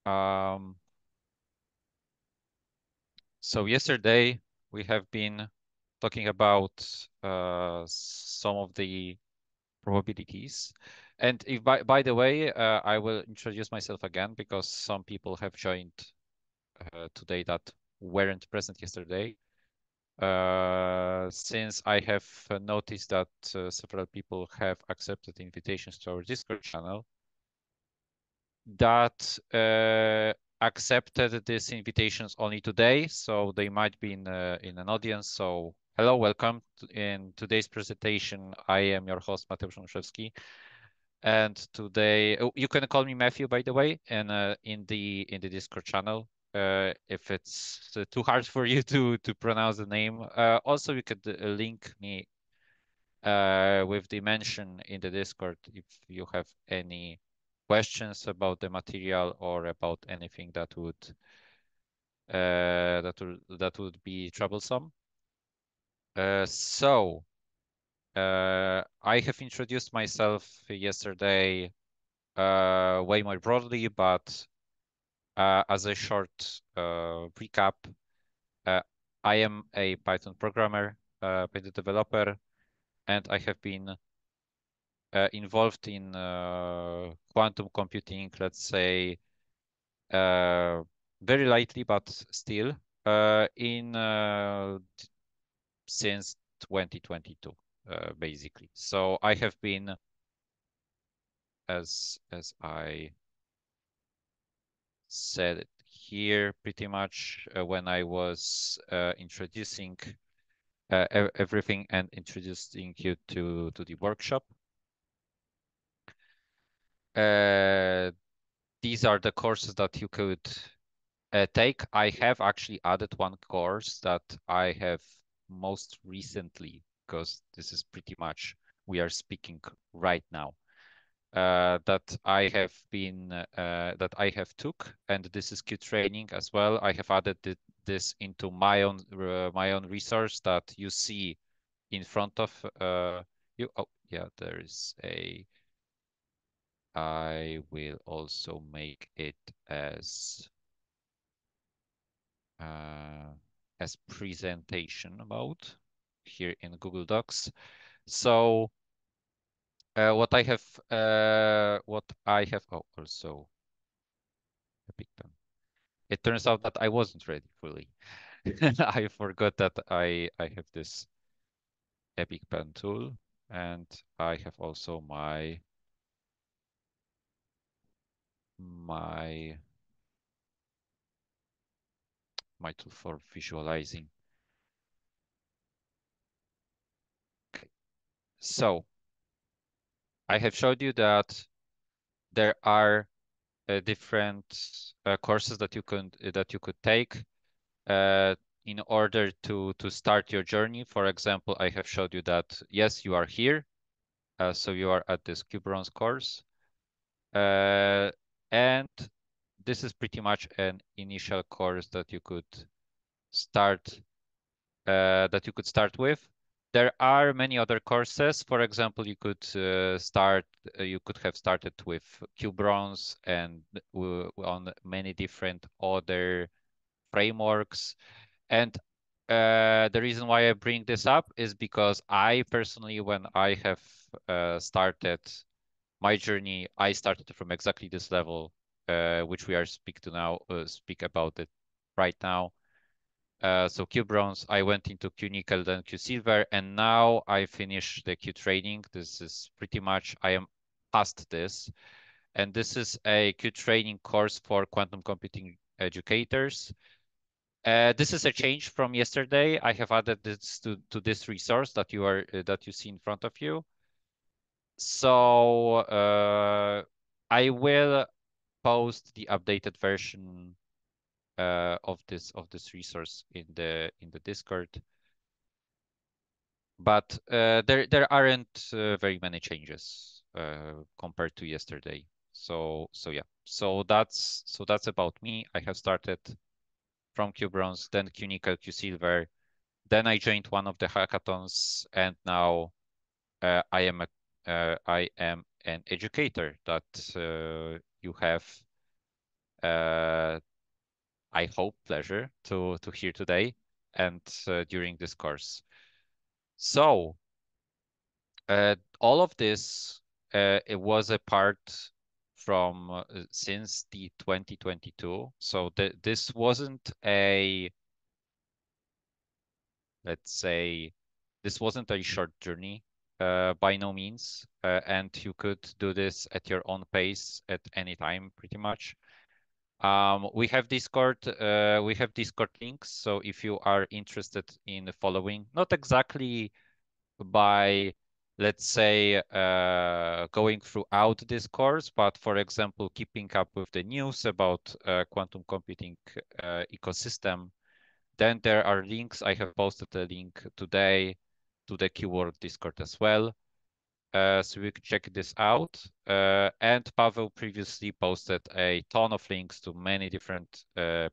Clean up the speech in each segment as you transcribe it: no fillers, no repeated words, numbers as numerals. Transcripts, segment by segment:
Um, so yesterday we have been talking about some of the probabilities. And if by the way, I will introduce myself again because some people have joined today that weren't present yesterday. Since I have noticed that several people have accepted invitations to our Discord channel, that accepted these invitations only today, so they might be in an audience. So hello, welcome. In today's presentation, I am your host, Mateusz Mszewski. And today, oh, you can call me Matthew, by the way, and in the Discord channel. If it's too hard for you to pronounce the name, also you could link me with the mention in the Discord if you have any questions about the material or about anything that would be troublesome. I have introduced myself yesterday way more broadly, but as a short recap, uh, I am a Python programmer, Python developer, and I have been involved in quantum computing, let's say, very lightly, but still, in since 2022, basically. So I have been, as I said it here, pretty much when I was introducing everything and introducing you to the workshop. These are the courses that you could take. I have actually added one course that I have most recently, because this is pretty much we are speaking right now, that I have took, and this is Q training as well. I have added this into my own resource that you see in front of you. Oh yeah, there is a. I will also make it as presentation mode here in Google Docs. So what I have, oh, also a big pen. It turns out that I wasn't ready fully. I forgot that I have this Epic Pen tool, and I have also my tool for visualizing. Okay. So I have showed you that there are different courses that you could take in order to start your journey. For example, I have showed you that yes, you are here, so you are at this QBronze course, and this is pretty much an initial course that you could start with. There are many other courses. For example, you could have started with QBronze and on many different other frameworks. And the reason why I bring this up is because I personally, when I have started my journey, I started from exactly this level, which we are speak about it right now. So Q Bronze, I went into Q Nickel, then Q Silver, and now I finished the Q Training. This is pretty much, I am past this. And this is a Q Training course for quantum computing educators. This is a change from yesterday. I have added this to this resource that you see in front of you. So I will post the updated version of this resource in the Discord. But there aren't very many changes compared to yesterday. So yeah. So that's about me. I have started from Q Bronze, then Q Nickel, Q Silver. Then I joined one of the hackathons, and now I am an educator that you have I hope, pleasure to hear today and during this course. So all of this it was a part from since the 2022. So this wasn't a, let's say, this wasn't a short journey by no means, and you could do this at your own pace at any time, pretty much. We have Discord links. So if you are interested in following, not exactly by, let's say, going throughout this course, but for example, keeping up with the news about quantum computing ecosystem, then there are links. I have posted a link today to the Keyword Discord as well. So you can check this out. And Pavel previously posted a ton of links to many different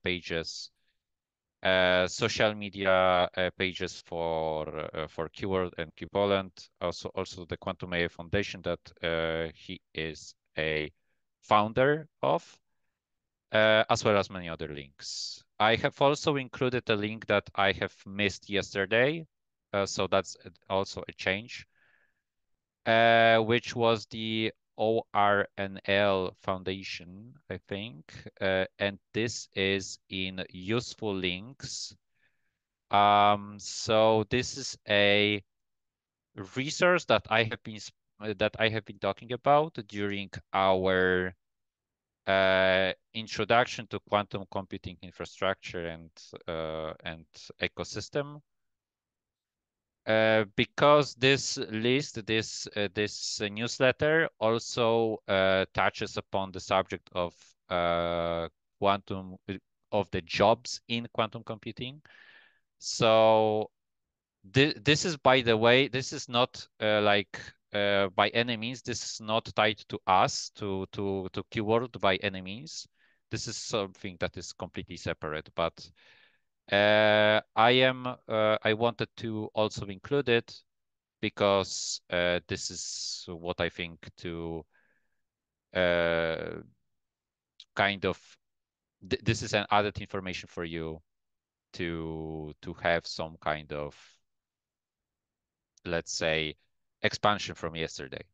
pages, social media pages for Keyword and QPoland, also the Quantum AI Foundation that he is a founder of, as well as many other links. I have also included a link that I have missed yesterday, so that's also a change, which was the ORNL Foundation, I think, and this is in useful links. So this is a resource that I have been talking about during our introduction to quantum computing infrastructure and ecosystem. Because this list, this newsletter also touches upon the subject of quantum of the jobs in quantum computing. So this is, by the way, this is not like by any means. This is not tied to us to Keyword by any means. This is something that is completely separate. But I wanted to also include it because this is what I think to uh, kind of this is an added information for you to have some kind of, let's say, expansion from yesterday.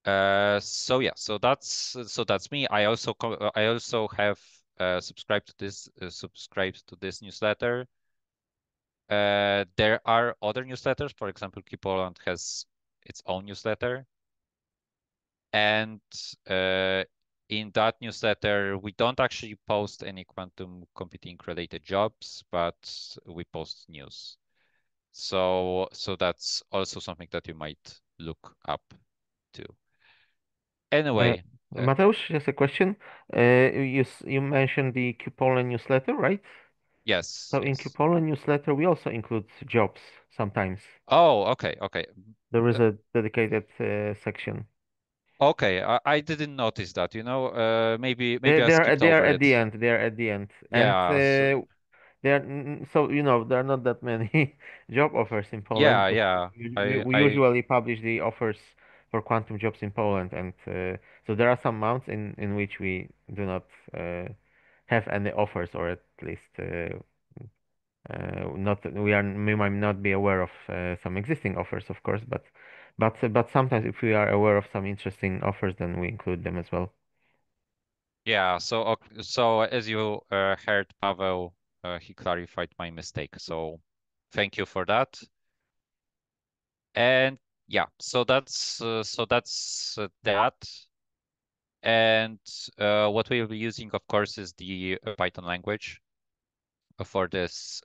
So yeah, so that's me. I also have subscribed to this newsletter. There are other newsletters. For example, QPoland has its own newsletter, and in that newsletter, we don't actually post any quantum computing related jobs, but we post news. So that's also something that you might look up to. Uh, Anyway, Mateusz, just a question. You mentioned the QPoland newsletter, right? yes, So in yes. QPoland newsletter, we also include jobs sometimes. Oh, okay, okay. There is Uh, a dedicated section. Okay, I didn't notice that, maybe They I they are skipped they are over at it. the end. They are at the end, and Yeah, so, so there are not that many job offers in Poland yeah, because yeah. we I usually publish the offers for quantum jobs in Poland, and so there are some months in which we do not have any offers, or at least not we might not be aware of some existing offers, of course, but sometimes if we are aware of some interesting offers, then we include them as well. Yeah, so as you heard, Pavel, he clarified my mistake. So thank you for that. And yeah, so that's that. And what we will be using, of course, is the Python language for this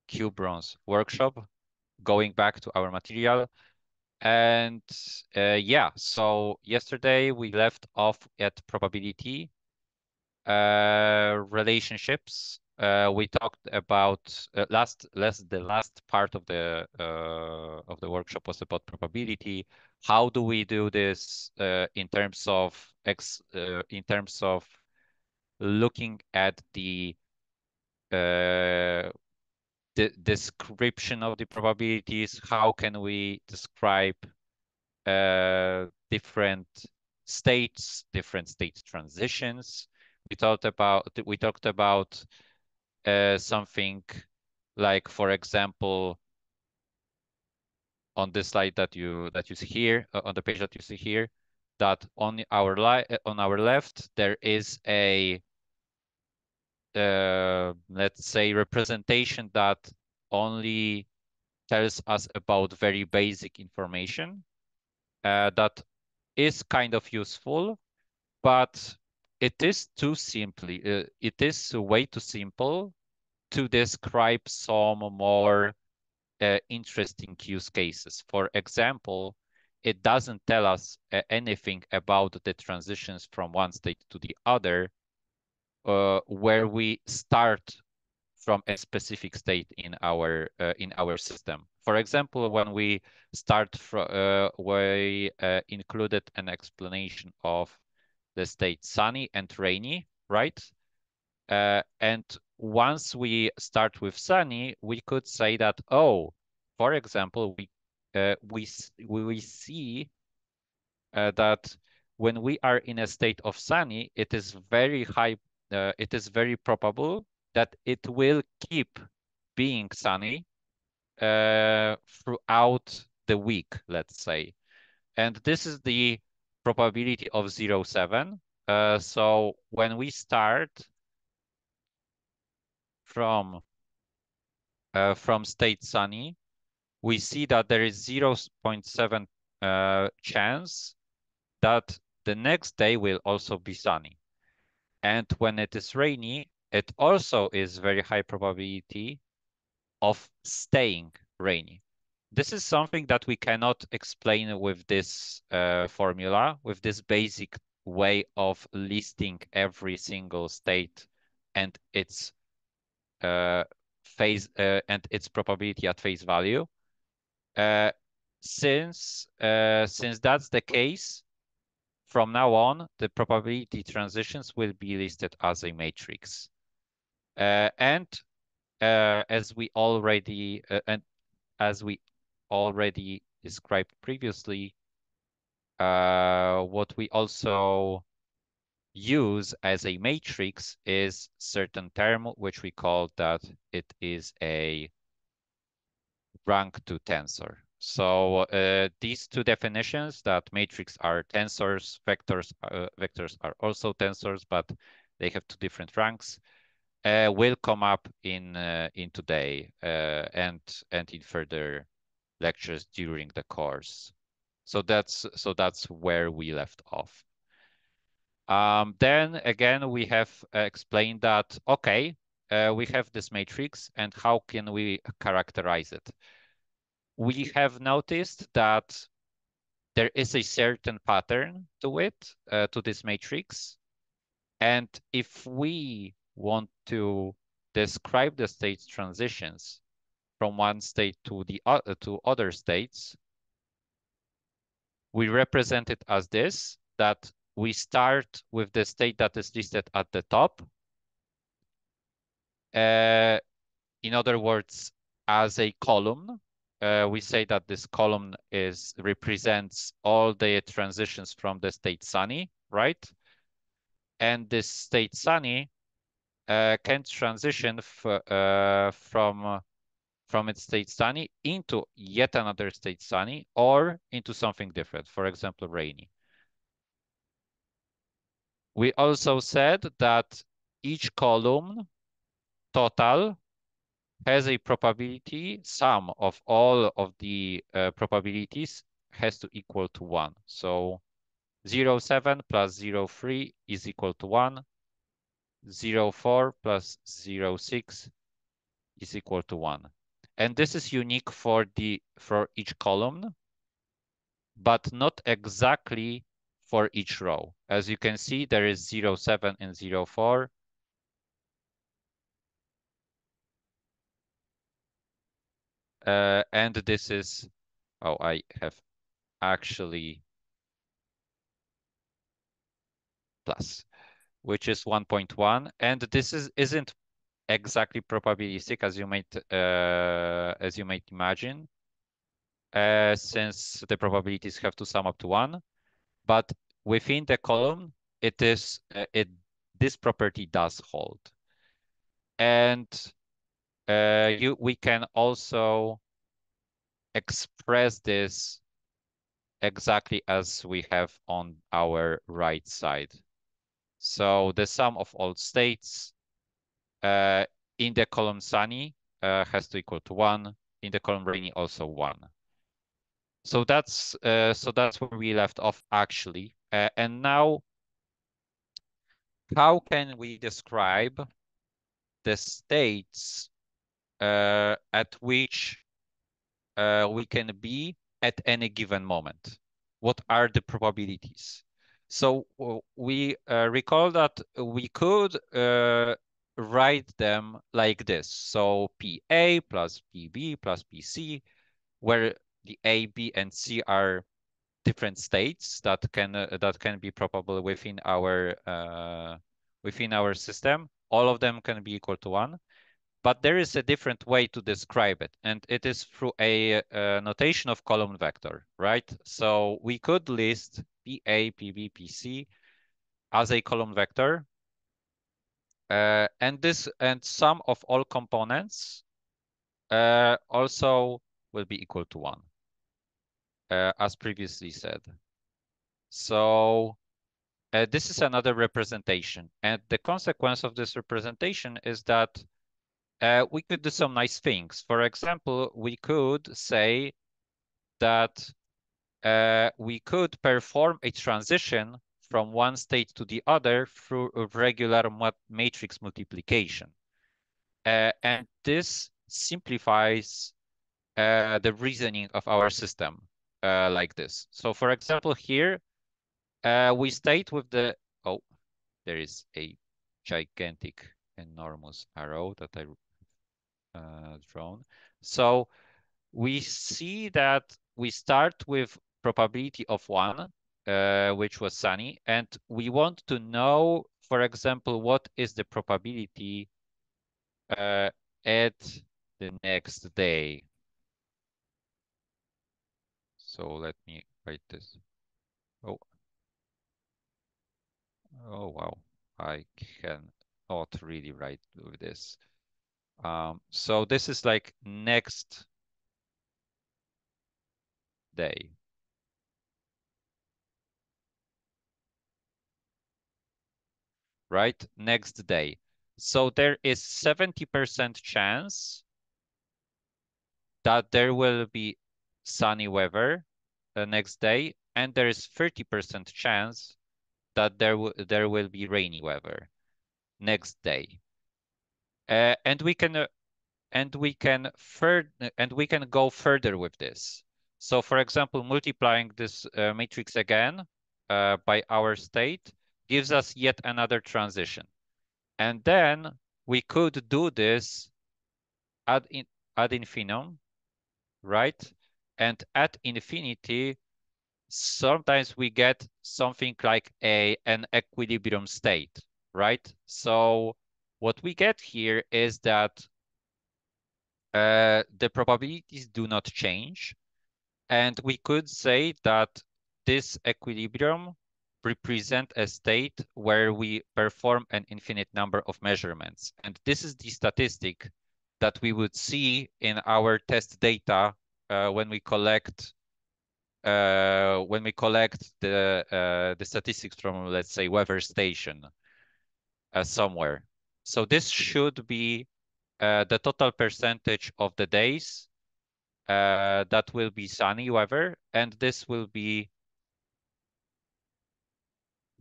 QBronze workshop. Going back to our material, and yeah, so yesterday we left off at probability relationships. We talked about the last part of the workshop was about probability. How do we do this in terms of looking at uh, the description of the probabilities? How can we describe different states, different state transitions. We talked about something like, for example, on this slide that you see here, on the page that you see here, that on our left there is a let's say representation that only tells us about very basic information that is kind of useful, but it is it is way too simple to describe some more interesting use cases. For example, it doesn't tell us anything about the transitions from one state to the other, where we start from a specific state in our system. For example, when we start from, we included an explanation of the state sunny and rainy, right? And once we start with sunny, we could say that, oh, for example, we see that when we are in a state of sunny, it is very high, it is very probable that it will keep being sunny throughout the week, let's say. And this is the probability of 0.7. So when we start from state sunny, we see that there is 0.7 chance that the next day will also be sunny. And when it is rainy, it also is very high probability of staying rainy. This is something that we cannot explain with this formula, with this basic way of listing every single state and its phase and its probability at face value. Since that's the case, from now on, the probability transitions will be listed as a matrix. And as we already described previously, what we also use as a matrix is certain term which we call that it is a rank 2 tensor. So these two definitions, that matrix are tensors, vectors are also tensors, but they have two different ranks, will come up in today and in further lectures during the course. So that's where we left off. Then again, we have explained that, okay, we have this matrix, and how can we characterize it? We have noticed that there is a certain pattern to it, to this matrix. And if we want to describe the state transitions from one state to the to other states, we represent it as this, that we start with the state that is listed at the top. In other words, as a column. We say that this column represents all the transitions from the state sunny, right? And this state sunny can transition from its state sunny into yet another state sunny, or into something different, for example, rainy. We also said that each column total has a probability, sum of all of the probabilities has to equal to 1. So 0.7 plus 0.3 is equal to 1. 0.4 plus 0.6 is equal to 1. And this is unique for each column, but not exactly for each row. As you can see, there is 0.7 and 0.4. And this is, oh, I have actually plus, which is 1.1. And this isn't exactly probabilistic as you might imagine, since the probabilities have to sum up to 1. But within the column, it is this property does hold. And we can also express this exactly as we have on our right side. So the sum of all states in the column sunny has to equal to 1. In the column rainy, also 1. So that's where we left off actually. And now, how can we describe the states at which we can be at any given moment? What are the probabilities? So we recall that we could write them like this. So PA plus PB plus PC, where the A, B, and C are different states that can be probable within our system. All of them can be equal to 1. But there is a different way to describe it, and it is through a notation of column vector, right? So we could list PA, PB, PC as a column vector, and sum of all components also will be equal to 1, as previously said. So this is another representation, and the consequence of this representation is that we could do some nice things. For example, we could say that we could perform a transition from one state to the other through a regular matrix multiplication. And this simplifies the reasoning of our system like this. So for example, here we state with the, oh, there is a gigantic, enormous arrow that I drawn. So we see that we start with probability of 1, which was sunny, and we want to know, for example, what is the probability at the next day. So let me write this. Oh, oh wow, I cannot really write with this. So this is like next day. Right? Next day. So there is 70% chance that there will be sunny weather the next day, and there is 30% chance that there will be rainy weather next day. And we can go further with this. So for example, multiplying this matrix again by our state gives us yet another transition. And then we could do this ad infinitum, right? And at infinity, sometimes we get something like an equilibrium state, right? So what we get here is that the probabilities do not change. And we could say that this equilibrium represent a state where we perform an infinite number of measurements. And this is the statistic that we would see in our test data when we collect the statistics from, let's say, weather station somewhere. So this should be the total percentage of the days that will be sunny weather, and this will be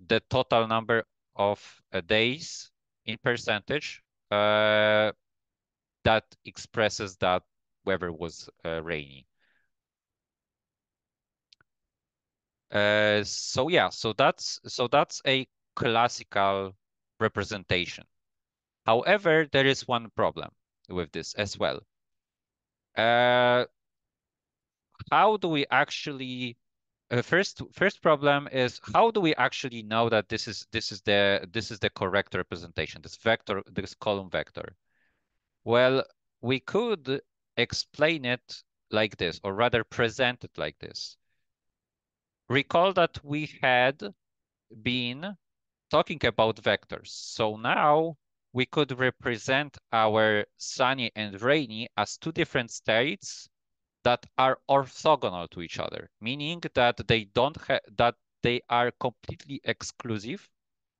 the total number of days in percentage that expresses that weather was rainy. So yeah, so that's a classical representation. However, there is one problem with this as well. How do we actually first problem is, how do we actually know that this is the correct representation, this column vector? Well, we could explain it like this, or rather present it like this. Recall that we had been talking about vectors. So now we could represent our sunny and rainy as two different states that are orthogonal to each other, meaning that they don't have that they are completely exclusive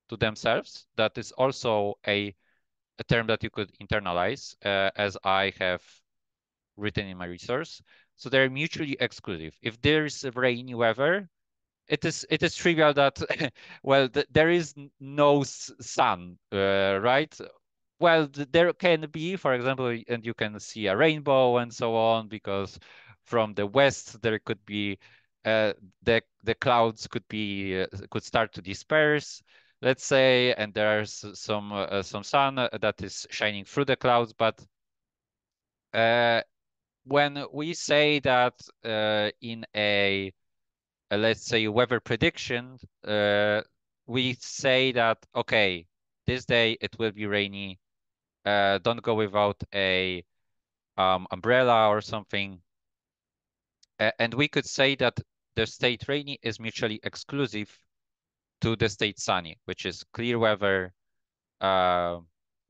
to themselves. That is also a term that you could internalize, as I have written in my resource. So they're mutually exclusive. If there is rainy weather, it is trivial that well there is no sun, right? Well, there can be, for example, and you can see a rainbow and so on, because from the west there could be the clouds could start to disperse, let's say, and there's some sun that is shining through the clouds. But uh, when we say that in let's say weather prediction, we say that okay, this day it will be rainy. Don't go without a umbrella or something. And we could say that the state rainy is mutually exclusive to the state sunny, which is clear weather, uh,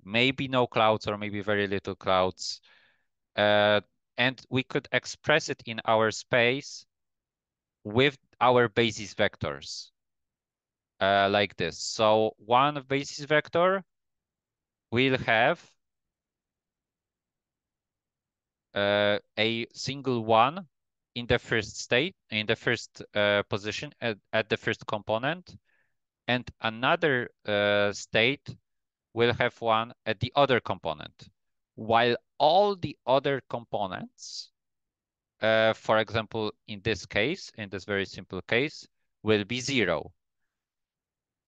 maybe no clouds or maybe very little clouds. Uh, and we could express it in our space with our basis vectors, like this. So one basis vector will have a single one in the first state, in the first position at the first component, and another state will have one at the other component, while all the other components, for example, in this case, in this very simple case, will be zero.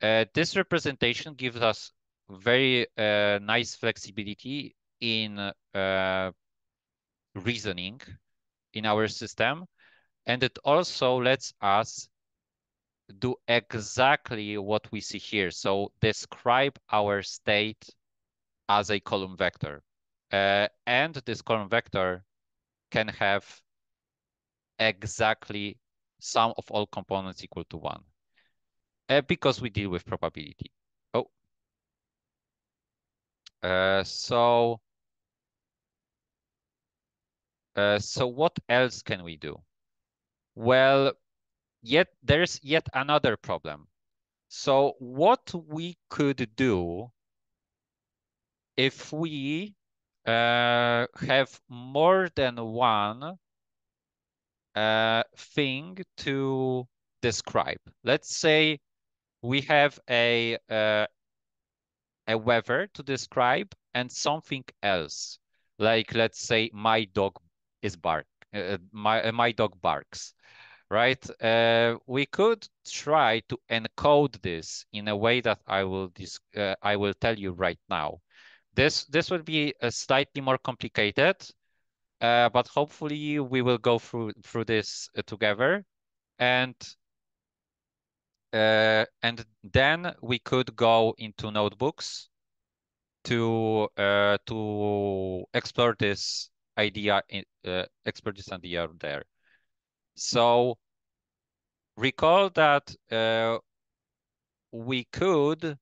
This representation gives us very nice flexibility in reasoning in our system, and it also lets us do exactly what we see here. So describe our state as a column vector. And this column vector can have exactly sum of all components equal to 1, because we deal with probability. Oh, uh, so so what else can we do? Well, there's yet another problem. So what we could do if we have more than one thing to describe. Let's say we have a weather to describe and something else, like let's say my dog is bark, my dog barks, right? We could try to encode this in a way that I will tell you right now. This would be slightly more complicated, but hopefully we will go through this together, and then we could go into notebooks to explore this idea there. So recall that we could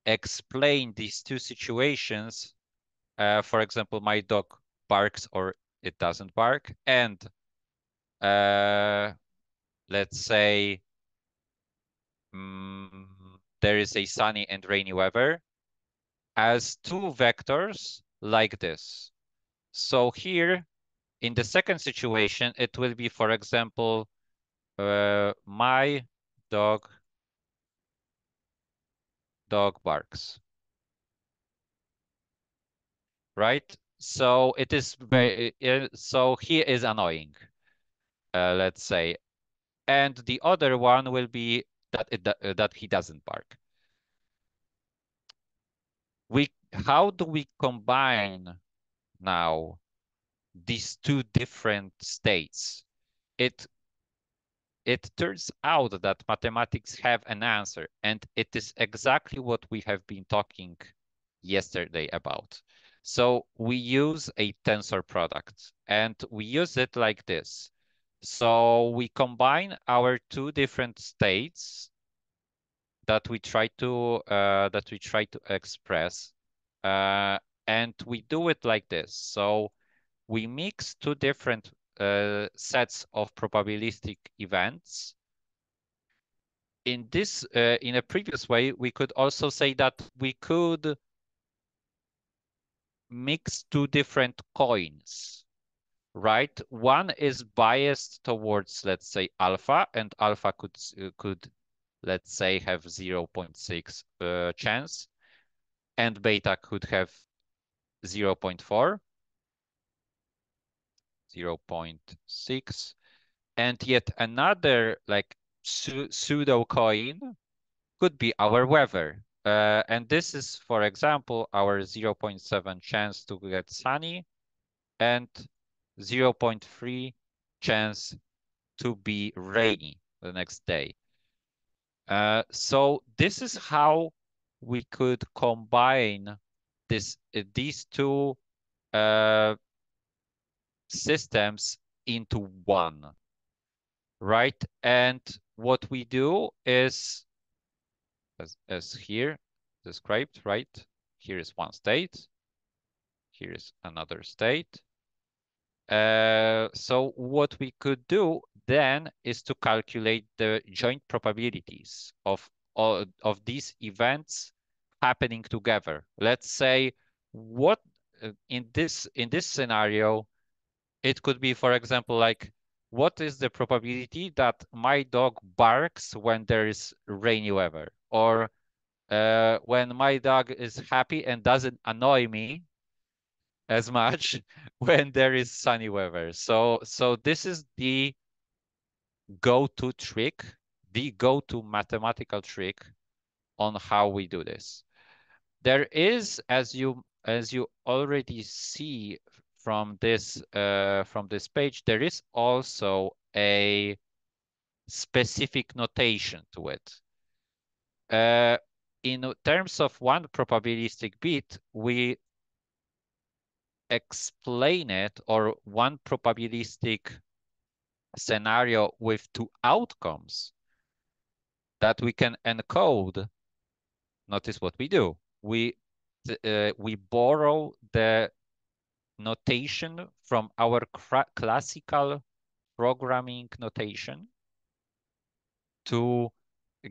explain these two situations. For example, my dog barks or it doesn't bark, and uh, let's say there is a sunny and rainy weather as two vectors like this. So here, in the second situation, it will be, for example, my dog barks, right? So it is very, so he is annoying, let's say, and the other one will be that he doesn't bark. How do we combine now these two different states? It it turns out that mathematics have an answer, and it is exactly what we have been talking yesterday about. So we use a tensor product, and we use it like this. So we combine our two different states that we try to express, and we do it like this. So we mix two different sets of probabilistic events. In this, in a previous way, we could also say that we could mix two different coins, right? One is biased towards, let's say, alpha, and alpha could let's say have 0.6 chance, and beta could have 0.4, 0.6, and yet another like pseudo coin could be our weather. And this is, for example, our 0.7 chance to get sunny and 0.3 chance to be rainy the next day. So this is how we could combine these two systems into one, right? And what we do is, as here described, right? Here is one state. Here is another state. So what we could do then is to calculate the joint probabilities of all of these events happening together. Let's say what in this scenario, it could be, for example, like what is the probability that my dog barks when there is rainy weather, or when my dog is happy and doesn't annoy me as much when there is sunny weather. So this is the go-to trick, the go-to mathematical trick on how we do this. There is, as you already see from this page, there is also a specific notation to it. In terms of one probabilistic bit, we explain it, or one probabilistic scenario with two outcomes that we can encode. Notice what we do. We borrow the notation from our classical programming notation to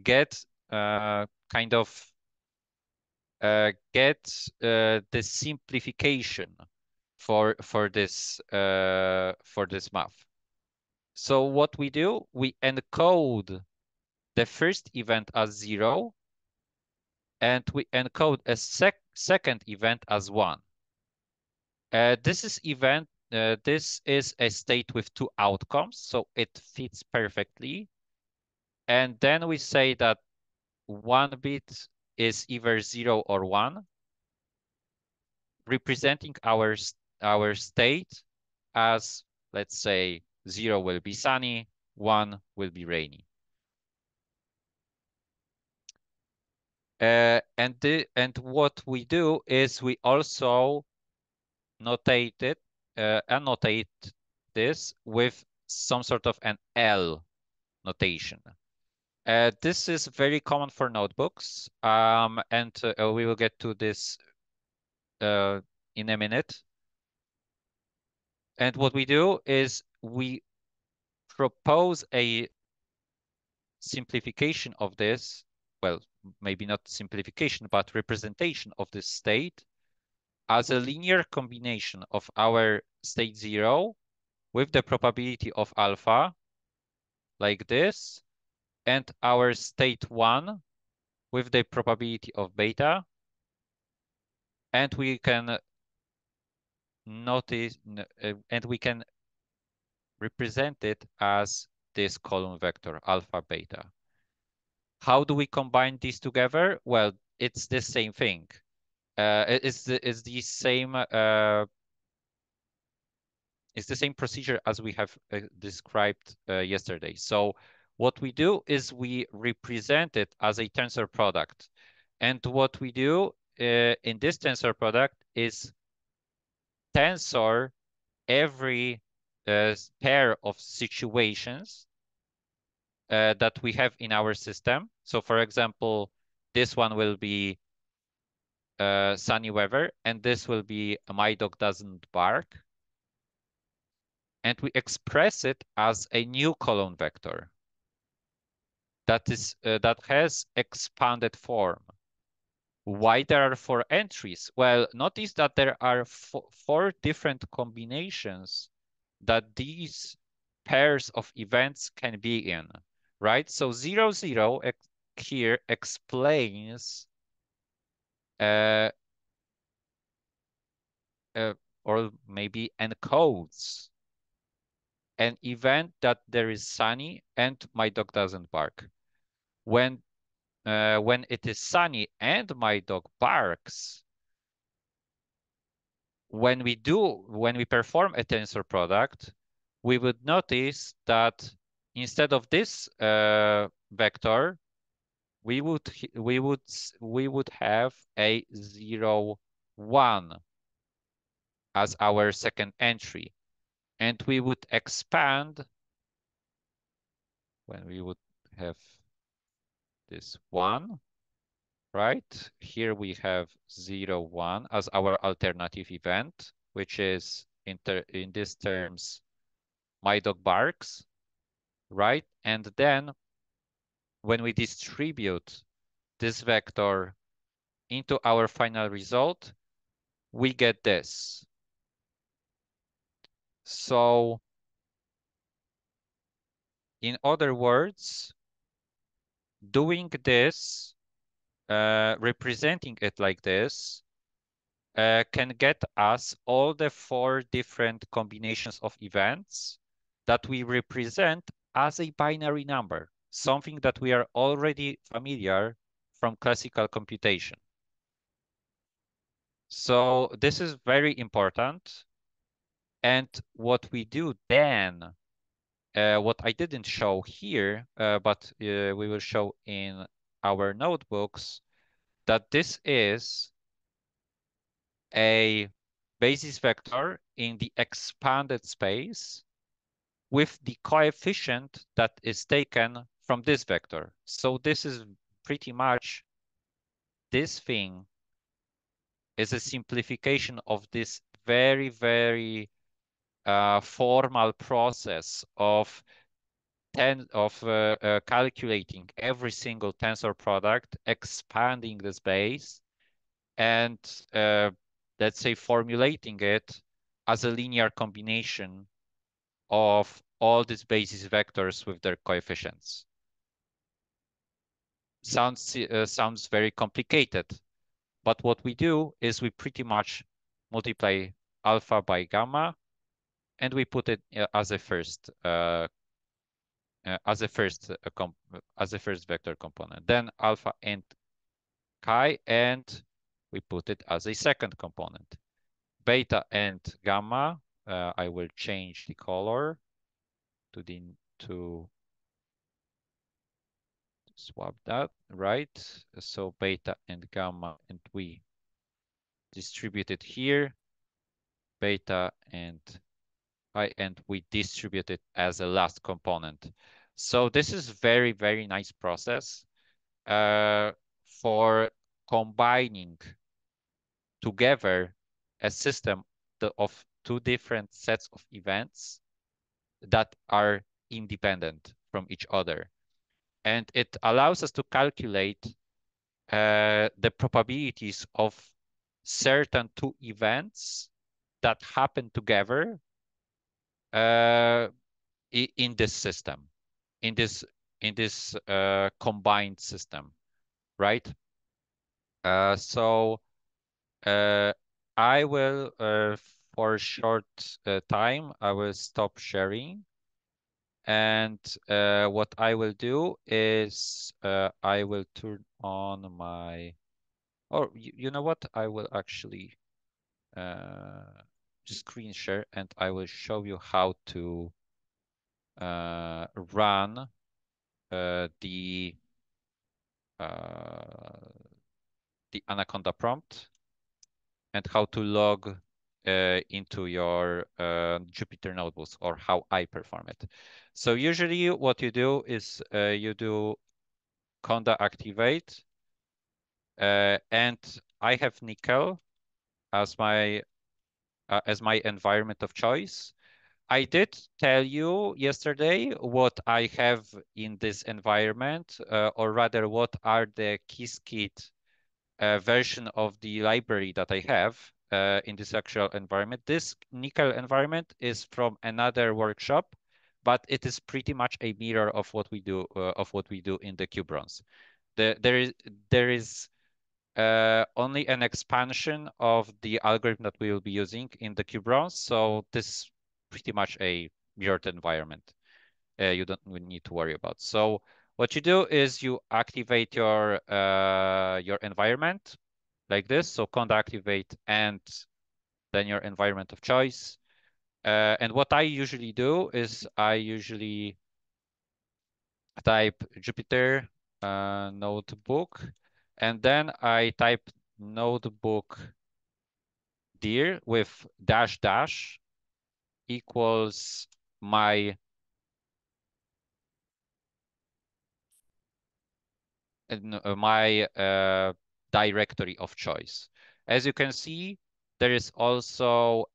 get kind of the simplification for this math. So what we do, we encode the first event as 0, and we encode a second event as 1. This is a state with two outcomes, so it fits perfectly. And then we say that one bit is either 0 or 1, representing our state as, let's say, 0 will be sunny, 1 will be rainy. And what we do is we also annotate this with some sort of an L notation. This is very common for notebooks, and we will get to this in a minute. And what we do is we propose a simplification of this, well, maybe not simplification, but representation of this state as a linear combination of our state 0 with the probability of alpha, like this, and our state 1 with the probability of beta. And we can notice, and we can represent it as this column vector, alpha, beta. How do we combine these together? Well, it's the same thing. It's the same procedure as we have described yesterday. So what we do is we represent it as a tensor product. And what we do in this tensor product is tensor every pair of situations that we have in our system. So for example, this one will be sunny weather, and this will be my dog doesn't bark. And we express it as a new column vector that has expanded form. Why there are four entries? Well, notice that there are four different combinations that these pairs of events can be in, right? So 0, 0 here explains uh, uh, or maybe encodes an event that there is sunny and my dog doesn't bark. When it is sunny and my dog barks, when we perform a tensor product, we would notice that instead of this vector, we would we would have a 0, 1 as our second entry, and we would expand when we would have this 1, right? Here we have 0, 1 as our alternative event, which is in these terms, my dog barks, right? And then when we distribute this vector into our final result, we get this. So in other words, doing this, representing it like this, can get us all the four different combinations of events that we represent as a binary number, something that we are already familiar from classical computation. So this is very important. And what we do then, what I didn't show here, but we will show in our notebooks, that this is a basis vector in the expanded space with the coefficient that is taken from this vector. So this is pretty much, this thing is a simplification of this very, very formal process of calculating every single tensor product, expanding the space, and let's say formulating it as a linear combination of all these basis vectors with their coefficients. Sounds very complicated, but what we do is we pretty much multiply alpha by gamma, and we put it as a first vector component. Then alpha and chi, and we put it as a second component. Beta and gamma, I will change the color to swap that, right? So beta and gamma, and we distribute it here, beta and I, and we distribute it as a last component. So this is very, very nice process for combining together a system of two different sets of events that are independent from each other. And it allows us to calculate the probabilities of certain two events that happen together in this system, in this combined system, right? So I will, for a short time, I will stop sharing. And what I will do is I will turn on my, or you know what? I will actually screen share, and I will show you how to run the uh, the Anaconda prompt and how to log into your Jupyter notebooks, or how I perform it. So usually what you do is you do conda activate, and I have nickel as my environment of choice. I did tell you yesterday what I have in this environment, or rather what are the Qiskit version of the library that I have in this actual environment. This nickel environment is from another workshop, but it is pretty much a mirror of what we do in the QBronze. There is only an expansion of the algorithm that we will be using in the QBronze. So this is pretty much a mirrored environment. You don't need to worry about. So what you do is you activate your environment like this. So conda activate and then your environment of choice. And what I usually do is I usually type Jupyter notebook, and then I type notebook dir with dash dash equals my directory of choice. As you can see, there is also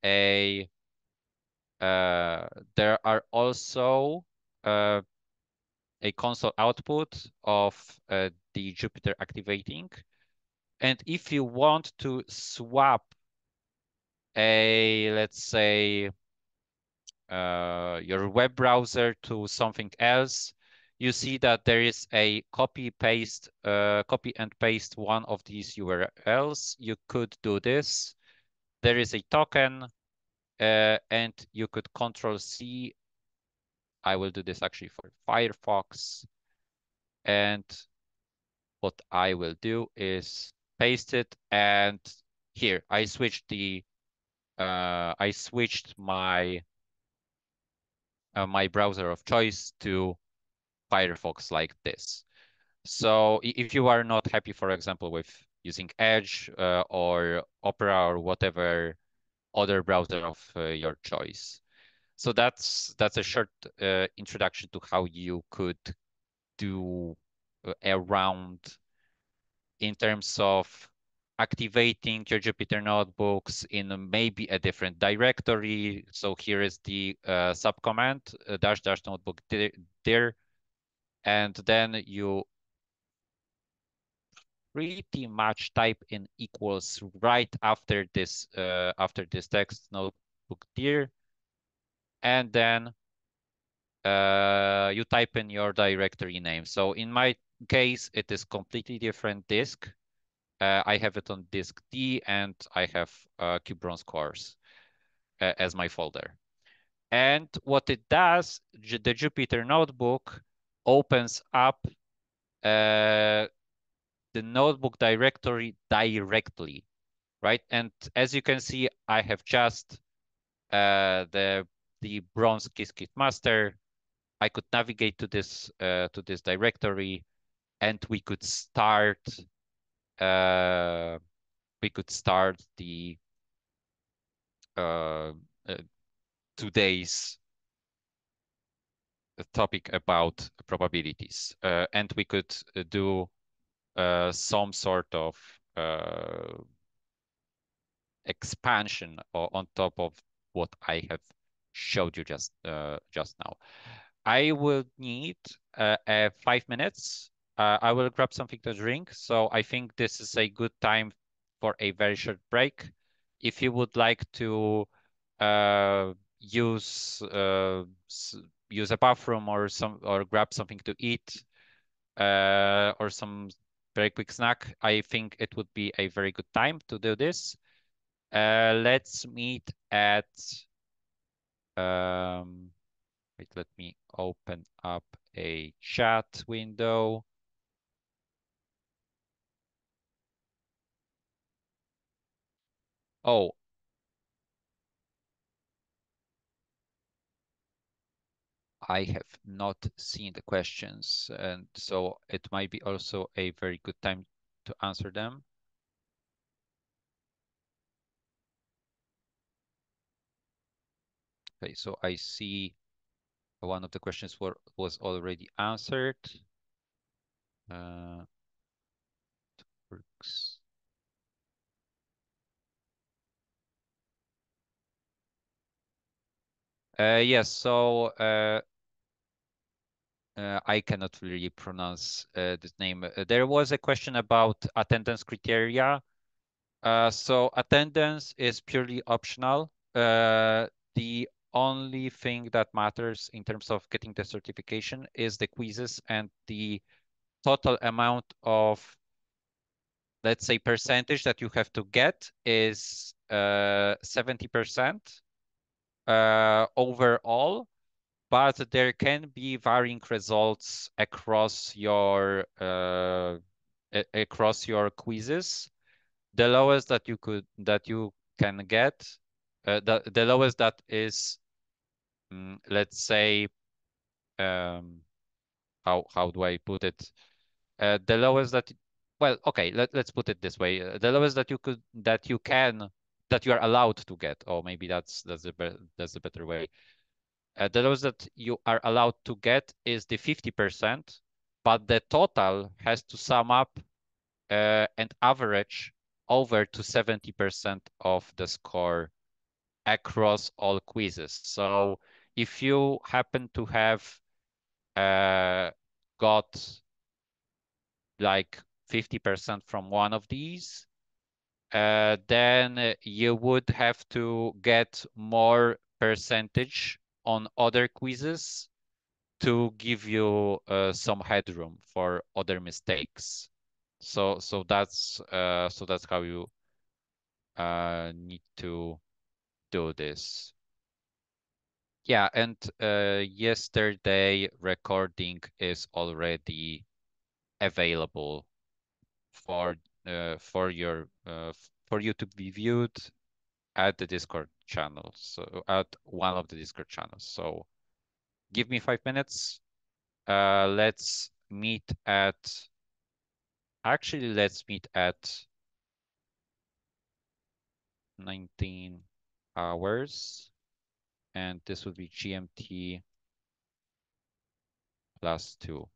uh, there are also uh, a console output of the Jupyter activating. And if you want to swap let's say, your web browser to something else, you see that there is a copy and paste one of these URLs. You could do this. There is a token, and you could Control C. I will do this actually for Firefox. And what I will do is paste it. And here I switched my browser of choice to Firefox like this. So if you are not happy, for example, with using Edge or Opera or whatever other browser of your choice. So that's a short introduction to how you could do around in terms of activating your Jupyter notebooks in maybe a different directory. So here is the subcommand dash dash notebook dir, and then you pretty much type in equals right after this text notebook dir, and then you type in your directory name. So in my case, it is completely different disk. I have it on disk D, and I have QBronze course as my folder. And what it does, the Jupyter notebook opens up the notebook directory directly, right? And as you can see, I have just the bronze Qiskit master. I could navigate to this directory, and uh, we could start the uh, uh, today's topic about probabilities, and we could do some sort of expansion on top of what I have showed you just now. I will need 5 minutes. I will grab something to drink. So I think this is a good time for a very short break. If you would like to uh, use use a bathroom or grab something to eat or some very quick snack, I think it would be a very good time to do this. Let's meet at wait, let me open up a chat window. Oh, I have not seen the questions, and so it might be also a very good time to answer them. Okay, so I see one of the questions was already answered. Uh, works. Yes, so I cannot really pronounce this name. There was a question about attendance criteria. So attendance is purely optional. The only thing that matters in terms of getting the certification is the quizzes and the total amount of, let's say, percentage that you have to get is 70% overall, but there can be varying results across your quizzes. The lowest that you can get, the lowest that is, let's say, how do I put it? The lowest that, well, okay, let's put it this way. The lowest that you are allowed to get, or maybe that's the better way. The lowest that you are allowed to get is the 50%, but the total has to sum up and average over to 70% of the score across all quizzes. So if you happen to have got like 50% from one of these, then you would have to get more percentage on other quizzes to give you some headroom for other mistakes. So that's how you need to do this. Yeah, and yesterday recording is already available for for you to be viewed at the Discord channel. So at one of the Discord channels. So give me 5 minutes. Let's meet at let's meet at 19 hours, and this would be GMT +2.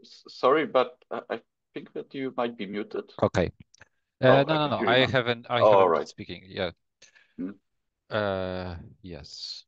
Sorry, but I think that you might be muted. Okay. Oh, No, I no, can no. hear you I now. haven't. I All haven't been right. speaking. Yeah. Hmm. Yes.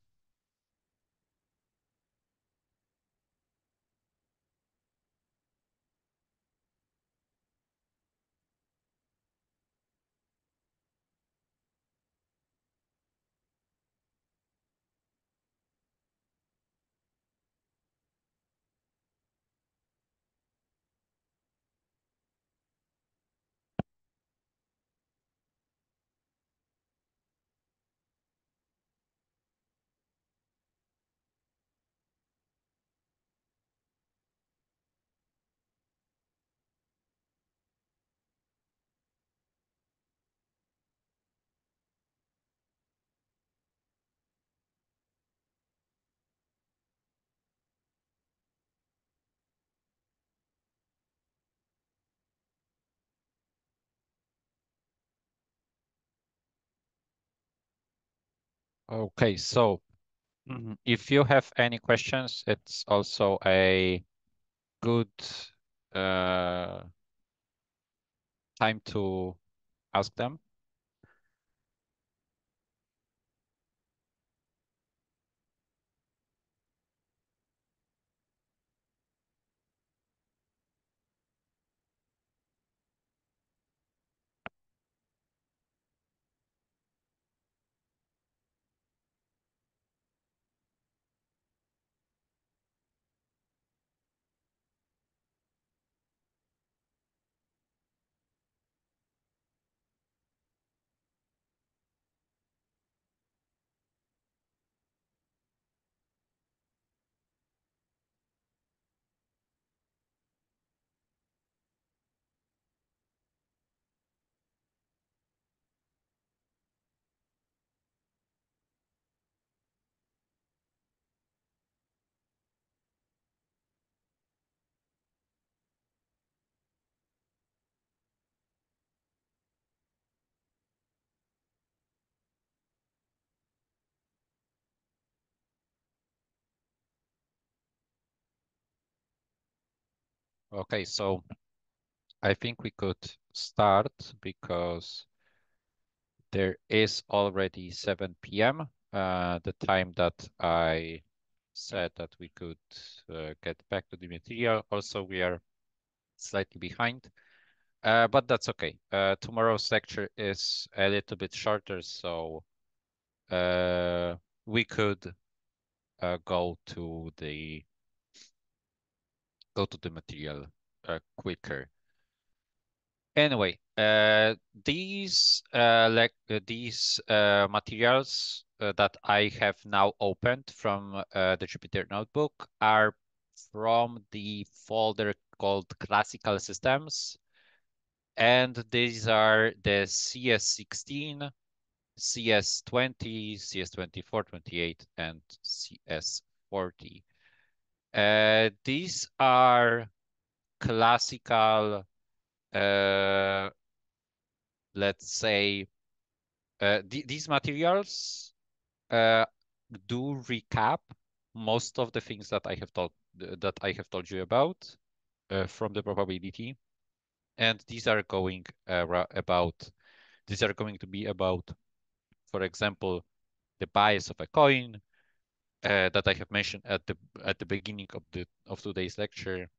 Okay. So, if you have any questions, it's also a good uh, time to ask them. Okay. So I think we could start because there is already 7 p.m. The time that I said that we could get back to the material. Also, we are slightly behind, but that's okay. Tomorrow's lecture is a little bit shorter, so we could go to the material quicker. Anyway, these materials that I have now opened from the Jupyter Notebook are from the folder called Classical Systems, and these are the CS16, CS20, CS24, 28, and CS40. These are classical, let's say, these materials uh, do recap most of the things that I have told you about from the probability, and these are going to be about, for example, the bias of a coin that I have mentioned at the beginning of today's lecture,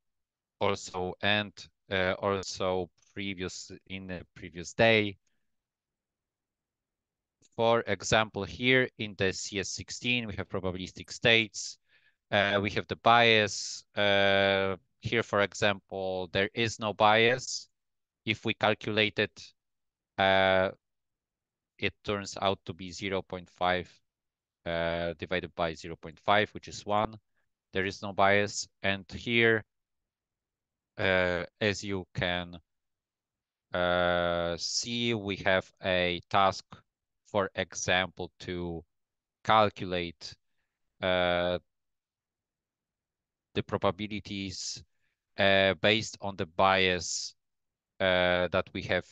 also, and also previous in the previous day. For example, here in the CS16, we have probabilistic states. We have the bias. Here, for example, there is no bias. If we calculate it, it turns out to be 0.5 divided by 0.5, which is 1. There is no bias. And here, as you can see, we have a task, for example, to calculate the probabilities based on the bias that we have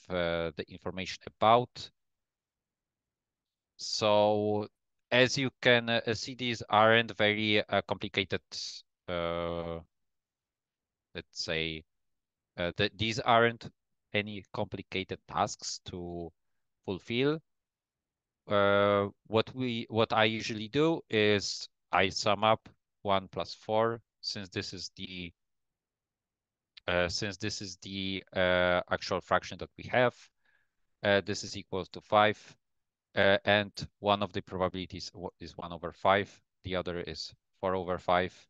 the information about. So as you can see, these aren't very complicated uh, let's say these aren't any complicated tasks to fulfill. What I usually do is I sum up 1 plus 4, since this is the actual fraction that we have. This is equal to 5, and one of the probabilities is 1 over 5. The other is 4 over 5.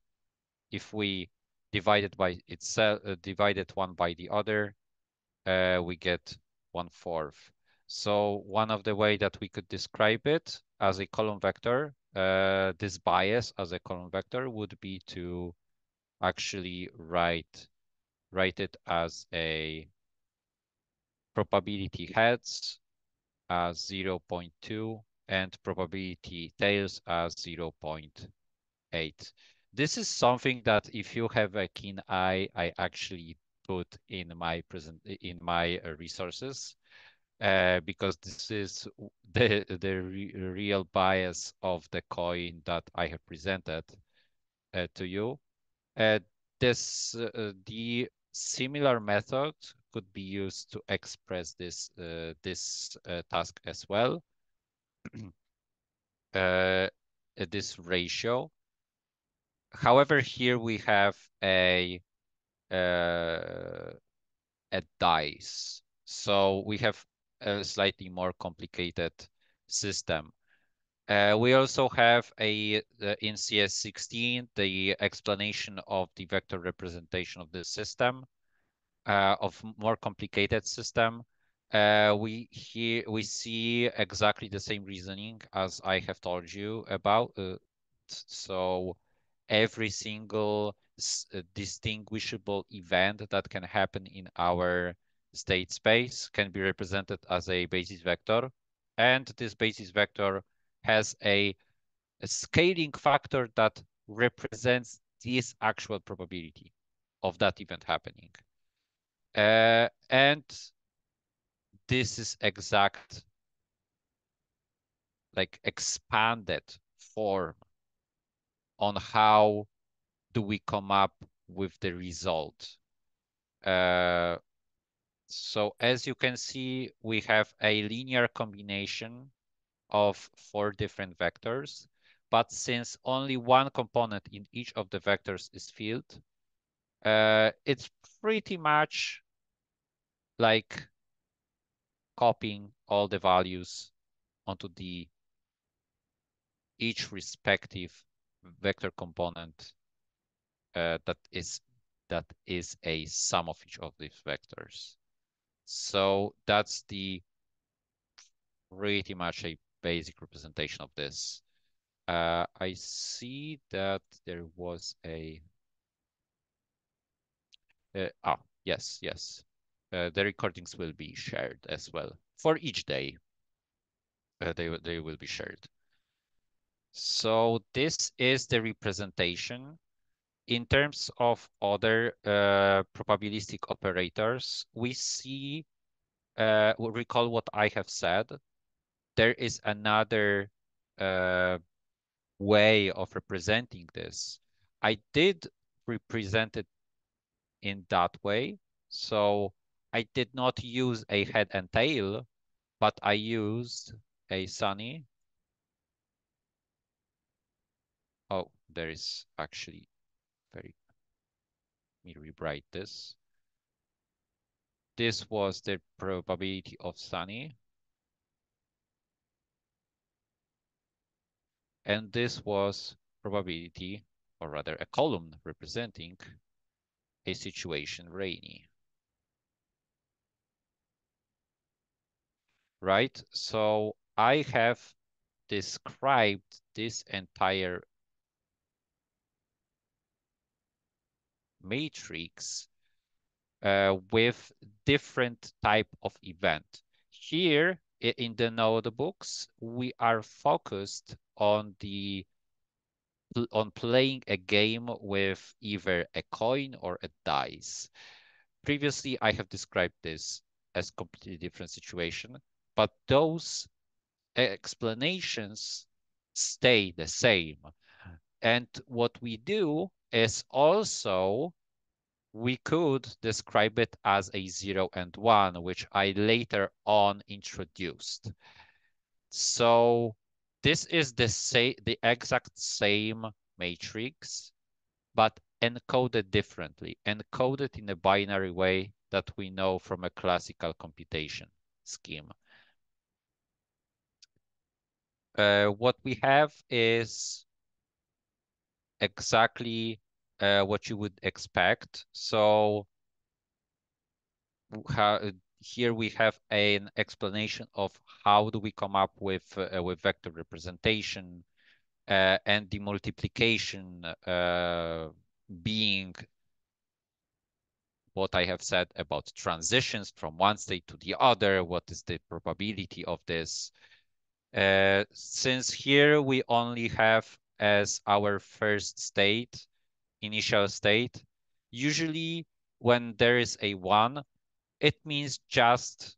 If we divide it by itself, divide it one by the other, we get 1/4. So one of the way that we could describe it as a column vector, this bias as a column vector would be to actually write it as a probability heads as 0.2 and probability tails as 0.8. This is something that if you have a keen eye, I actually put in my resources, because this is the real bias of the coin that I have presented to you. Uh, the similar method could be used to express this task as well. This ratio. However, here we have uh, a dice, so we have a slightly more complicated system. We also have in CS16 the explanation of the vector representation of this system, of more complicated system. We see exactly the same reasoning as I have told you about. So every single distinguishable event that can happen in our state space can be represented as a basis vector, and this basis vector has a scaling factor that represents this actual probability of that event happening. And this is exact, like expanded form on how do we come up with the result. So as you can see, we have a linear combination of 4 different vectors, but since only one component in each of the vectors is filled, it's pretty much like copying all the values onto the each respective vector component that is a sum of each of these vectors. So that's the pretty much a basic representation of this. I see that there was a yes. The recordings will be shared as well for each day. They will be shared. So this is the representation. In terms of other probabilistic operators, we see, recall what I have said. There is another uh, way of representing this. I did represent it in that way. So I did not use a head and tail, but I used a sunny. Oh, there is actually very, let me rewrite this. This was the probability of sunny. And this was probability, or rather a column representing a situation rainy. Right? So I have described this entire matrix with different type of event. Here in the notebooks, we are focused on playing a game with either a coin or a dice. Previously, I have described this as completely different situation, but those explanations stay the same. And what we do is also, we could describe it as a 0 and 1, which I later on introduced. So this is the exact same matrix, but encoded differently, encoded in a binary way that we know from a classical computation scheme. What we have is exactly what you would expect. So here we have an explanation of how do we come up with vector representation, and the multiplication being what I have said about transitions from one state to the other. What is the probability of this? Since here we only have as our first state, initial state, usually when there is a 1, it means just,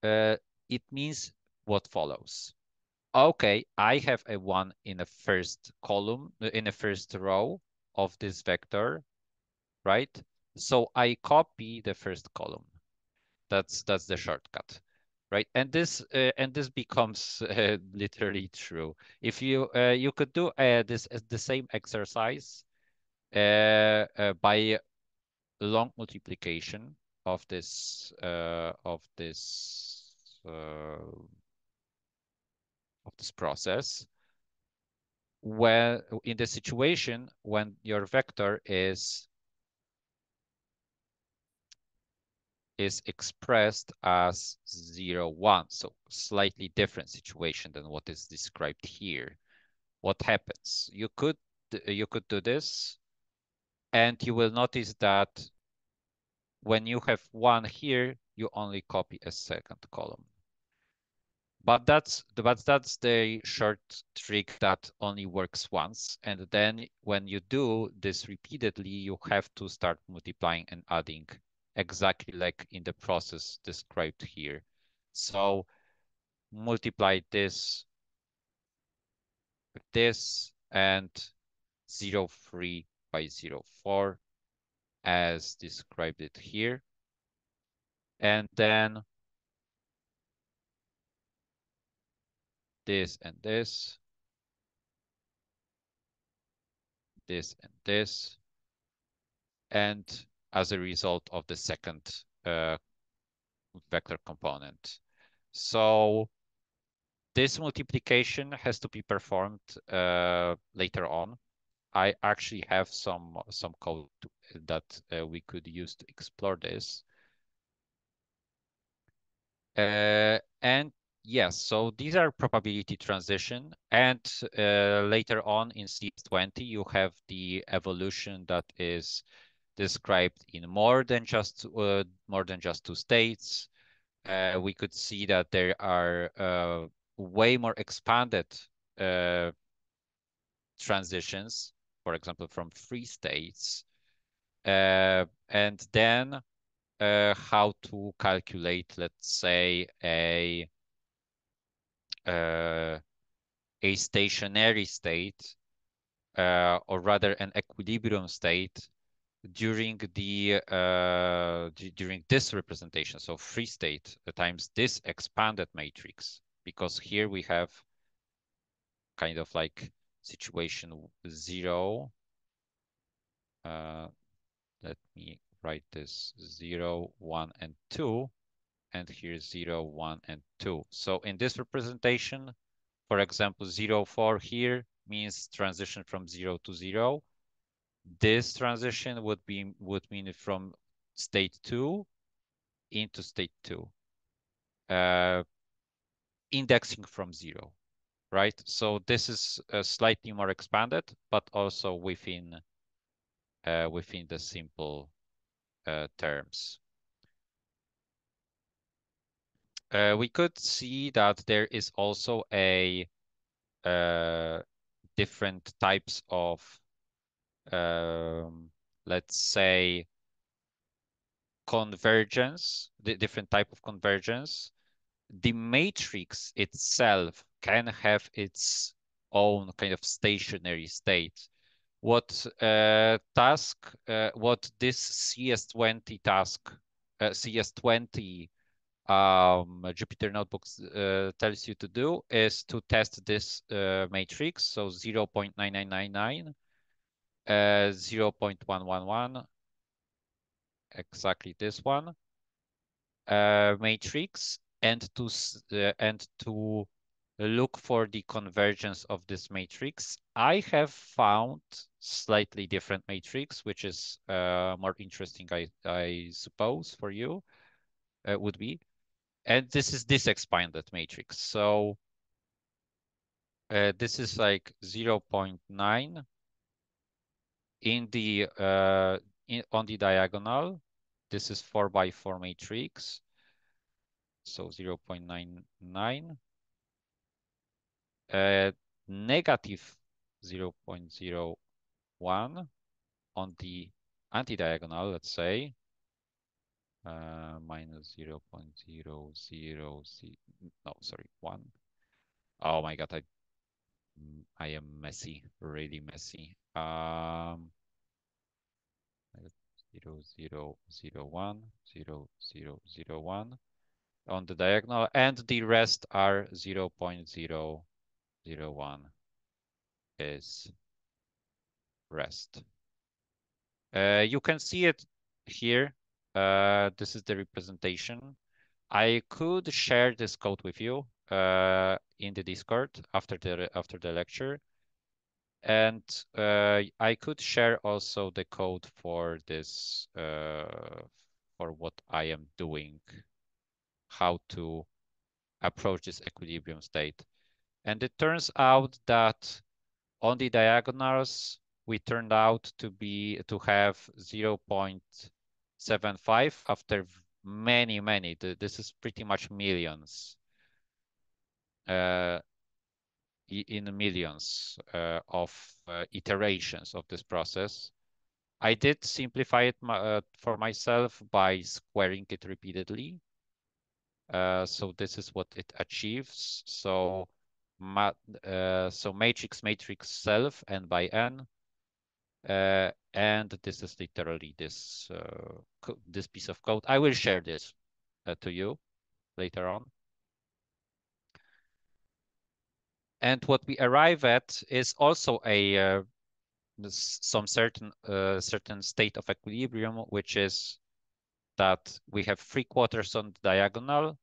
it means what follows. Okay, I have a 1 in the first column, in the first row of this vector, right? So I copy the first column. That's the shortcut, right? And this becomes literally true. If you you could do the same exercise by long multiplication of this process, where in the situation when your vector is expressed as 0, 1, so slightly different situation than what is described here. What happens? You could do this, and you will notice that when you have 1 here, you only copy a second column. But that's the short trick that only works once. And then when you do this repeatedly, you have to start multiplying and adding exactly like in the process described here. So multiply this with this and 0.3 by 0.4 as described it here. And then this and this, this and this, and as a result of the second vector component. So this multiplication has to be performed later on. I actually have some code that we could use to explore this. And yes, so these are probability transition. And later on in CS20, you have the evolution that is described in more than just two states. We could see that there are way more expanded transitions, for example, from 3 states, and then how to calculate, let's say, a stationary state, or rather an equilibrium state during during this representation, so free state times this expanded matrix, because here we have kind of like situation 0. Let me write this 0, 1, and 2, and here 0, 1, and 2. So in this representation, for example, 0, 4 here means transition from 0 to 0. This transition would mean from state 2 into state 2, indexing from 0, right? So this is slightly more expanded, but also within the simple terms. We could see that there is also a different types of, let's say, convergence, the different type of convergence. The matrix itself can have its own kind of stationary state, what what this CS20 task, CS20 Jupyter Notebooks tells you to do is to test this matrix. So 0.9999, 0.111, exactly this one, matrix, and to look for the convergence of this matrix. I have found slightly different matrix, which is more interesting, I suppose, for you, would be. And this is this expanded matrix. So this is like 0.9 in the on the diagonal. This is 4 by 4 matrix. So 0.99. Negative 0.01 on the anti-diagonal, let's say, minus 0.000, no, sorry, 1. Oh my God, I am messy, really messy. 0.001, 0.001 on the diagonal, and the rest are 0.001 is rest. You can see it here. This is the representation. I could share this code with you in the Discord after the lecture, and I could share also the code for this for what I am doing, how to approach this equilibrium state. And it turns out that on the diagonals, we turned out to have 0.75 after many. This is pretty much millions, in millions of iterations of this process. I did simplify it for myself by squaring it repeatedly. So this is what it achieves. So matrix self n by n, and this is literally this this piece of code. I will share this to you later on. And what we arrive at is also a some certain state of equilibrium, which is that we have 3/4 on the diagonal.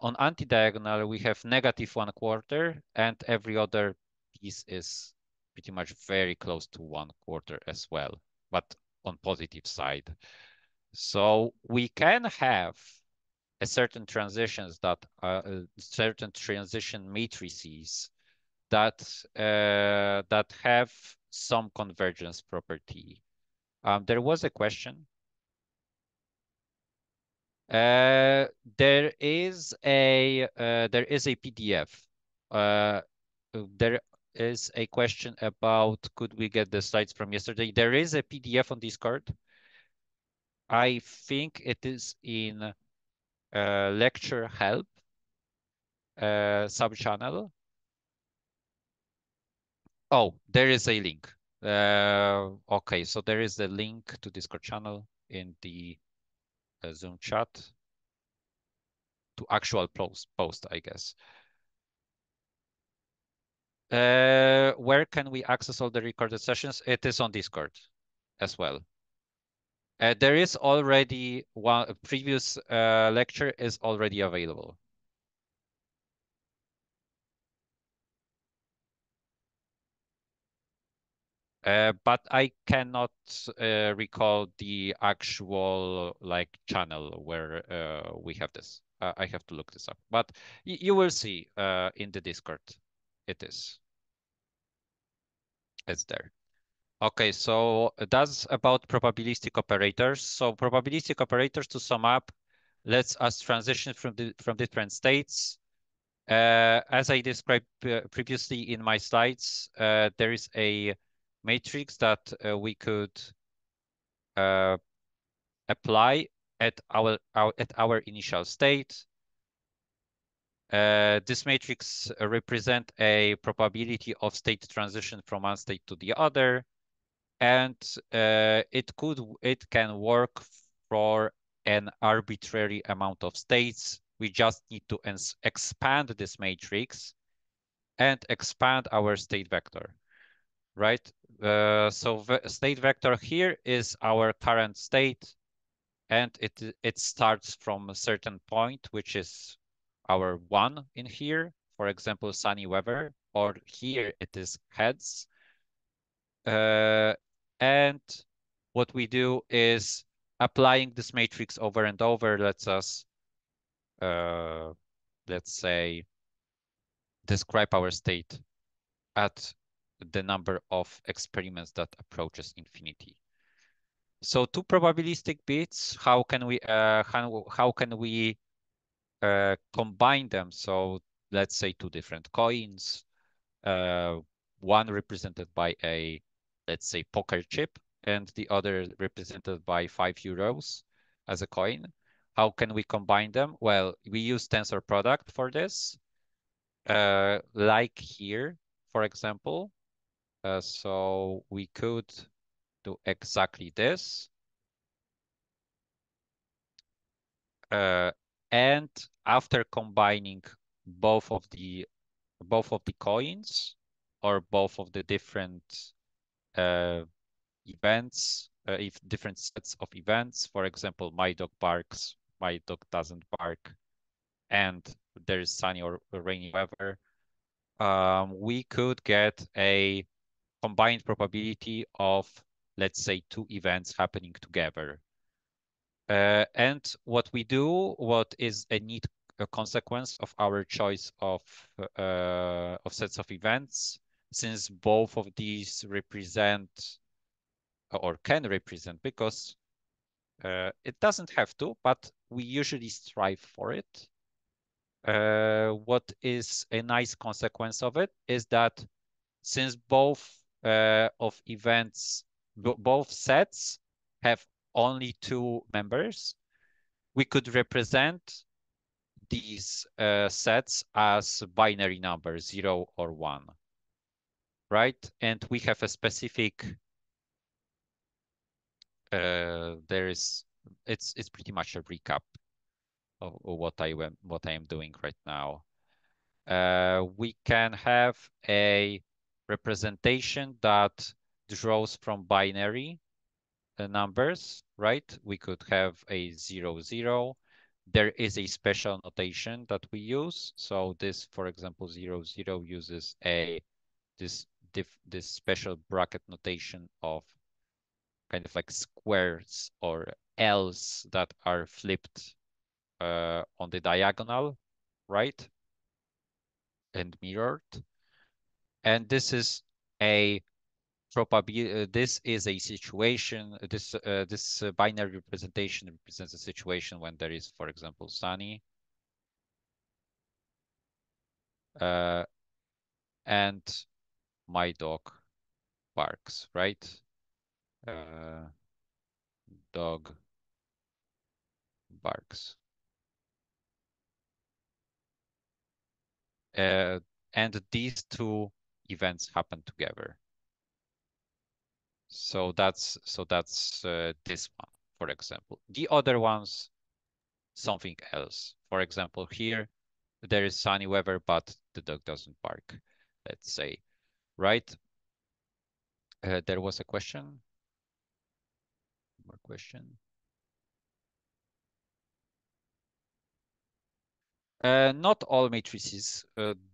On anti-diagonal, we have -1/4, and every other piece is pretty much very close to 1/4 as well, but on positive side. So we can have a certain transitions that certain transition matrices that that have some convergence property. There was a question. There is a PDF. There is a question about could we get the slides from yesterday. There is a PDF on Discord. I think it is in lecture help sub-channel. Oh, there is a link. Okay, so there is a link to Discord channel in the Zoom chat to actual post, I guess. Where can we access all the recorded sessions? It is on Discord as well. There is already one previous lecture is already available. But I cannot recall the actual like channel where we have this. I have to look this up. But you will see in the Discord. It is. It's there. Okay, so that's about probabilistic operators. So probabilistic operators, to sum up, lets us transition from different states. As I described previously in my slides, there is a matrix that we could apply at our initial state. This matrix represent a probability of state transition from one state to the other, and it can work for an arbitrary amount of states. We just need to expand this matrix and expand our state vector, right? So state vector here is our current state, and it starts from a certain point, which is our 1 in here, for example, sunny weather, or here it is heads. And what we do is applying this matrix over and over lets us, let's say, describe our state at the number of experiments that approaches infinity. So two probabilistic bits, how can we combine them? So let's say two different coins, one represented by a, let's say, poker chip, and the other represented by €5 as a coin. How can we combine them? Well, we use tensor product for this, like here, for example. So we could do exactly this. And after combining both of the coins or both of the different events, if different sets of events, for example, my dog barks, my dog doesn't bark, and there is sunny or rainy weather, we could get a combined probability of, let's say, two events happening together. And what we do, what is a neat consequence of our choice of sets of events, since both of these represent or can represent, because it doesn't have to, but we usually strive for it. What is a nice consequence of it is that since both of events, both sets have only two members, we could represent these sets as binary numbers, 0 or 1, right? And we have a specific, it's pretty much a recap of what I am doing right now. We can have a representation that draws from binary numbers, right? We could have a 0, 0. There is a special notation that we use. So this, for example, 0, 0 uses this special bracket notation of kind of like squares or L's that are flipped on the diagonal, right? And mirrored. And this is a probability. This is a situation. This binary representation represents a situation when there is, for example, sunny, and my dog barks, right? Dog barks. And these two events happen together. So that's this one, for example. The other ones, something else. For example, here there is sunny weather, but the dog doesn't bark, let's say, right? There was a question. More question. Not all matrices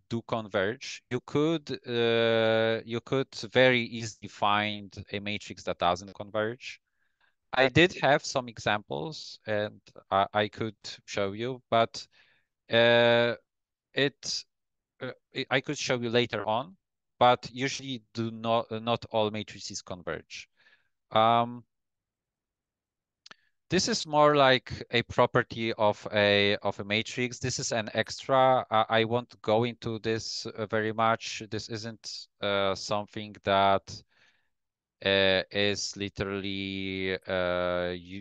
do converge. You could very easily find a matrix that doesn't converge. I did have some examples, and I could show you, but I could show you later on. But usually, not all matrices converge. This is more like a property of a matrix. This is an extra. I won't go into this very much. This isn't something that is literally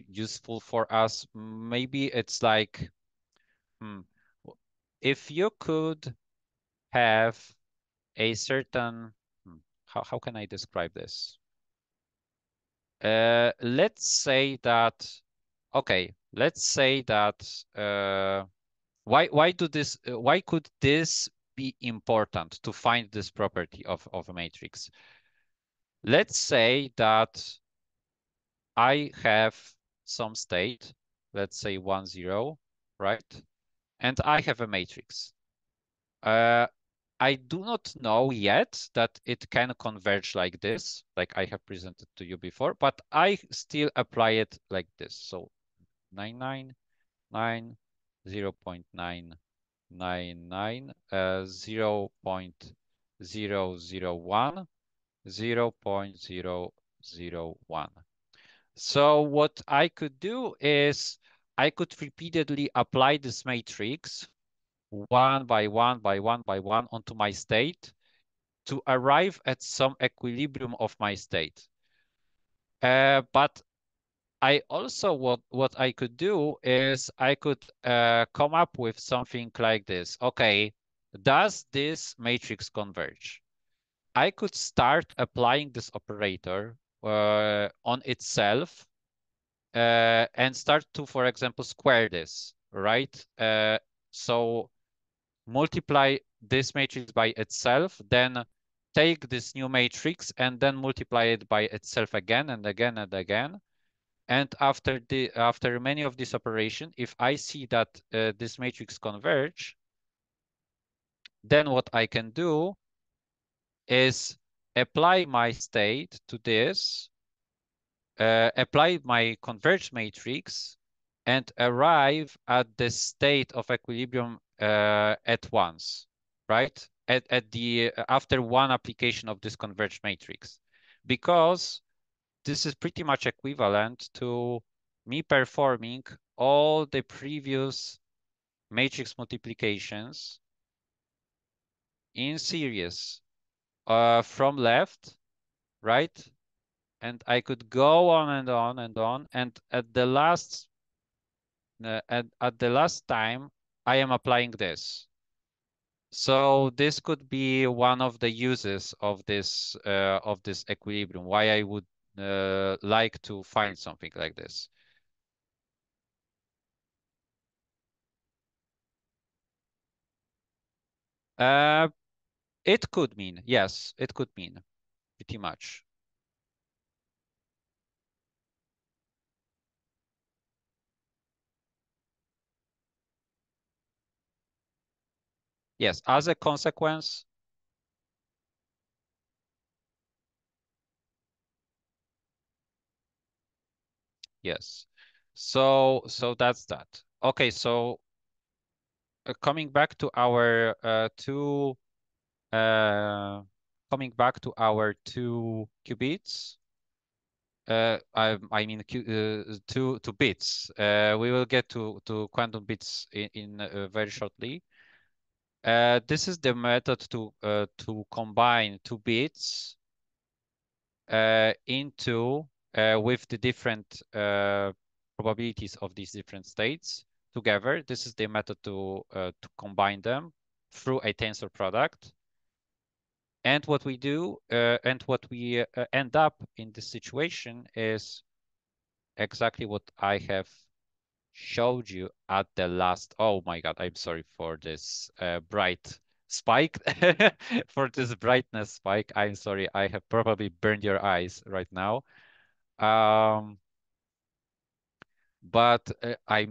useful for us. Maybe it's like, if you could have a certain, how can I describe this? Let's say that, okay, let's say that, why could this be important to find this property of a matrix? Let's say that I have some state, let's say 1, 0, right? And I have a matrix. I do not know yet that it can converge like this, like I have presented to you before, but I still apply it like this. So 999, 0.999, 0.001, 0.001. So what I could do is I could repeatedly apply this matrix one by one by one by one onto my state to arrive at some equilibrium of my state. But I also, what I could do is I could come up with something like this. Okay, does this matrix converge? I could start applying this operator on itself and start to, for example, square this, right? So multiply this matrix by itself, then take this new matrix and then multiply it by itself again and again and again. And after many of these operations, if I see that this matrix converge, then what I can do is apply my state to this, apply my converged matrix, and arrive at the state of equilibrium at once, right? At the after one application of this converged matrix, because this is pretty much equivalent to me performing all the previous matrix multiplications in series from left, right? And I could go on and on and on. And at the last time, I am applying this. So this could be one of the uses of this equilibrium. Why I would like to find something like this. It could mean, yes, it could mean pretty much. Yes, as a consequence. Yes. So that's that. Okay, so coming back to our two qubits. I mean two bits. We will get to quantum bits in very shortly. This is the method to combine two bits into with the different probabilities of these different states together. This is the method to combine them through a tensor product. And what we do and what we end up in this situation is exactly what I have showed you at the last. Oh my God, I'm sorry for this bright spike, for this brightness spike. I'm sorry, I have probably burned your eyes right now. But I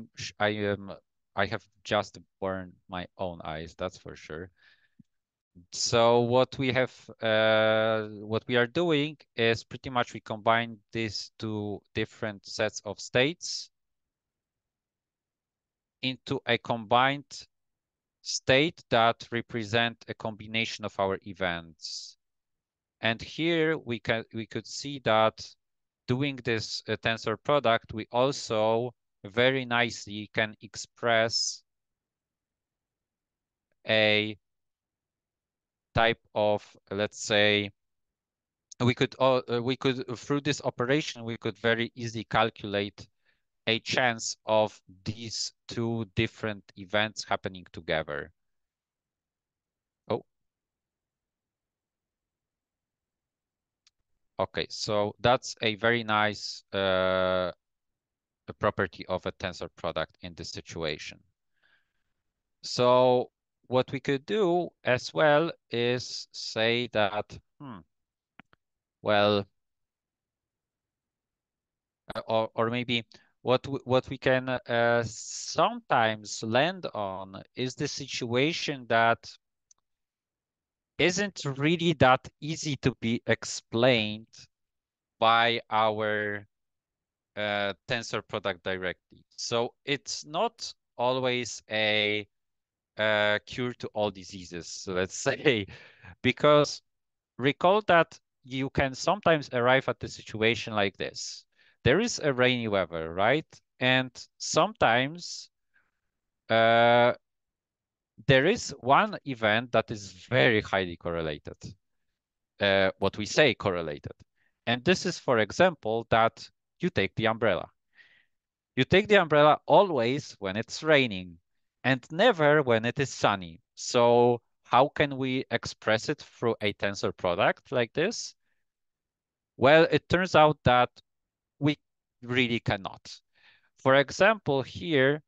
have just burned my own eyes, that's for sure. So what we are doing is pretty much we combine these two different sets of states into a combined state that represent a combination of our events. And here we could see that doing this tensor product, we also very nicely can express a type of, let's say, we could through this operation, we could very easily calculate a chance of these two different events happening together. Okay, so that's a very nice property of a tensor product in this situation. So what we could do as well is say that, well, or maybe what we can sometimes land on is the situation that isn't really that easy to be explained by our tensor product directly. So it's not always a cure to all diseases, let's say, because recall that you can sometimes arrive at the situation like this. There is a rainy weather, right? And sometimes uh, there is one event that is very highly correlated, what we say correlated. And this is, for example, that you take the umbrella. You take the umbrella always when it's raining and never when it is sunny. So how can we express it through a tensor product like this? Well, it turns out that we really cannot. For example, here,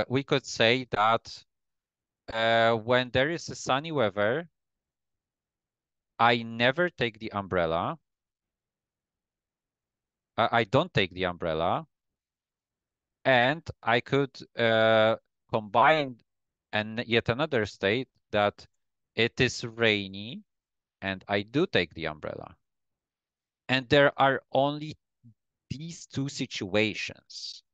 we could say that when there is a sunny weather, I never take the umbrella. I don't take the umbrella. And I could combine and yet another state that it is rainy and I do take the umbrella. And there are only these two situations,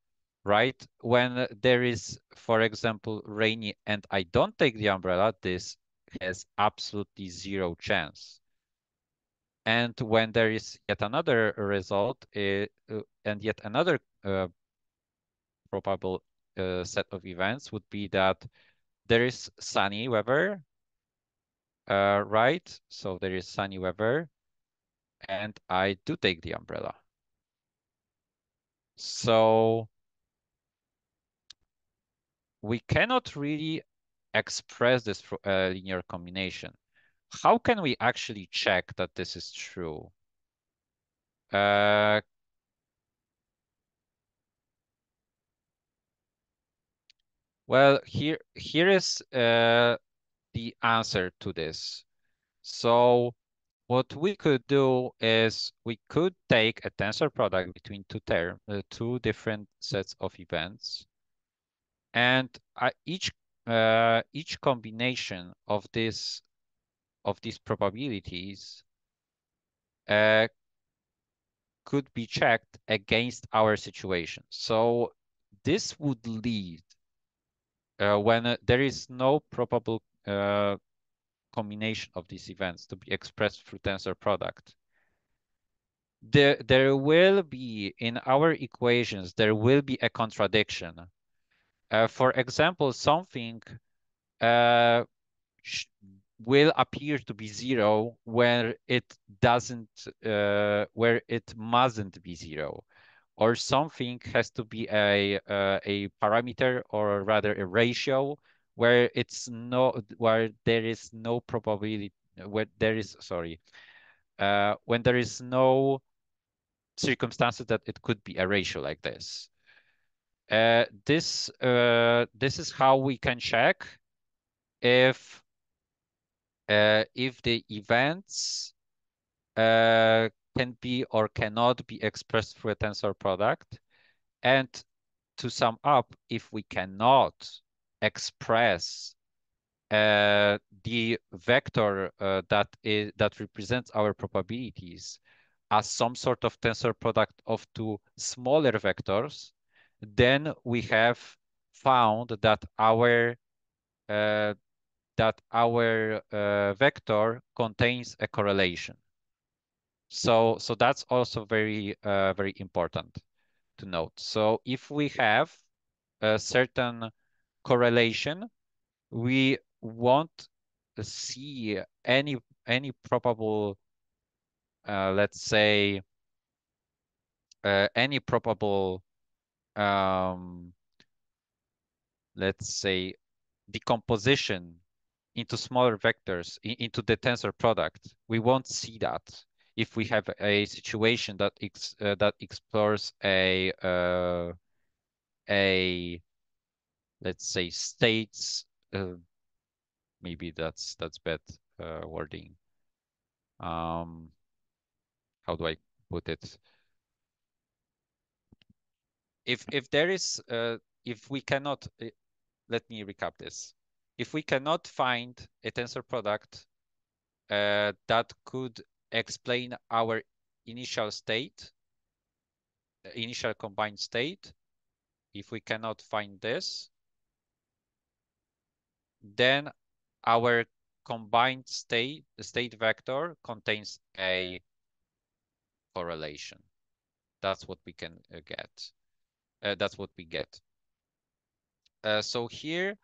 right? When there is, for example, rainy and I don't take the umbrella, this has absolutely zero chance. And when there is yet another result and yet another probable set of events would be that there is sunny weather, right? So there is sunny weather, and I do take the umbrella. So we cannot really express this for a linear combination. How can we actually check that this is true? Uh, well, here is the answer to this. So what we could do is we could take a tensor product between two different sets of events, and each combination of these probabilities uh, could be checked against our situation. So this would lead when there is no probable combination of these events to be expressed through tensor product. There will be, in our equations, there will be a contradiction. For example, something uh, will appear to be zero where it doesn't, where it mustn't be zero, or something has to be a parameter, or rather a ratio, where where there is no probability, where there is, sorry, when there is no circumstances that it could be a ratio like this. This is how we can check if the events can be or cannot be expressed through a tensor product. And to sum up, if we cannot express the vector that represents our probabilities as some sort of tensor product of two smaller vectors, then we have found that uh, our vector contains a correlation. So that's also very important to note. So if we have a certain correlation, we won't see any probable, let's say, any probable, um, let's say, decomposition into smaller vectors into the tensor product. We won't see that. if we have a situation that explores a let's say states, maybe that's bad wording. How do I put it? If there is if we cannot let me recap this. If we cannot find a tensor product that could explain our initial state, initial combined state, if we cannot find this, then our combined state vector contains a correlation. That's what we can get. That's what we get. So here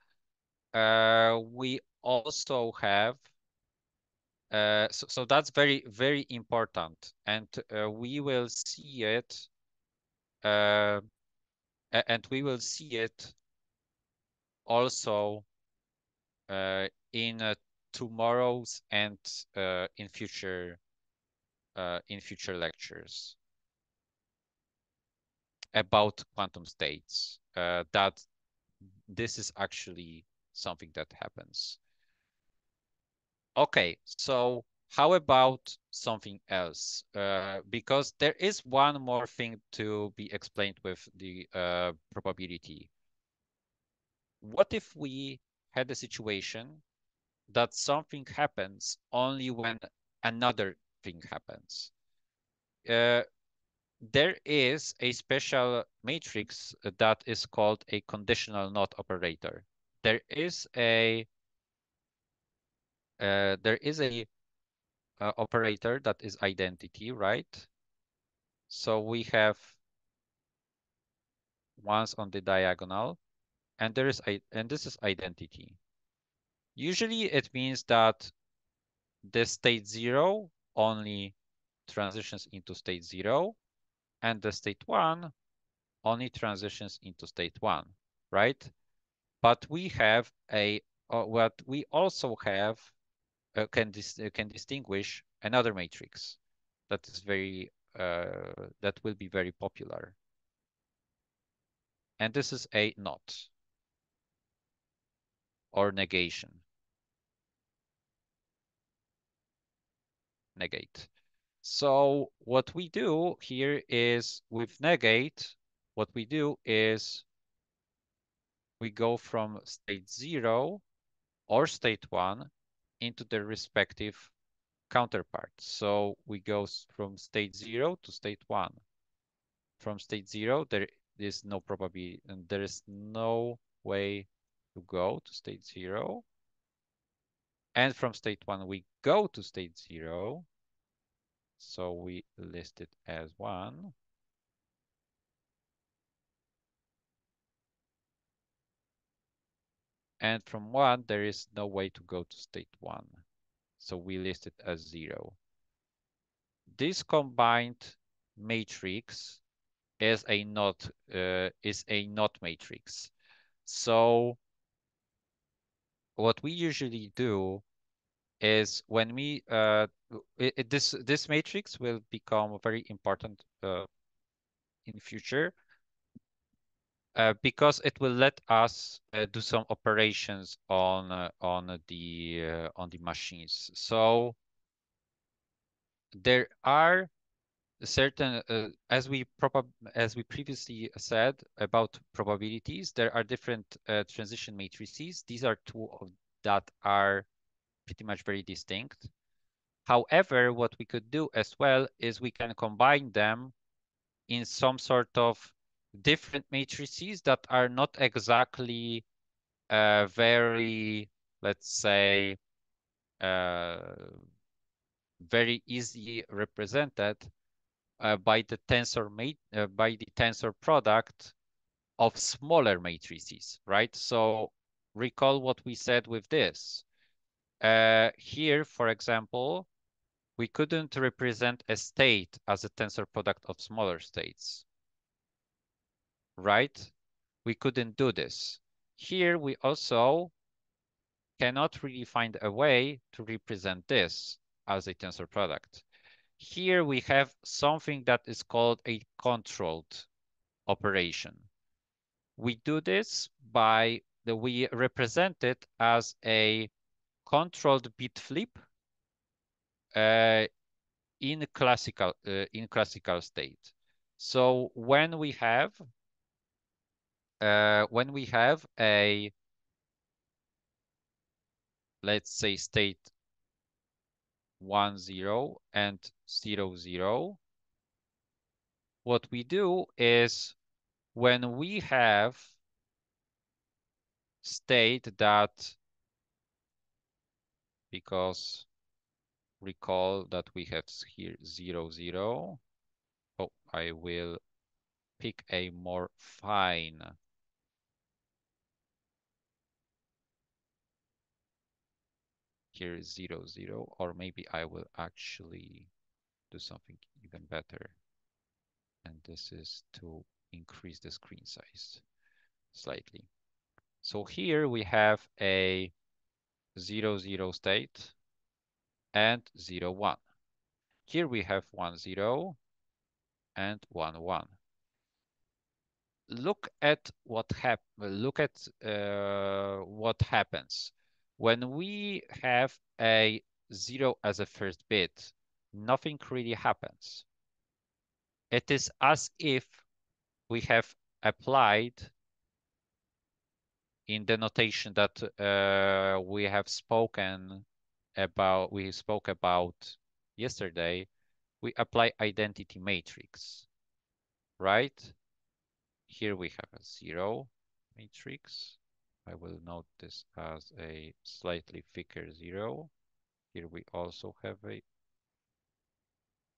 we also have so that's very, very important, and we will see it also in tomorrow's and in future lectures about quantum states. That this is actually something that happens. Okay, so how about something else? Because there is one more thing to be explained with the probability. What if we had a situation that something happens only when another thing happens? There is a special matrix that is called a conditional not operator. There is a operator that is identity, right? So we have ones on the diagonal, and this is identity. Usually it means that the state 0 only transitions into state 0, and the state 1 only transitions into state 1, right? But we have what we also have can distinguish another matrix that is very that will be very popular, and this is a not or negation. Negate. So what we do here is with negate, what we do is we go from state 0 or state 1 into the respective counterpart. So we go from state 0 to state 1. From state 0, there is no probability, and there is no way to go to state 0. And from state 1, we go to state 0. So we list it as 1. And from 1, there is no way to go to state 1. So we list it as 0. This combined matrix is a not matrix. So what we usually do is when we this matrix will become very important in future because it will let us do some operations on the machines. So there are certain as we previously said about probabilities, there are different transition matrices. These are two that are pretty much very distinct. However, what we could do as well is we can combine them in some sort of different matrices that are not exactly very, let's say, very easily represented by the tensor product of smaller matrices, right? So recall what we said with this. Here, for example, we couldn't represent a state as a tensor product of smaller states, right? We couldn't do this. Here, we also cannot really find a way to represent this as a tensor product. Here we have something that is called a controlled operation. We do this by we represent it as a controlled bit flip uh, in classical state. So when we have a, let's say, state 1 0 and 0 0, what we do is when we have state that, because recall that we have here 0 0. Oh, I will pick a more fine here is 0 0, or maybe I will actually do something even better. And this is to increase the screen size slightly. So here we have a 0 0 state and 0 1. Here we have 1 0 and 1 1. Look at what what happens when we have a 0 as a first bit. Nothing really happens. It is as if we have applied in the notation that we spoke about yesterday. We apply identity matrix, right? Here we have a 0 matrix. I will note this as a slightly thicker 0. Here we also have a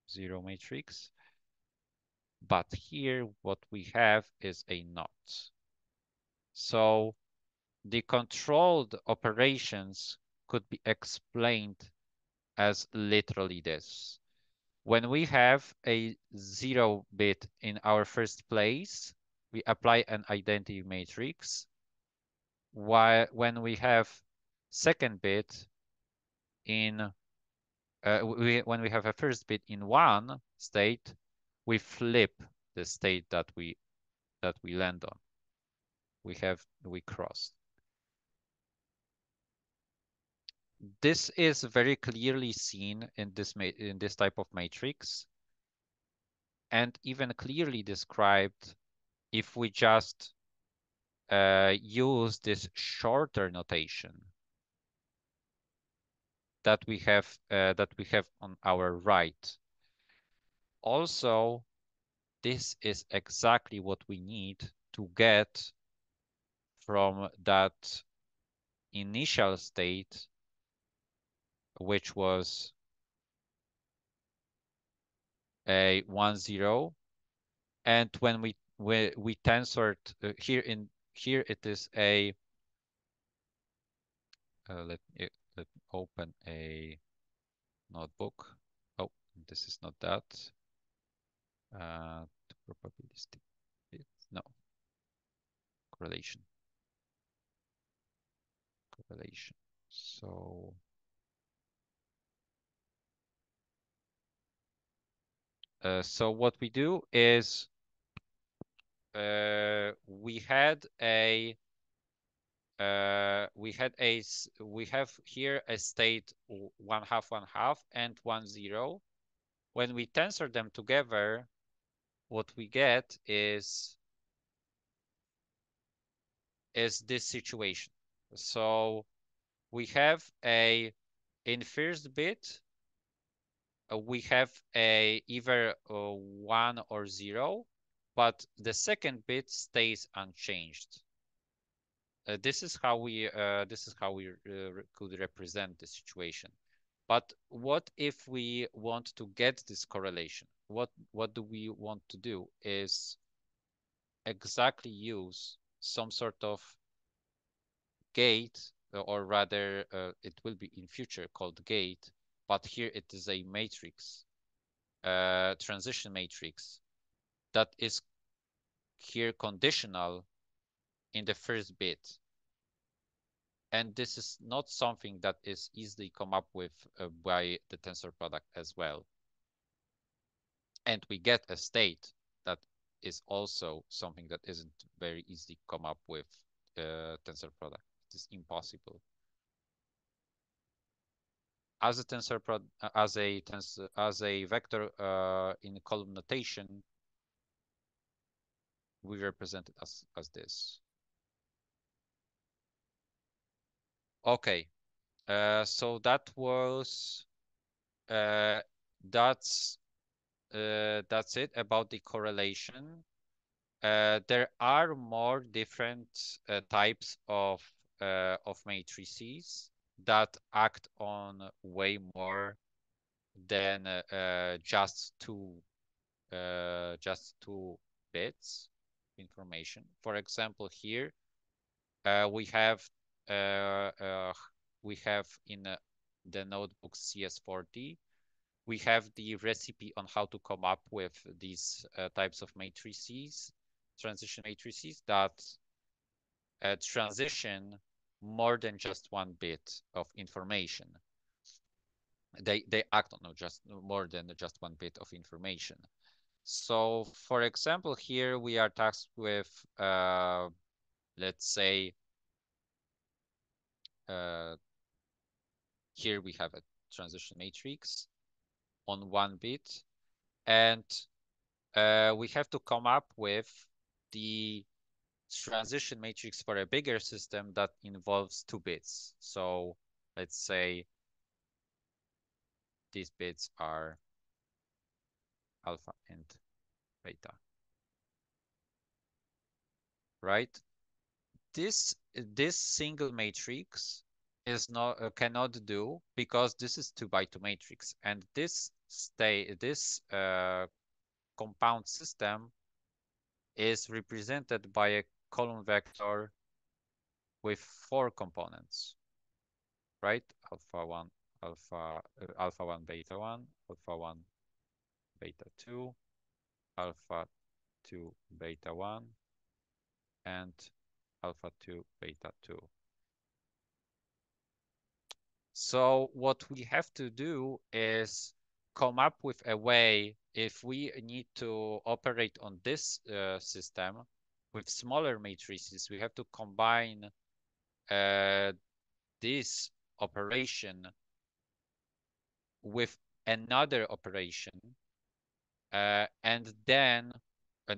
0 matrix. But here what we have is a not. So the controlled operations could be explained as literally this. When we have a 0 bit in our first place, we apply an identity matrix. While when we have second bit in when we have a first bit in one state, we flip the state that we land on. We cross. This is very clearly seen in this type of matrix, and even clearly described if we just use this shorter notation that we have on our right. Also, this is exactly what we need to get from that initial state, which was a 1 0. And when we tensored here it is a let me open a notebook. Oh, this is not that. Probabilistic bits. No. Correlation. So so what we do is we have here a state 1/2 1/2 and 1 0. When we tensor them together, what we get is this situation. So we have in first bit we have either 1 or 0, but the second bit stays unchanged. This is how we could represent the situation. But what if we want to get this correlation? What do we want to do is exactly use some sort of gate, or rather it will be in future called gate, but here it is a matrix, transition matrix that is here conditional in the first bit. And this is not something that is easily come up with by the tensor product as well. and we get a state that is also something that isn't very easy to come up with tensor product. It is impossible. As a as a vector in column notation, we represent it as this. Okay, so that was that's it about the correlation. There are more different types of matrices that act on way more than just two bits information. For example, here we have in the notebook CS40, we have the recipe on how to come up with these types of matrices, transition matrices that transition more than just one bit of information. They act on just more than just one bit of information. So, for example, here we are tasked with, let's say, here we have a transition matrix on one bit, and we have to come up with the transition matrix for a bigger system that involves 2 bits. So let's say these bits are alpha and beta, right? This single matrix is not cannot do, because this is 2 by 2 matrix, and this compound system is represented by a column vector with 4 components, right? Alpha 1, alpha 1, beta 1, alpha 1, beta 2, alpha 2, beta 1, and alpha 2, beta 2. So what we have to do is come up with a way, if we need to operate on this system with smaller matrices, we have to combine this operation with another operation, and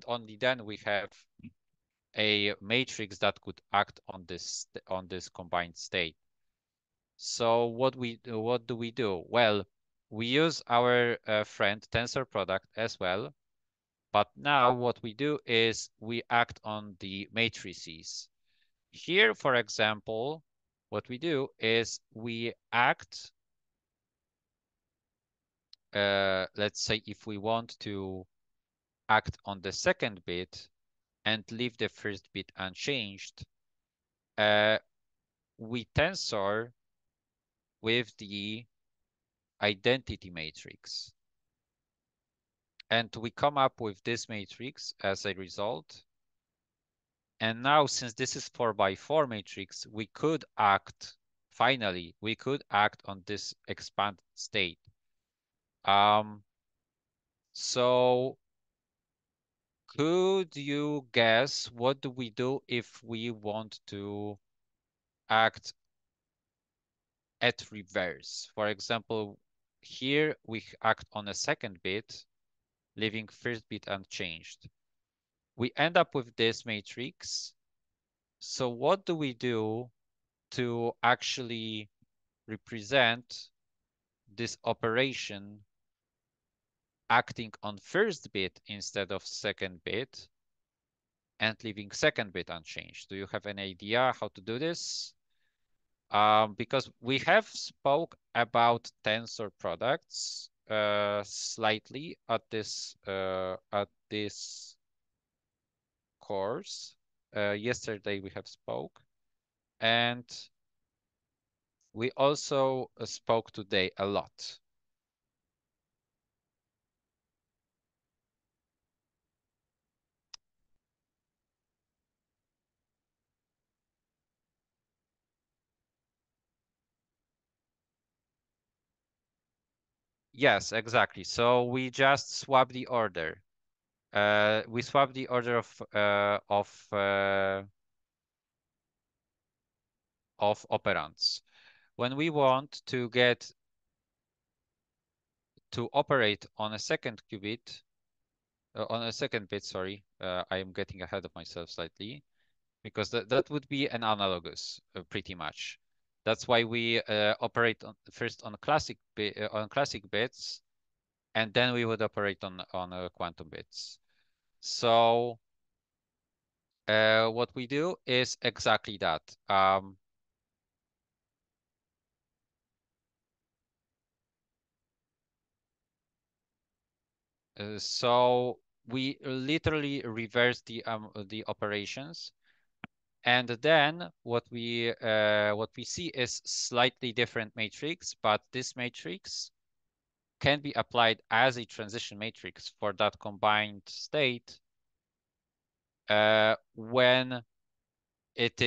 only then we have a matrix that could act on this combined state. So what do we do? Well, we use our friend tensor product as well, but now what we do is we act on the matrices. Here, for example, what we do is we act, let's say if we want to act on the second bit and leave the first bit unchanged, we tensor with the identity matrix. And we come up with this matrix as a result. And now, since this is 4 by 4 matrix, we could act, finally, we could act on this expanded state. So could you guess what do we do if we want to act at reverse? For example, here we act on a second bit, leaving first bit unchanged. We end up with this matrix. So what do we do to actually represent this operation acting on first bit instead of second bit and leaving second bit unchanged? Do you have any idea how to do this? Because we have spoke about tensor products slightly at this course. Yesterday we have spoke, and we also spoke today a lot. Yes, exactly. So we just swap the order. We swap the order of operands. When we want to get to operate on a second qubit, on a second bit, sorry, I am getting ahead of myself slightly, because that would be an analogous, pretty much. That's why we operate first on classic bits, and then we would operate on quantum bits. So what we do is exactly that. So we literally reverse the operations, and then what we see is slightly different matrix, but this matrix can be applied as a transition matrix for that combined state when it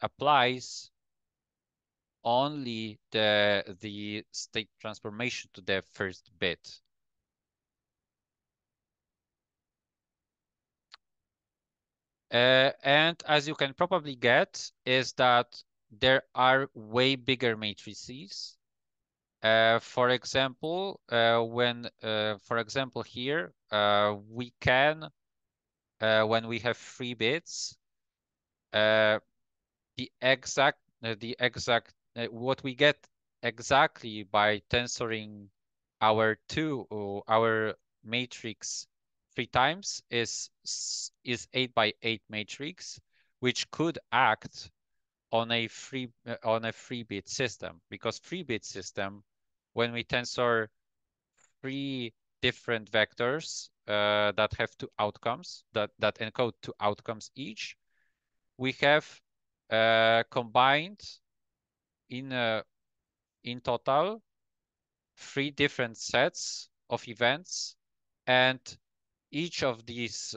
applies only the state transformation to the first bit. And as you can probably get, is that there are way bigger matrices. For example, for example here, we can, when we have 3 bits, uh, what we get exactly by tensoring our matrix 3 times is 8 by 8 matrix, which could act on a 3-bit system, because 3-bit system, when we tensor 3 different vectors that have 2 outcomes that encode 2 outcomes each, we have combined in total 3 different sets of events, and each of these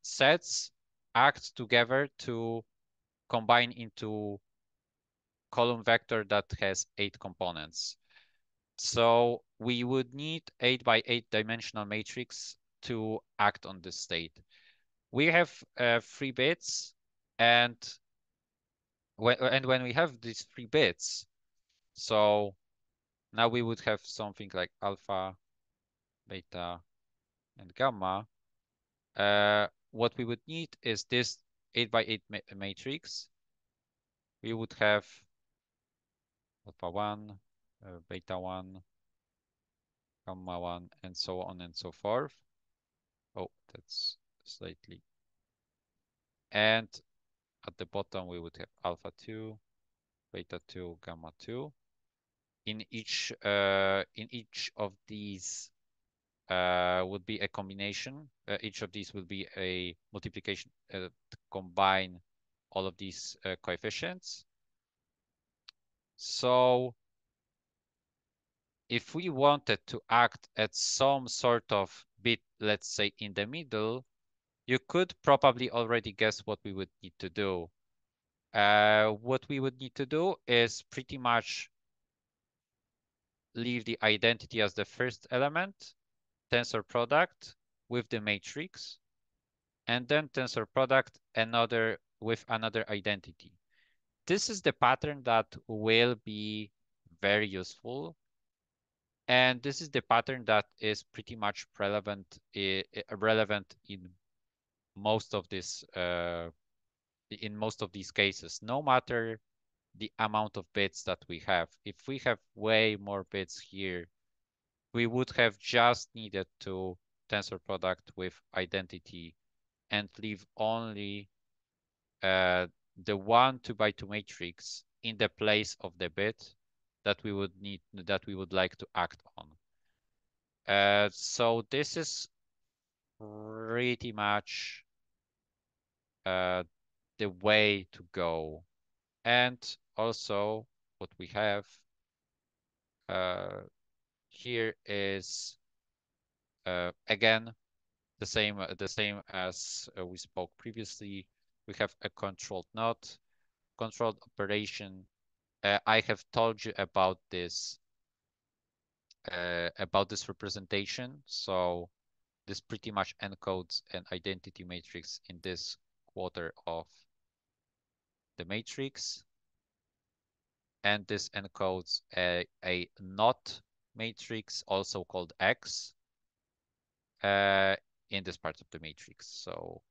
sets act together to combine into column vector that has 8 components. So we would need 8 by 8 dimensional matrix to act on this state. We have 3 bits, and when we have these 3 bits, so now we would have something like alpha, beta, and gamma. What we would need is this 8 by 8 matrix. We would have alpha 1, beta 1, gamma 1, and so on and so forth. Oh, that's slightly. And at the bottom, we would have alpha 2, beta 2, gamma 2. In each of these would be a combination. Each of these will be a multiplication to combine all of these coefficients. So if we wanted to act at some sort of bit, let's say in the middle, you could probably already guess what we would need to do. What we would need to do is pretty much leave the identity as the first element, tensor product with the matrix, and then tensor product with another identity. This is the pattern that will be very useful, and this is the pattern that is pretty much relevant in most of these cases, no matter the amount of bits that we have. If we have way more bits here, we would have just needed to tensor product with identity and leave only the 1 2 by 2 matrix in the place of the bit that we would like to act on. So this is pretty much uh, the way to go. And also what we have uh, here is again the same as we spoke previously. We have a controlled operation I have told you about this representation. So this pretty much encodes an identity matrix in this quarter of the matrix, and this encodes a not matrix, also called X, in this part of the matrix. So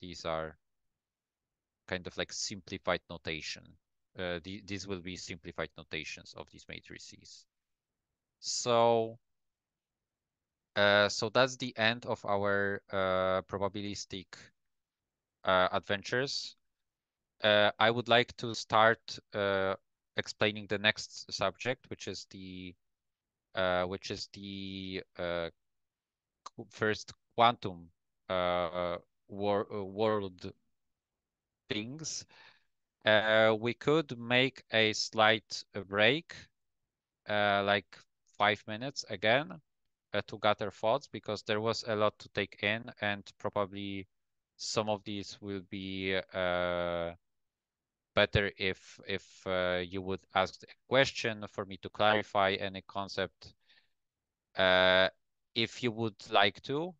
these are kind of like simplified notation. These will be simplified notations of these matrices. So so that's the end of our probabilistic adventures. I would like to start explaining the next subject, which is the first quantum world things. We could make a slight break, like 5 minutes again, to gather thoughts, because there was a lot to take in, and probably some of these will be better if you would ask a question for me to clarify any concept. If you would like to,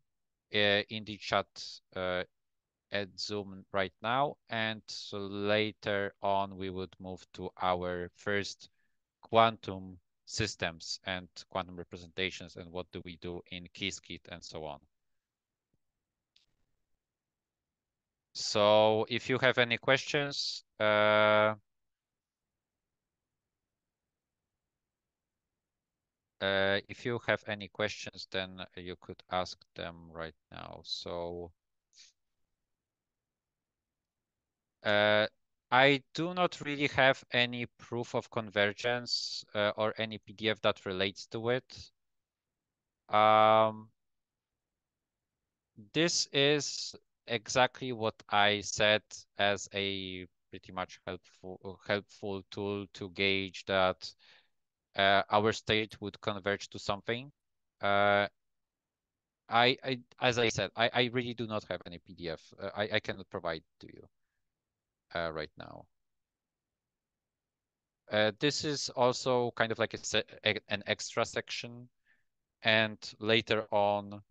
in the chat at Zoom right now, and so later on we would move to our first quantum systems and quantum representations, and what do we do in Qiskit and so on. So if you have any questions, if you have any questions, then you could ask them right now. So I do not really have any proof of convergence or any PDF that relates to it. This is exactly what I said as a pretty much helpful tool to gauge that our state would converge to something. As I said, I really do not have any PDF. I cannot provide to you right now. This is also kind of like an extra section, and later on,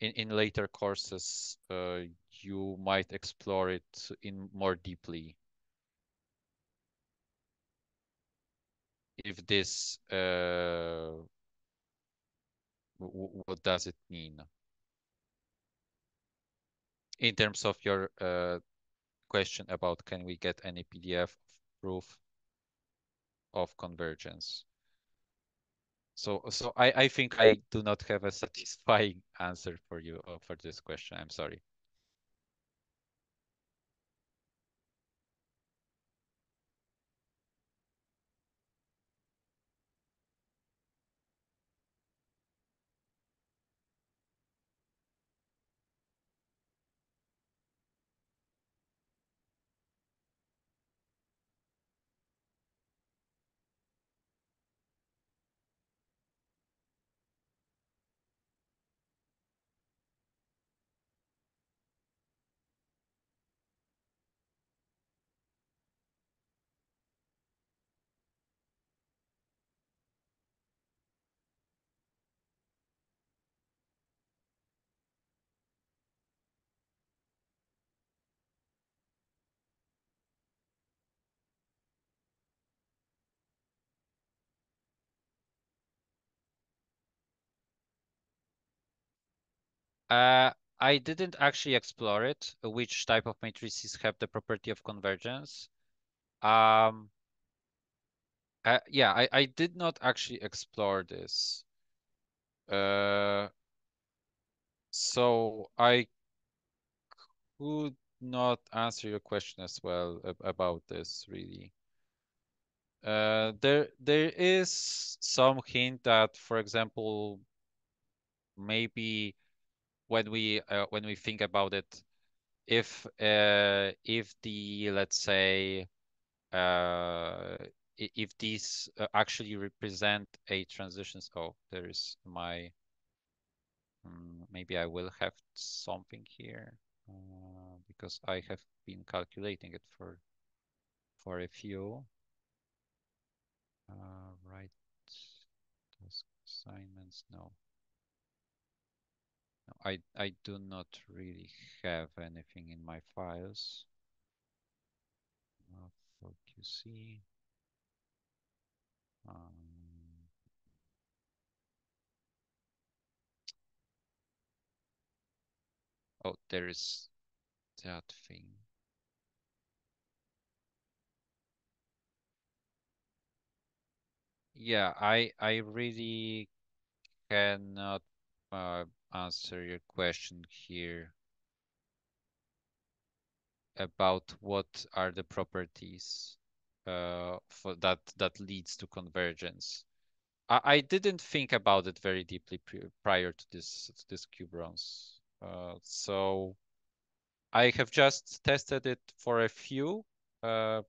in later courses, you might explore it in more deeply. If this, what does it mean in terms of your question about can we get any PDF proof of convergence? So I think I do not have a satisfying answer for you for this question. I'm sorry. Uh, I didn't actually explore it, which type of matrices have the property of convergence. Um, yeah, I did not actually explore this. Uh, so I could not answer your question as well about this, really. There is some hint that, for example, maybe when we think about it, if the, let's say, if these actually represent a transitions. Oh, there is my maybe I will have something here because I have been calculating it for a few. Right. Task assignments. No. No, I do not really have anything in my files. For QC. Oh, there is that thing. Yeah, I really cannot answer your question here about what are the properties for that leads to convergence. I didn't think about it very deeply prior to this QBronze. So I have just tested it for uh,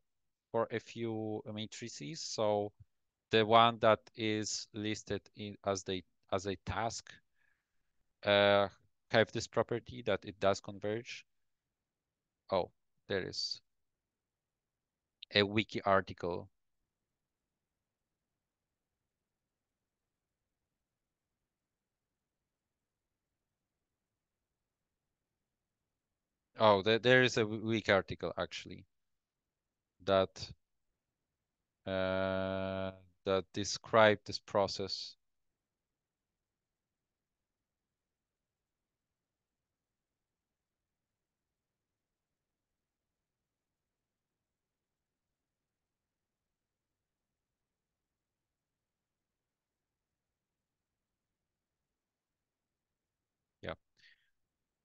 a few matrices. So the one that is listed in as a task have this property that it does converge. Oh, there is a wiki article. Oh, there is a wiki article actually that uh, that describe this process. Yeah.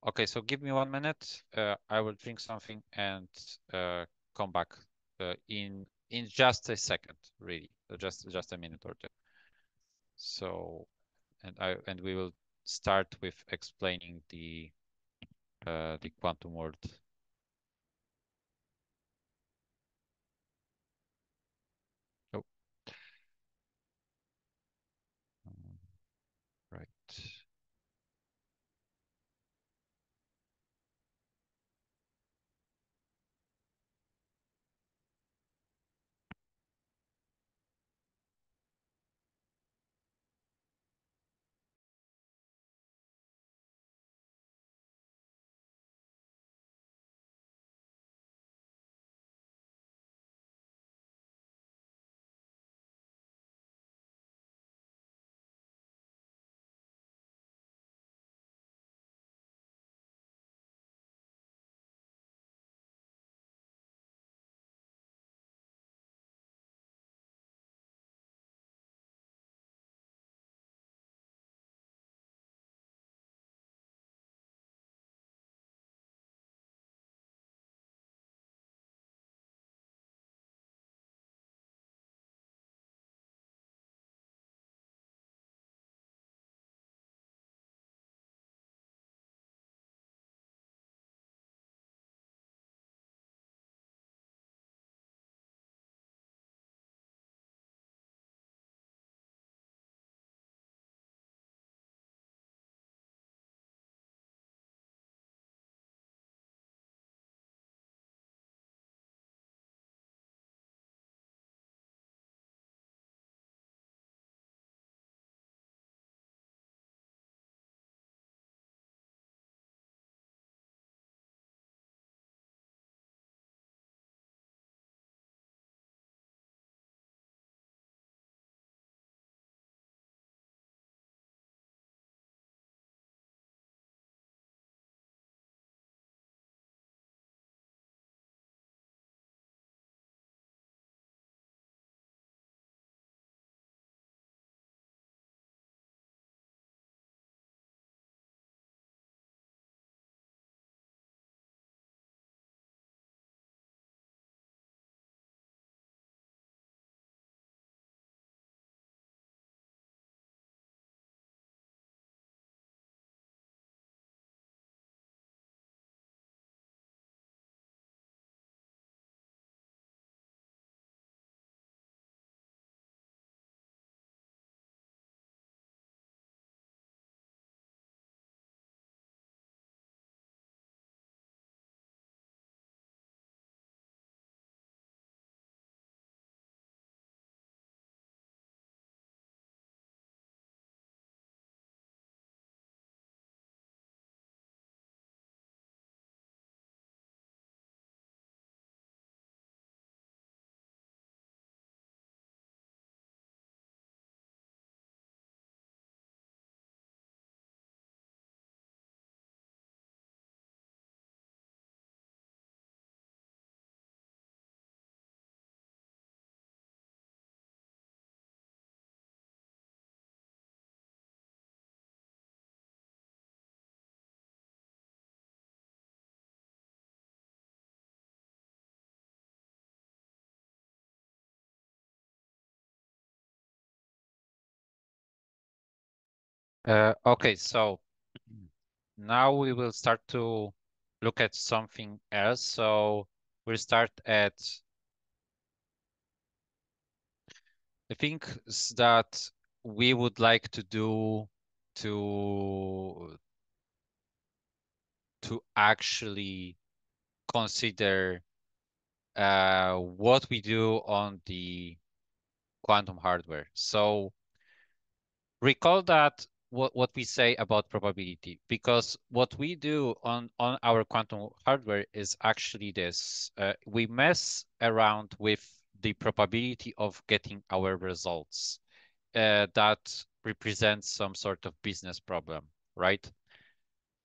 Okay, so give me 1 minute. I will drink something and come back in just a second, really, just a minute or two. So, and we will start with explaining the quantum world. Oh, right. Okay, so now we will start to look at something else. So we'll start at the things that we would like to do to actually consider what we do on the quantum hardware. So recall that what we say about probability, because what we do on our quantum hardware is actually this. We mess around with the probability of getting our results that represents some sort of business problem, right?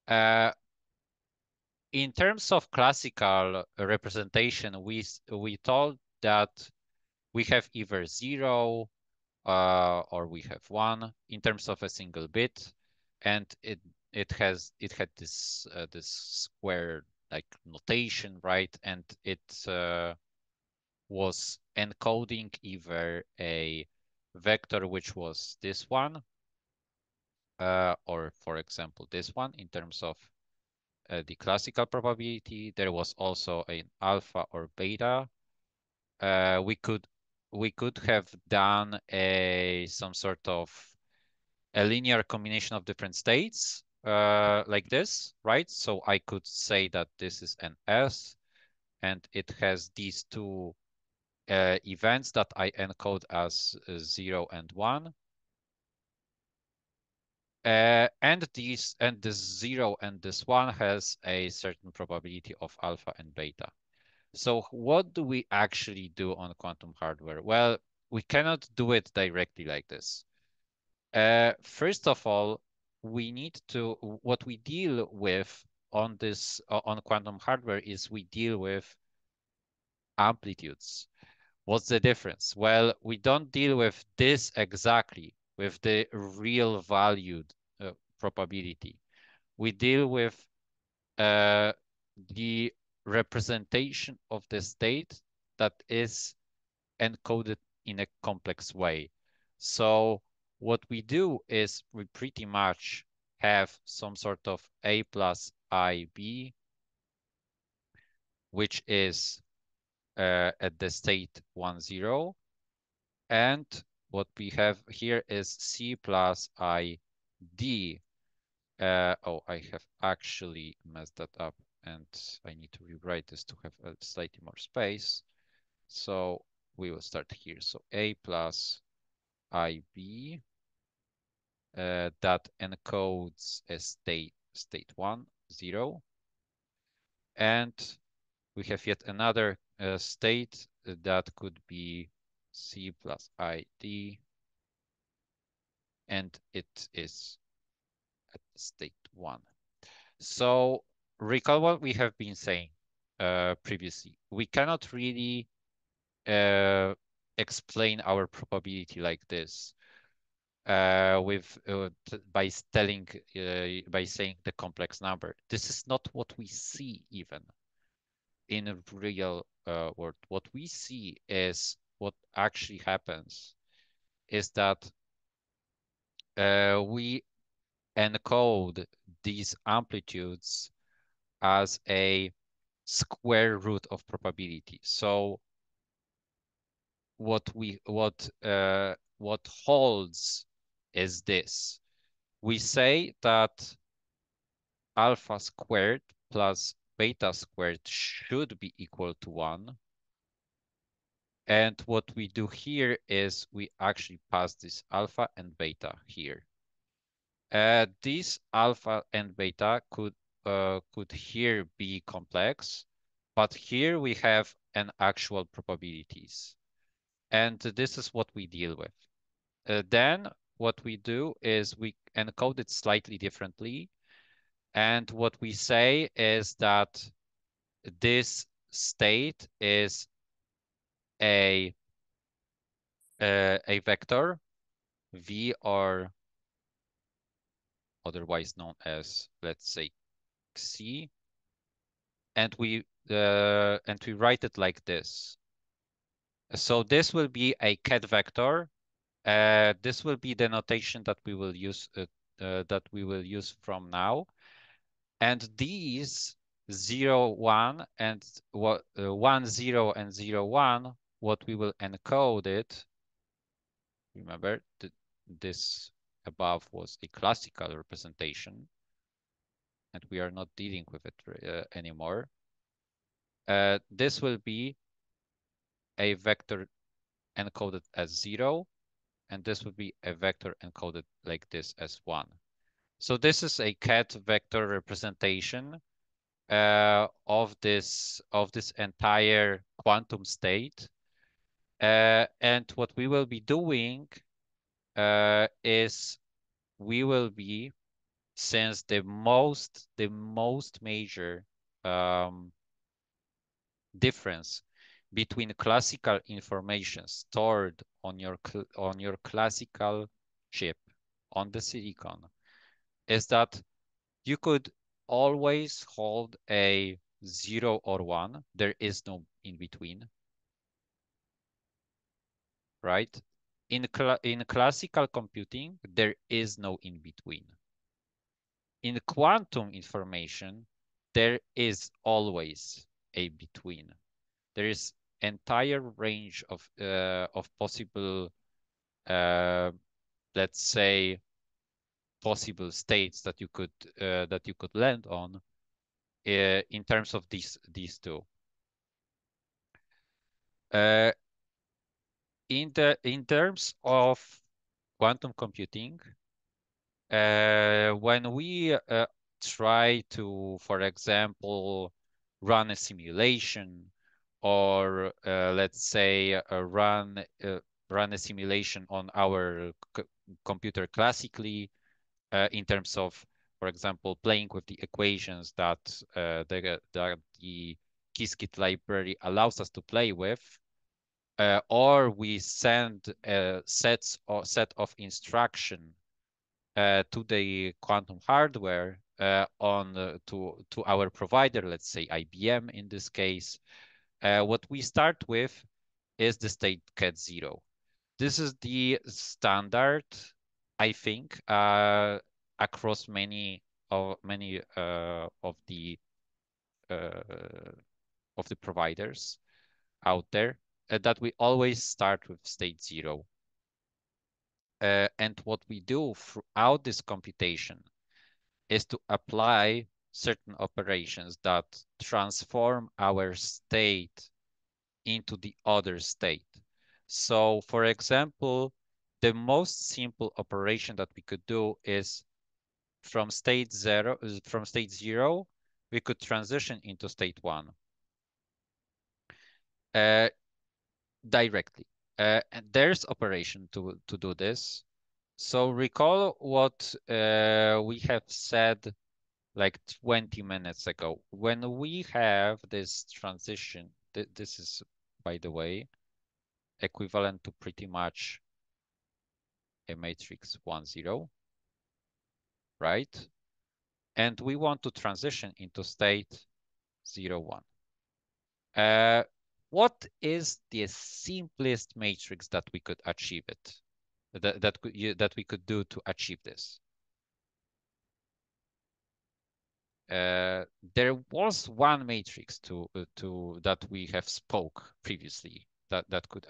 Uh, in terms of classical representation, we told that we have either 0 or we have 1 in terms of a single bit, and it had this square like notation, right? And it was encoding either a vector which was this one, or for example this one in terms of the classical probability. There was also an alpha or beta. Uh, we could we could have done a some sort of a linear combination of different states like this, right? So I could say that this is an S and it has these two events that I encode as 0 and 1. And this 0 and this 1 has a certain probability of alpha and beta. So what do we actually do on quantum hardware? Well, we cannot do it directly like this. First of all, what we deal with on this on quantum hardware is we deal with amplitudes. What's the difference? Well, we don't deal with this exactly, with the real valued probability. We deal with uh, the representation of the state that is encoded in a complex way. So what we do is we pretty much have some sort of A plus IB, which is at the state 1, 0. And what we have here is C plus ID. Oh, I have actually messed that up, and I need to rewrite this to have a slightly more space. So we will start here. So A plus IB that encodes a state 1, 0. And we have yet another state that could be C plus ID, and it is at state 1. So recall what we have been saying previously. We cannot really explain our probability like this by saying the complex number. This is not what we see even in a real world. What we see is what actually happens is that we encode these amplitudes as a square root of probability. So what holds is this. We say that alpha squared plus beta squared should be equal to 1. And what we do here is we actually pass this alpha and beta here. This alpha and beta could here be complex, but here we have an actual probabilities. And this is what we deal with. Then what we do is we encode it slightly differently. And what we say is that this state is a vector v, or otherwise known as, let's say, c, and we write it like this. So this will be a ket vector. This will be the notation that we will use that we will use from now. And these 0, 1 and 1, 0 and 0, 1, what we will encode it. Remember that this above was a classical representation, and we are not dealing with it anymore. This will be a vector encoded as 0, and this will be a vector encoded like this as 1. So this is a cat vector representation of this entire quantum state. And what we will be doing is we will be, since the most major difference between classical information stored on your classical chip on the silicon is that you could always hold a 0 or 1. There is no in between, right? In classical computing, there is no in between. In quantum information, there is always a between. There is entire range of possible, let's say, possible states that you could land on in terms of these two. In terms of quantum computing, when we try to, for example, run a simulation, or let's say run a simulation on our computer classically, in terms of, for example, playing with the equations that the Qiskit library allows us to play with, or we send set of instruction to the quantum hardware to our provider, let's say IBM in this case. What we start with is the state cat 0. This is the standard, I think, across many of the providers out there, that we always start with state 0. And what we do throughout this computation is to apply certain operations that transform our state into the other state. So, for example, the most simple operation that we could do is from state 0, we could transition into state 1 directly. And there's operation to do this. So recall what we have said like 20 minutes ago. When we have this transition, this is, by the way, equivalent to pretty much a matrix 1, 0, right? And we want to transition into state 0, 1. What is the simplest matrix that we could achieve it? That we could do to achieve this? There was one matrix to that we have spoke previously that could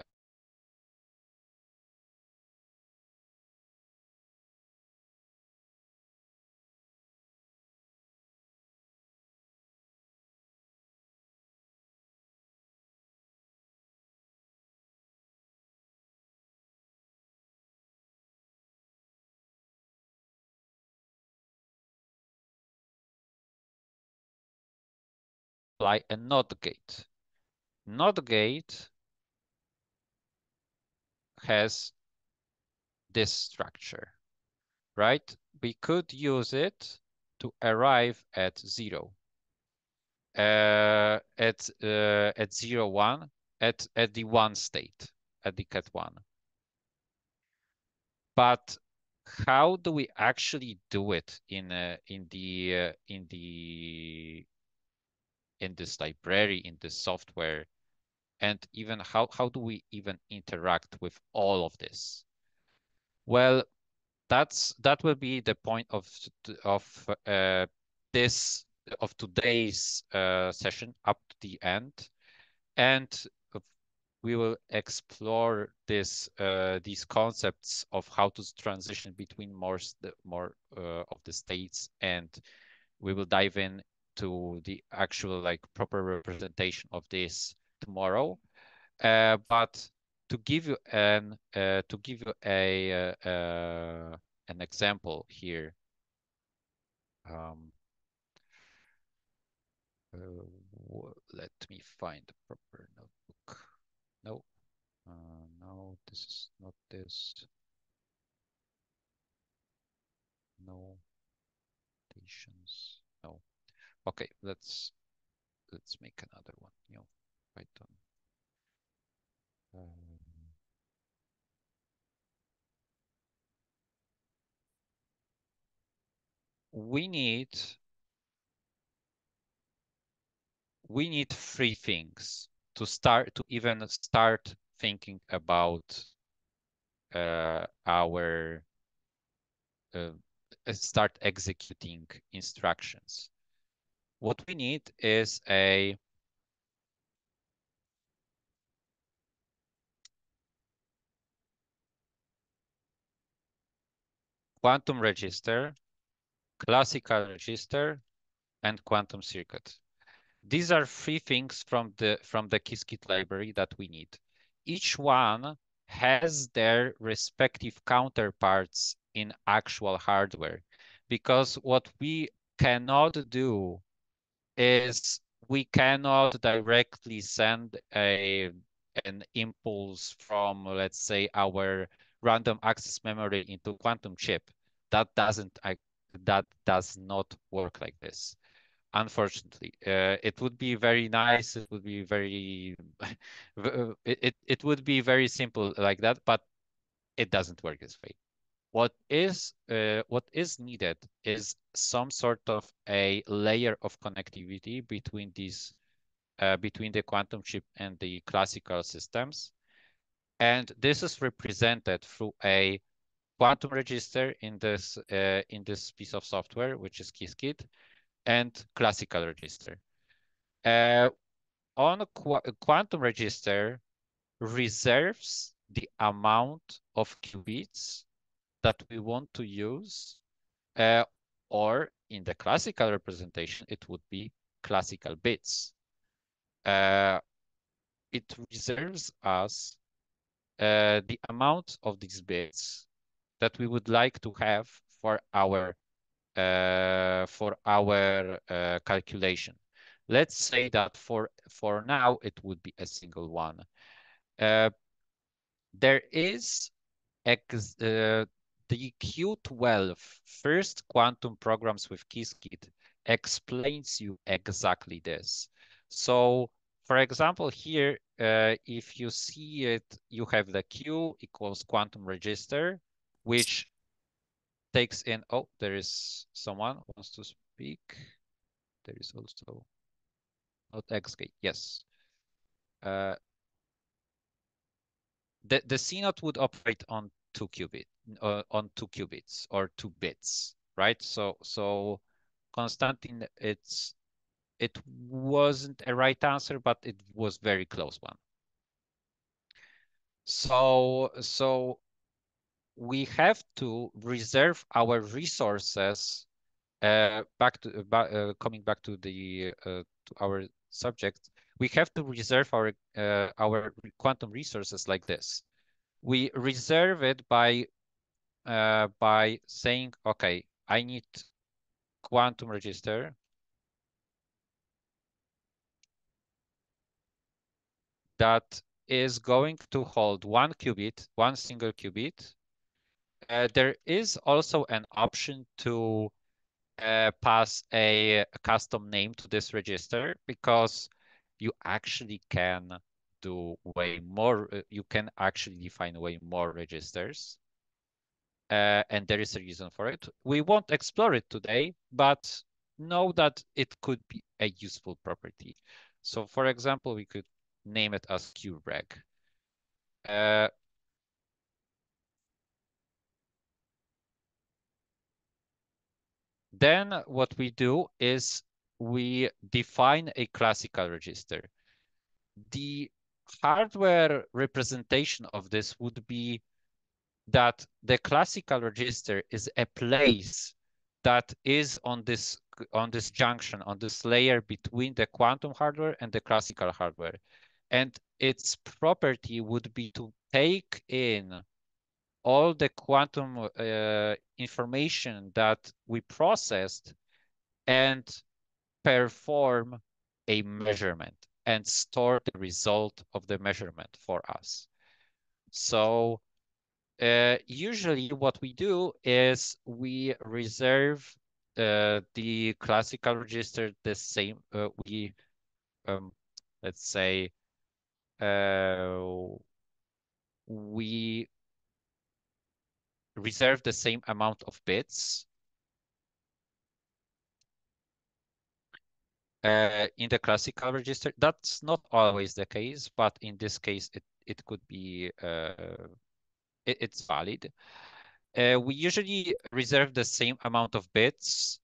apply a NOT gate. NOT gate has this structure, right? We could use it to arrive at 0. At 0, 1, at the 1 state, at the cat 1. But how do we actually do it in this library, in this software, and even how do we even interact with all of this? Well, that will be the point of this of today's session up to the end, and we will explore these concepts of how to transition between more of the states, and we will dive in to the actual like proper representation of this tomorrow. But to give you an example here, um, let me find the proper notebook. No, no, this is not this. No, stations. No. Okay, let's make another one. New Python. We need three things to even start thinking about our start executing instructions. What we need is a quantum register, classical register, and quantum circuit. These are three things from the Qiskit library that we need. Each one has their respective counterparts in actual hardware, because what we cannot do is we cannot directly send an impulse from, let's say, our random access memory into quantum chip. That does not work like this, unfortunately. It would be very nice. It would be very it would be very simple like that, but it doesn't work this way. What is needed is some sort of a layer of connectivity between between the quantum chip and the classical systems, and this is represented through a quantum register in this piece of software, which is Qiskit, and classical register. On a quantum register reserves the amount of qubits that we want to use, or in the classical representation, it would be classical bits. It reserves us the amount of these bits that we would like to have for our calculation. Let's say that for now it would be a single one. There is the Q12 first quantum programs with Qiskit explains you exactly this. So, for example, here, if you see it, you have the Q equals quantum register, which takes in, oh, there is someone who wants to speak. There is also not XGate, yes. The CNOT would operate on 2 qubits or 2 bits, right? So Konstantin, it wasn't a right answer, but it was very close one. So we have to reserve our resources. Coming back to our subject, we have to reserve our quantum resources like this. We reserve it by saying, okay, I need quantum register that is going to hold one qubit, one single qubit. There is also an option to pass a custom name to this register, because you actually can do way more. You can actually define way more registers. And there is a reason for it. We won't explore it today, but know that it could be a useful property. So for example, we could name it as QReg. Then what we do is we define a classical register. The hardware representation of this would be that the classical register is a place that is on this junction, on this layer between the quantum hardware and the classical hardware. And its property would be to take in all the quantum information that we processed and perform a measurement and store the result of the measurement for us. So usually what we do is we reserve the classical register the same. Um, let's say, we reserve the same amount of bits in the classical register. That's not always the case, but in this case, it could be it's valid. We usually reserve the same amount of bits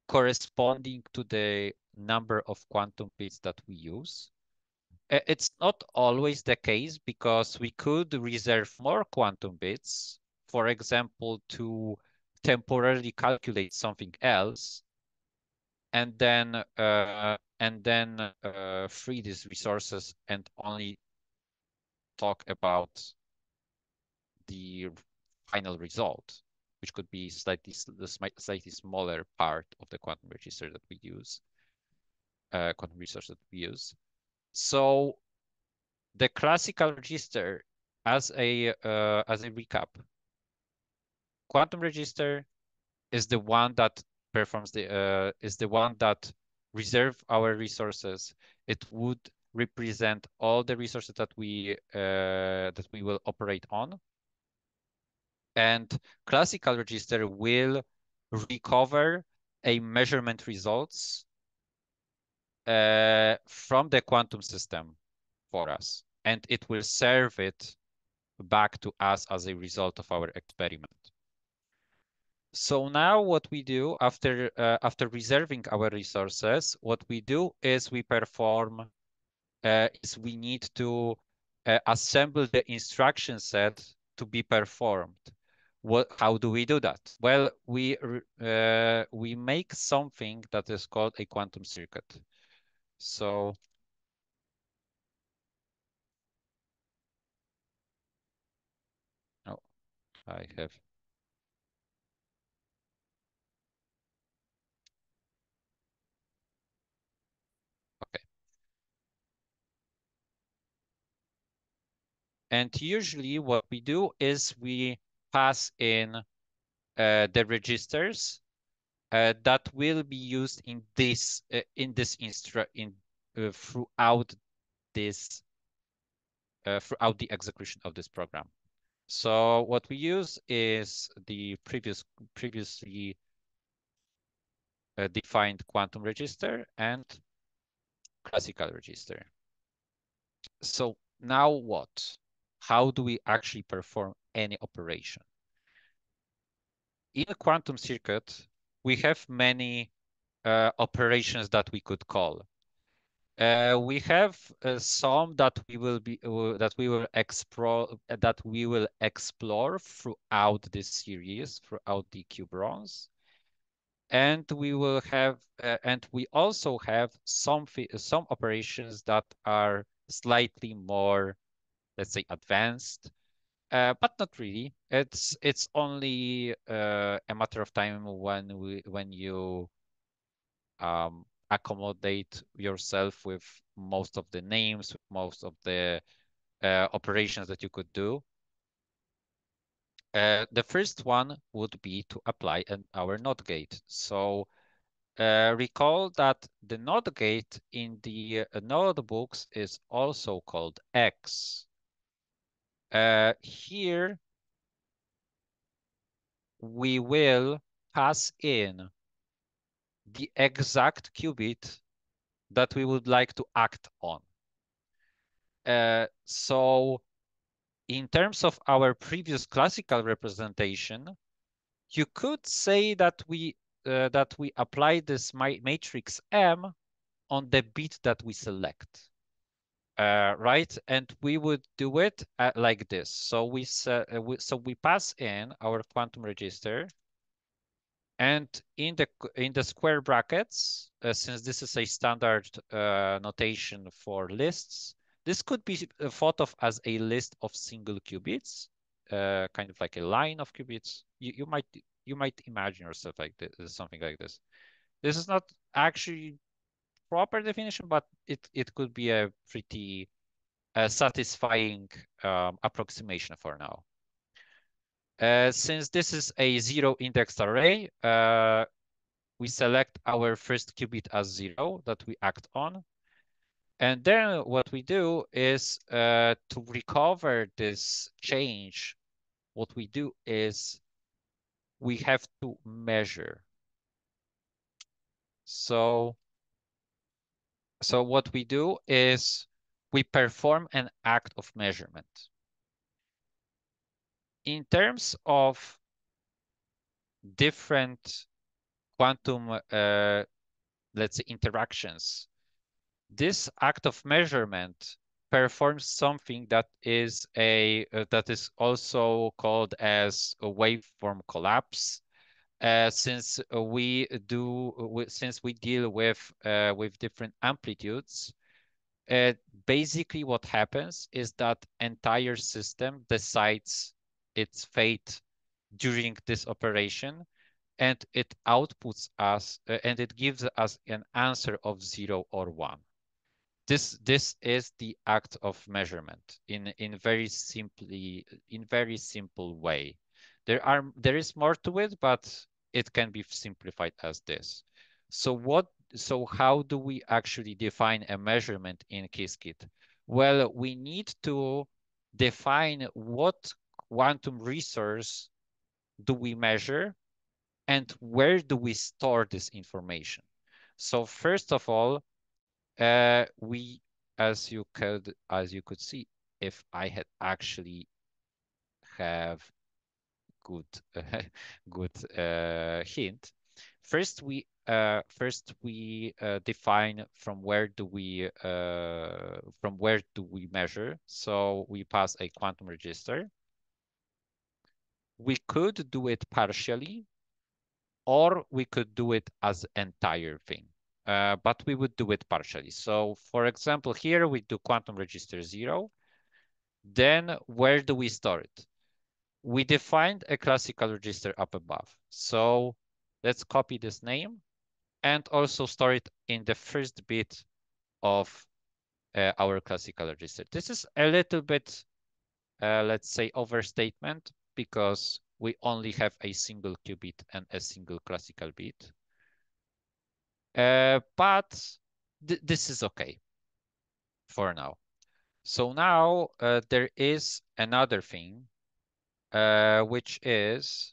corresponding to the number of quantum bits that we use. It's not always the case because we could reserve more quantum bits, for example, to temporarily calculate something else, and then free these resources and only talk about the final result, which could be slightly smaller part of the quantum register that we use, quantum resource that we use. So the classical register, as a recap, quantum register is the one that performs is the one that reserve our resources. It would represent all the resources that we will operate on. And classical register will recover a measurement results from the quantum system for us, and it will serve it back to us as a result of our experiment. So now what we do after reserving our resources, what we do is we perform is we need to assemble the instruction set to be performed. How do we do that? Well, we make something that is called a quantum circuit. So oh, I have okay. And usually what we do is we pass in the registers that will be used in this throughout this throughout the execution of this program. So what we use is the previously defined quantum register and classical register. So now what? How do we actually perform any operation? In a quantum circuit, we have many operations that we could call. We have some that we will explore throughout this series, throughout the QBronze, and we also have some operations that are slightly more, let's say, advanced, but not really. It's only a matter of time when you accommodate yourself with most of the names, most of the operations that you could do. The first one would be to apply our NOT gate. So recall that the NOT gate in the notebooks is also called X. Here we will pass in the exact qubit that we would like to act on. So in terms of our previous classical representation, you could say that we that we apply this matrix M on the bit that we select, right? And we would do it like this. So we pass in our quantum register, and in the square brackets, since this is a standard notation for lists, this could be thought of as a list of single qubits, kind of like a line of qubits. You might imagine yourself like this, something like this. This is not actually proper definition, but it could be a pretty satisfying approximation for now. Since this is a zero indexed array, we select our first qubit as 0 that we act on. And then what we do is to recover this change, what we do is we have to measure. So what we do is we perform an act of measurement. In terms of different quantum, let's say, interactions, this act of measurement performs something that is also called as a waveform collapse. Since we deal with different amplitudes, basically what happens is that entire system decides its fate during this operation, and it outputs us and it gives us an answer of 0 or 1. This is the act of measurement in very simple way. There is more to it, but it can be simplified as this. So how do we actually define a measurement in Qiskit? Well, we need to define what quantum resource do we measure and where do we store this information. So first of all, we, as you could see, if I had actually have good good hint. First we define from where do we measure. So we pass a quantum register. We could do it partially, or we could do it as entire thing. But we would do it partially. So for example, here we do quantum register 0. Then where do we store it? We defined a classical register up above. So let's copy this name and also store it in the first bit of our classical register. This is a little bit, let's say, overstatement, because we only have a single qubit and a single classical bit. But this is okay for now. So now there is another thing, which is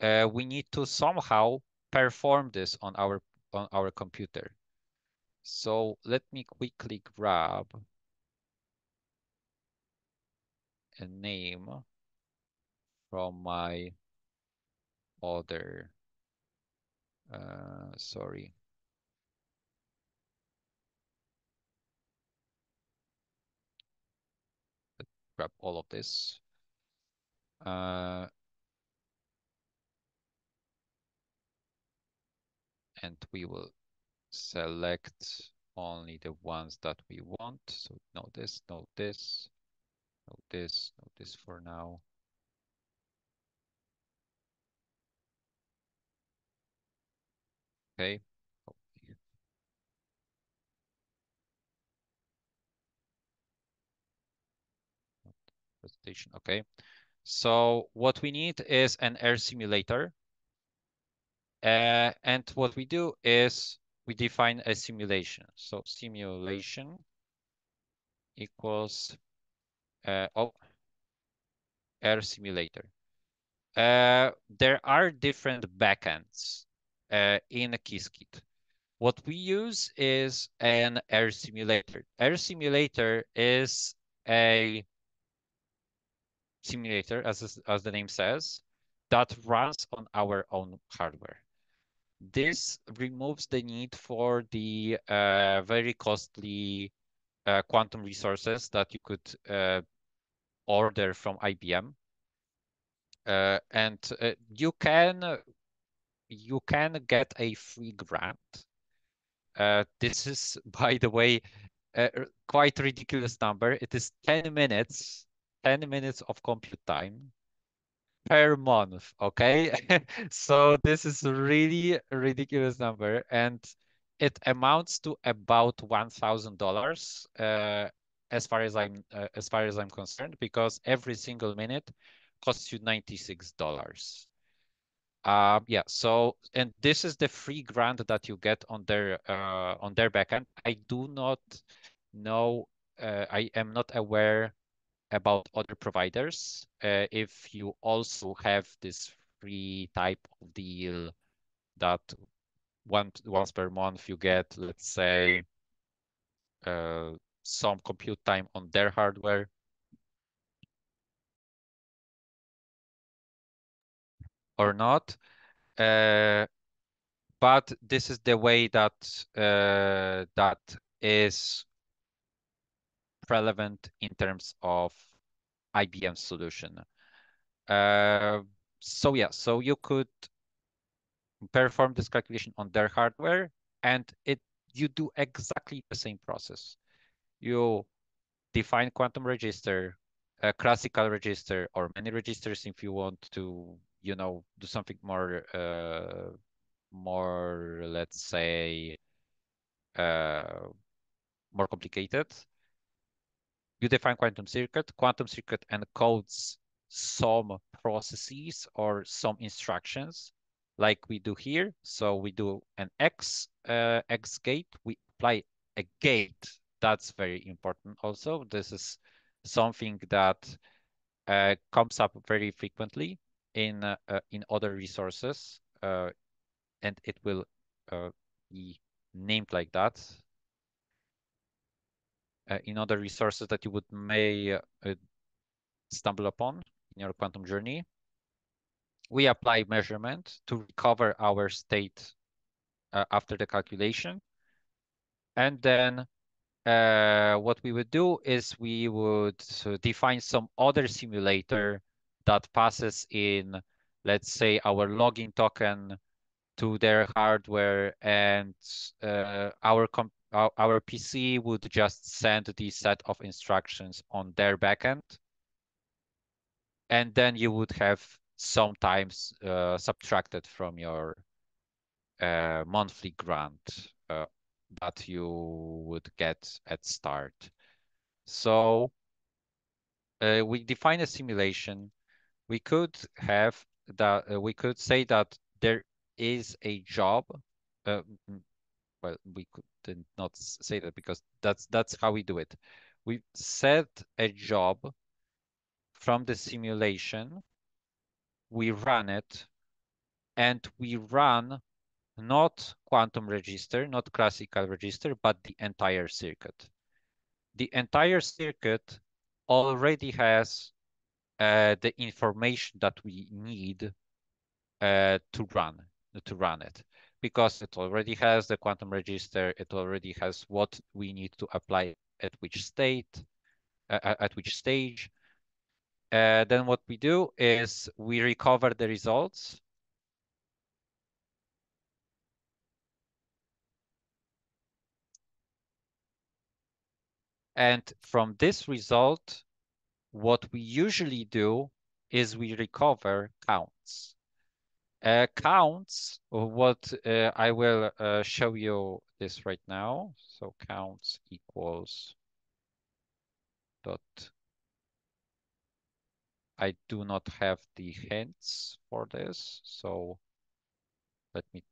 we need to somehow perform this on our computer. So let me quickly grab a name from my other, sorry. Let's grab all of this. And we will select only the ones that we want. So no this, no this, no this, no this for now. Okay. Presentation. Okay. So what we need is an air simulator. And what we do is we define a simulation. So simulation equals air simulator. There are different backends in a Qiskit. What we use is an air simulator. Air simulator is a simulator, as the name says. that runs on our own hardware. This removes the need for the very costly quantum resources that you could order from IBM. And you can get a free grant. This is, by the way, quite ridiculous number. It is 10 minutes, 10 minutes of compute time per month. Okay. So this is really a ridiculous number. And it amounts to about $1,000 as far as I'm concerned, because every single minute costs you $96. Yeah, so and this is the free grant that you get on their backend. I do not know, I am not aware about other providers. If you also have this free type of deal that once per month you get, let's say, uh, some compute time on their hardware or not. Uh, but this is the way that that is relevant in terms of IBM solution. Uh, so yeah, so you could perform this calculation on their hardware, and you do exactly the same process. You define quantum register, a classical register, or many registers if you want to, do something more, let's say, uh, more complicated. You define quantum circuit encodes some processes or some instructions like we do here. So we do an X gate, we apply a gate. That's very important also. This is something that comes up very frequently in other resources, and it will be named like that in other resources that you may stumble upon in your quantum journey. We apply measurement to recover our state after the calculation. And then what we would do is we would define some other simulator that passes in, let's say, our login token to their hardware, and our PC would just send the set of instructions on their backend, and then you would have sometimes subtracted from your monthly grant that you would get at start. So we define a simulation. We could have that. We could say that there is a job. Uh, well, we could not say that because that's how we do it. We set a job from the simulation. We run it, and we run not quantum register, not classical register, but the entire circuit. The entire circuit already has the information that we need to run it, because it already has the quantum register. It already has what we need to apply at which state, at which stage. Then what we do is we recover the results. And from this result, what we usually do is we recover counts. Counts, what I will show you this right now. So counts equals dot. I do not have the hints for this, so let me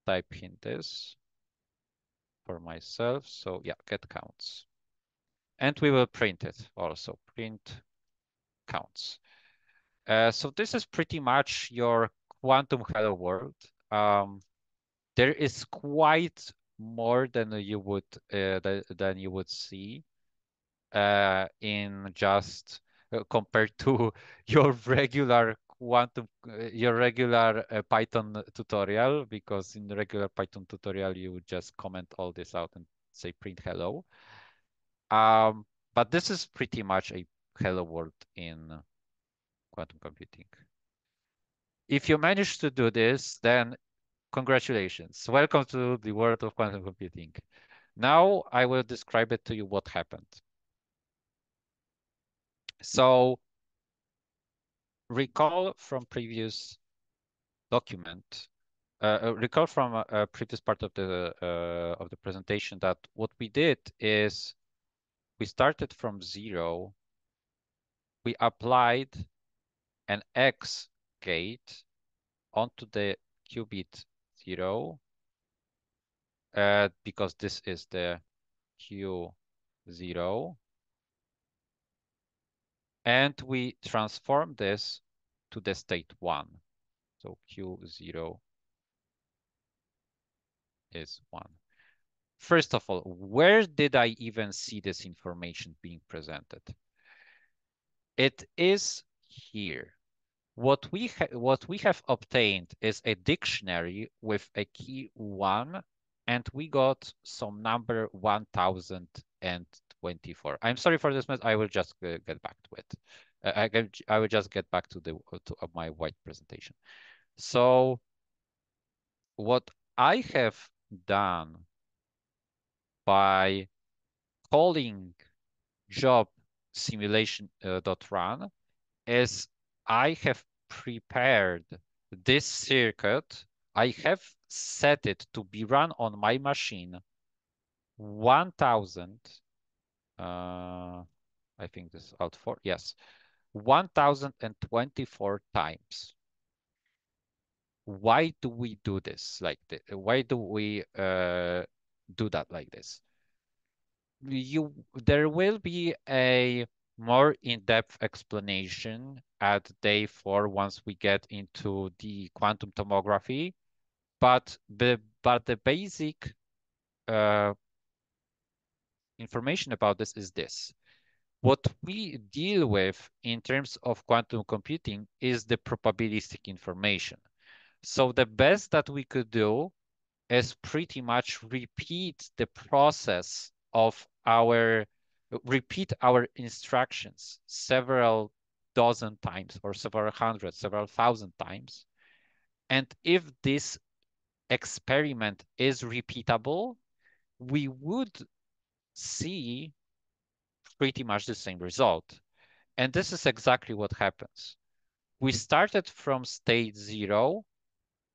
type in this for myself. So yeah, get counts. And we will print it also, print counts. So this is pretty much your quantum hello world. There is quite more than you would see in just compared to your regular quantum, your regular Python tutorial, because in the regular Python tutorial you would just comment all this out and say print hello. But this is pretty much a hello world in quantum computing. If you manage to do this, then congratulations. Welcome to the world of quantum computing. Now I will describe it to you what happened. So recall from previous document, recall from a previous part of the presentation that what we did is we started from 0. We applied an X gate onto the qubit 0, because this is the Q0, and we transform this to the state 1. So Q0 is 1. First of all, where did I even see this information being presented? It is here. What we have obtained is a dictionary with a key 1, and we got some number 1024. I'm sorry for this mess. I will just get back to it. I will just get back to my white presentation. So what I have done by calling job simulation.run is I have prepared this circuit. I have set it to be run on my machine 1000. I think this is out for, yes, 1024 times. Why do we do this like this? Why do we do that like this? There will be a more in-depth explanation at day 4 once we get into the quantum tomography, but the basic information about this is this. What we deal with in terms of quantum computing is the probabilistic information. So the best that we could do is pretty much repeat the process of repeat our instructions several dozen times or several hundred, several thousand times. And if this experiment is repeatable, we would see pretty much the same result. And this is exactly what happens. We started from state 0.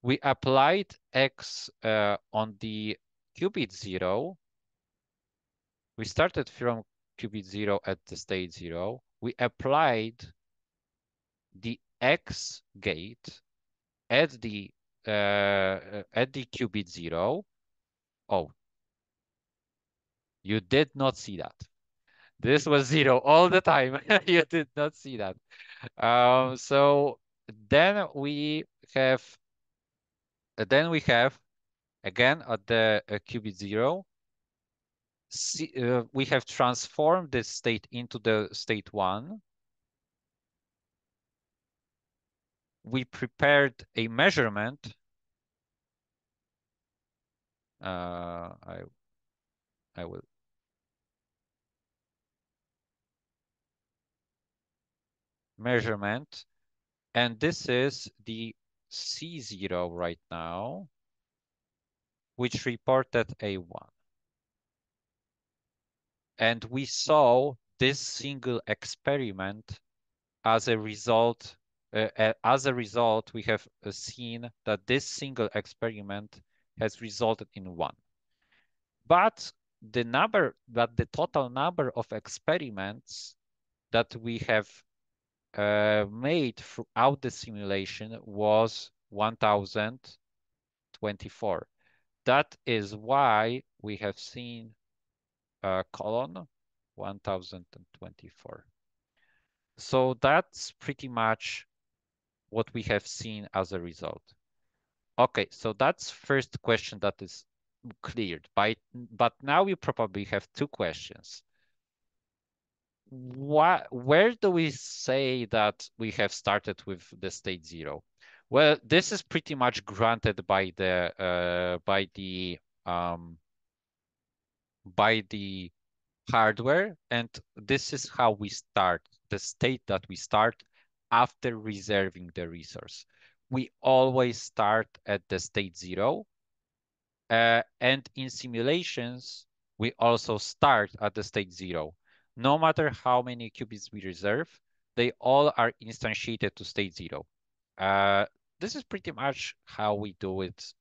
We applied X on the qubit 0. We started from qubit 0 at the state 0. We applied the X gate at the qubit 0. Oh, you did not see that. This was 0 all the time. You did not see that. So then we have again at the qubit 0. We have transformed this state into the state 1. We prepared a measurement. I will measurement, and this is the C0 right now, which reported a 1. And we saw this single experiment as a result. We have seen that this single experiment has resulted in 1. But the total number of experiments that we have made throughout the simulation was 1024. That is why we have seen colon 1024. So that's pretty much what we have seen as a result. Okay, so that's first question that is cleared. But now you probably have 2 questions. where do we say that we have started with the state zero? Well, this is pretty much granted um, by the hardware, and this is how we start, the state that we start after reserving the resource. We always start at the state zero, and in simulations, we also start at the state zero. No matter how many qubits we reserve, they all are instantiated to state zero. Uh, this is pretty much how we do it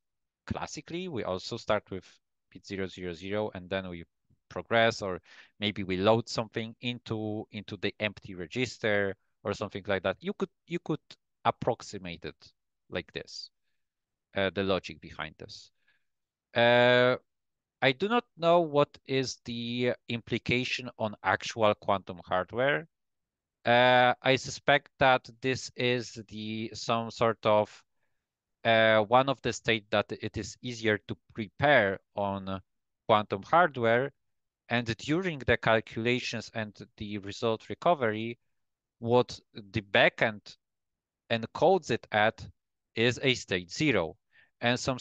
classically. We also start with bit 000, and then we progress, or maybe we load something into the empty register or something like that. You could approximate it like this, the logic behind this. Uh, I do not know what is the implication on actual quantum hardware. I suspect that this is the some sort of one of the state that it is easier to prepare on quantum hardware, and during the calculations and the result recovery, what the backend encodes it at is a state zero, and some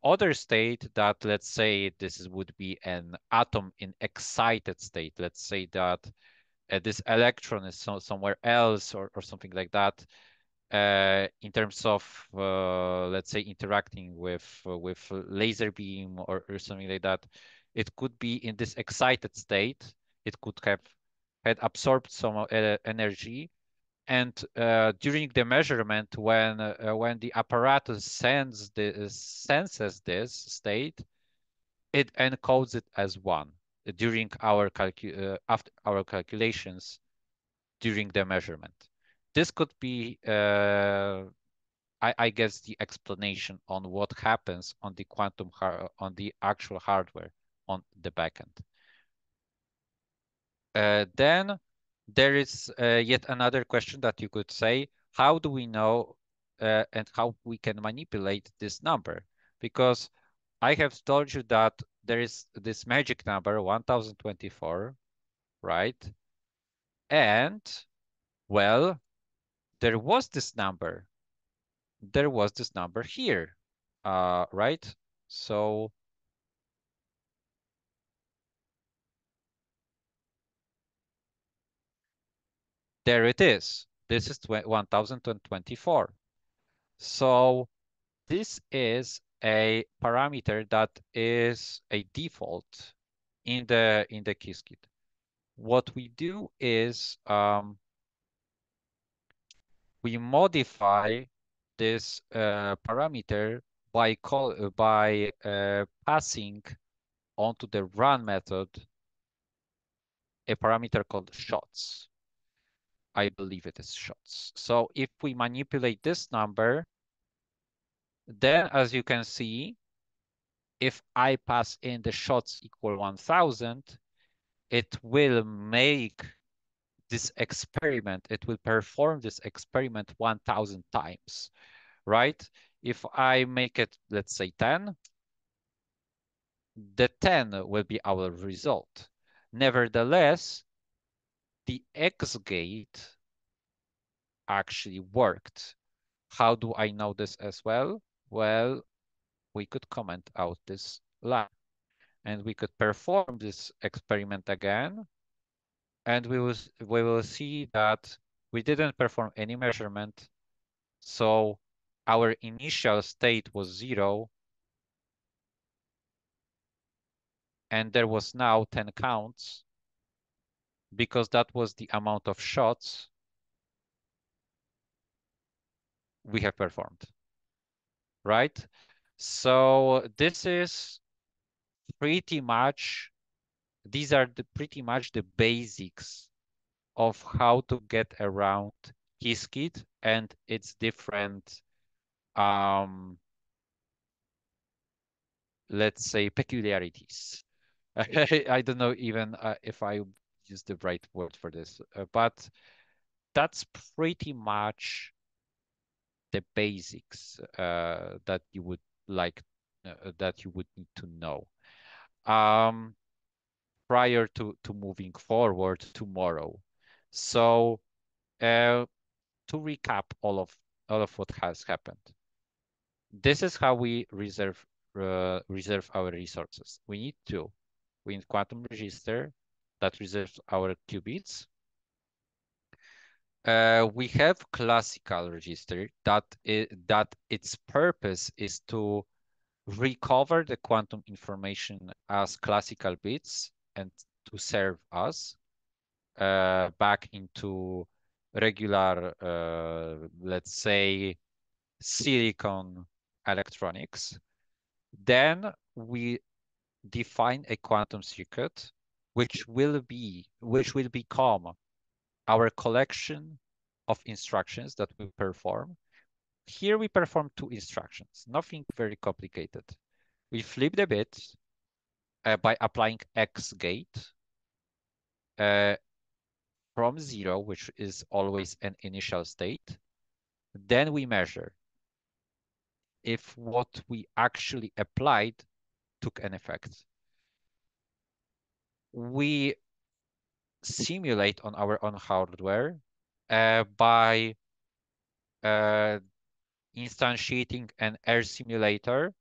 other state that, let's say, would be an atom in excited state. Let's say that this electron is somewhere else, or something like that, in terms of, let's say, interacting with laser beam, or something like that. It could be in this excited state. It could have had absorbed some energy, and during the measurement, when the apparatus senses this state, it encodes it as one during after our calculations during the measurement. This could be, I guess, the explanation on what happens on the on the actual hardware on the backend. Then there is yet another question that you could say: how do we know and how we can manipulate this number? Because I have told you that there is this magic number 1024, right? And, well, there was this number. There was this number here, right? So there it is. This is 1024. So this is a parameter that is a default in the Qiskit. What we do is, we modify this parameter by passing onto the run method a parameter called shots. I believe it is shots. So if we manipulate this number, then, as you can see, if I pass in the shots equal 1000, it will make this experiment, it will perform this experiment 1000 times, right? If I make it, let's say, 10, the 10 will be our result. Nevertheless, the X gate actually worked. How do I know this as well? Well, we could comment out this line, and we could perform this experiment again, and we will see that we didn't perform any measurement. So our initial state was 0, and there was now 10 counts, because that was the amount of shots we have performed, right? So this is pretty much, these are pretty much the basics of how to get around Qiskit and its different, um, let's say, peculiarities. I don't know even if I use the right word for this, but that's pretty much the basics that you would like, that you would need to know. Um, prior to moving forward tomorrow. So to recap all of what has happened, this is how we reserve our resources. We need quantum register that reserves our qubits. We have classical register that its purpose is to recover the quantum information as classical bits and to serve us back into regular, let's say, silicon electronics. Then we define a quantum circuit, which will become our collection of instructions that we perform. Here we perform two instructions, nothing very complicated. We flip the bit by applying X gate uh, from 0, which is always an initial state. Then we measure if what we actually applied took an effect. We simulate on our own hardware by instantiating an air simulator.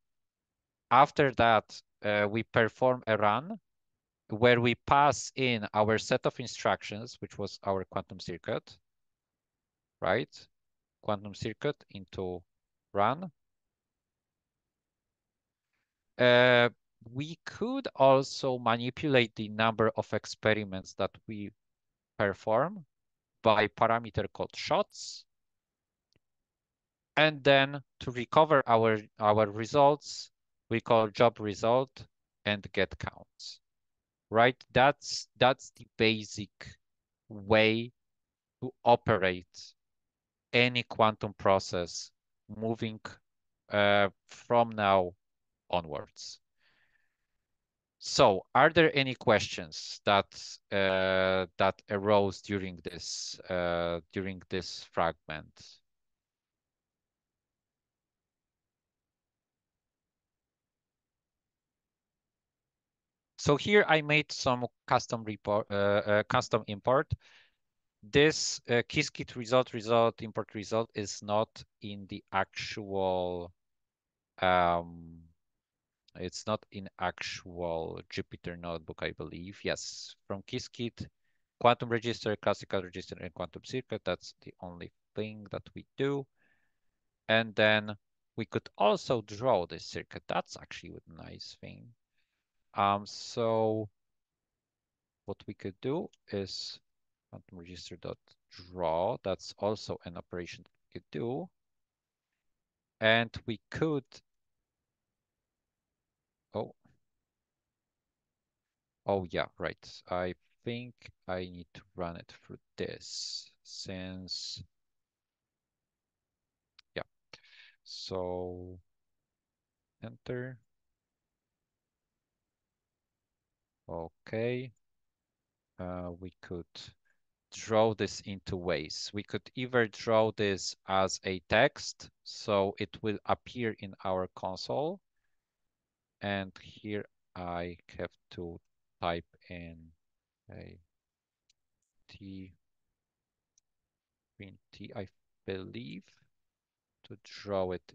After that, we perform a run where we pass in our set of instructions, which was our quantum circuit, right? Quantum circuit into run. We could also manipulate the number of experiments that we perform by parameter called shots. And then to recover our results, we call job result and get counts, right? That's the basic way to operate any quantum process moving from now onwards. So, are there any questions that arose during this fragment? So here I made some custom import. This Qiskit result import result is not in the actual it's not in actual Jupyter notebook, I believe. Yes, from Qiskit, quantum register, classical register, and quantum circuit. That's the only thing that we do. And then we could also draw this circuit. That's actually a nice thing. So what we could do is quantum register dot draw. That's also an operation that we could do. And we could, oh yeah, right. I think I need to run it through this since, yeah. So enter. Okay. We could draw this in two ways. We could either draw this as a text, so it will appear in our console. And here I have to type in a T, print T, I believe, to draw it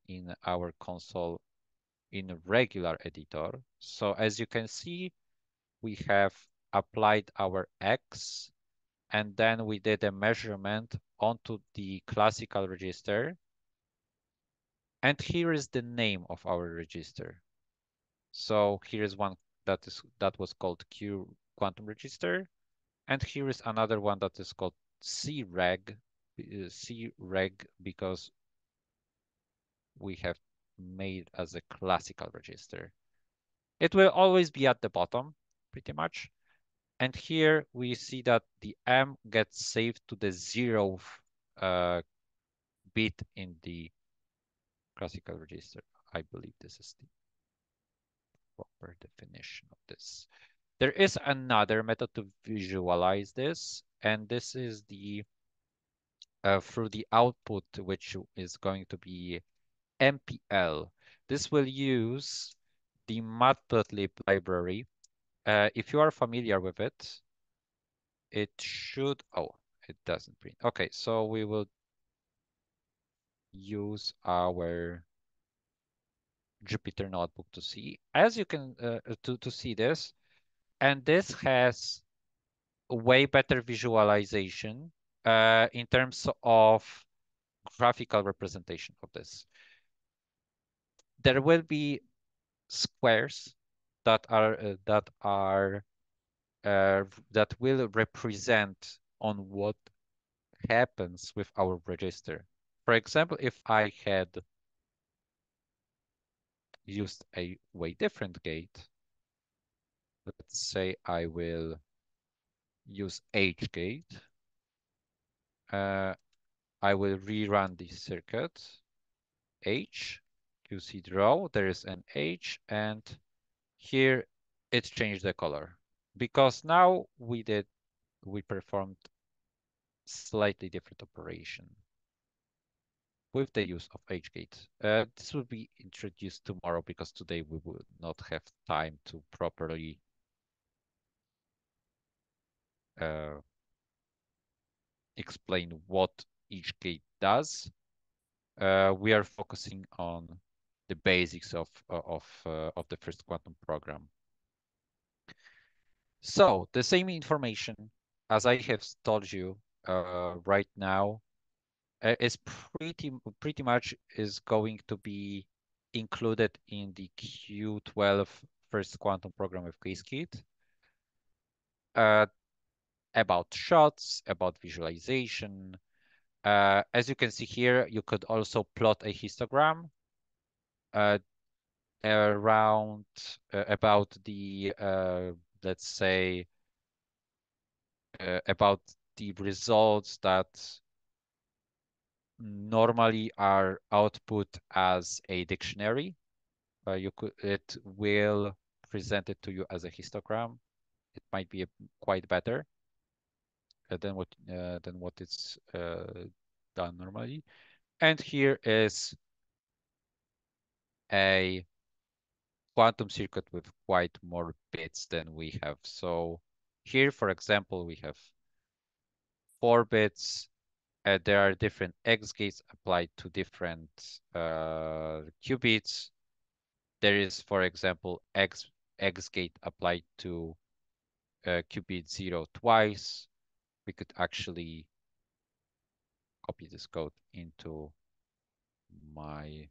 in our console in a regular editor. So as you can see, we have applied our X, and then we did a measurement onto the classical register. And here is the name of our register. So here is one that was called Q quantum register. And here is another one that is called CREG, CREG because we have made as a classical register. It will always be at the bottom, pretty much. And here we see that the M gets saved to the 0th bit in the classical register. I believe this is the proper definition of this. There is another method to visualize this, and this is the through the output, which is going to be MPL. This will use the matplotlib library If you are familiar with it, it should, oh, it doesn't print. Okay, so we will use our Jupyter notebook to see. As you can to see this, and this has way better visualization in terms of graphical representation of this. There will be squares that that will represent on what happens with our register. For example, if I had used a way different gate, let's say I will use H gate, I will rerun the circuit, H, QC draw, there is an H, and here it changed the color. Because now we performed slightly different operation with the use of H-gate. This will be introduced tomorrow because today we will not have time to properly explain what each gate does. We are focusing on the basics of the first quantum program. So the same information as I have told you right now is pretty much is going to be included in the Q12 first quantum program of Qiskit. About shots, about visualization. As you can see here, you could also plot a histogram around about the let's say about the results that normally are output as a dictionary. It will present it to you as a histogram. It might be quite better than what it's done normally. And here is a quantum circuit with quite more bits than we have. So here, for example, we have 4 bits. There are different X gates applied to different qubits. There is, for example, X gate applied to qubit 0 twice. We could actually copy this code into my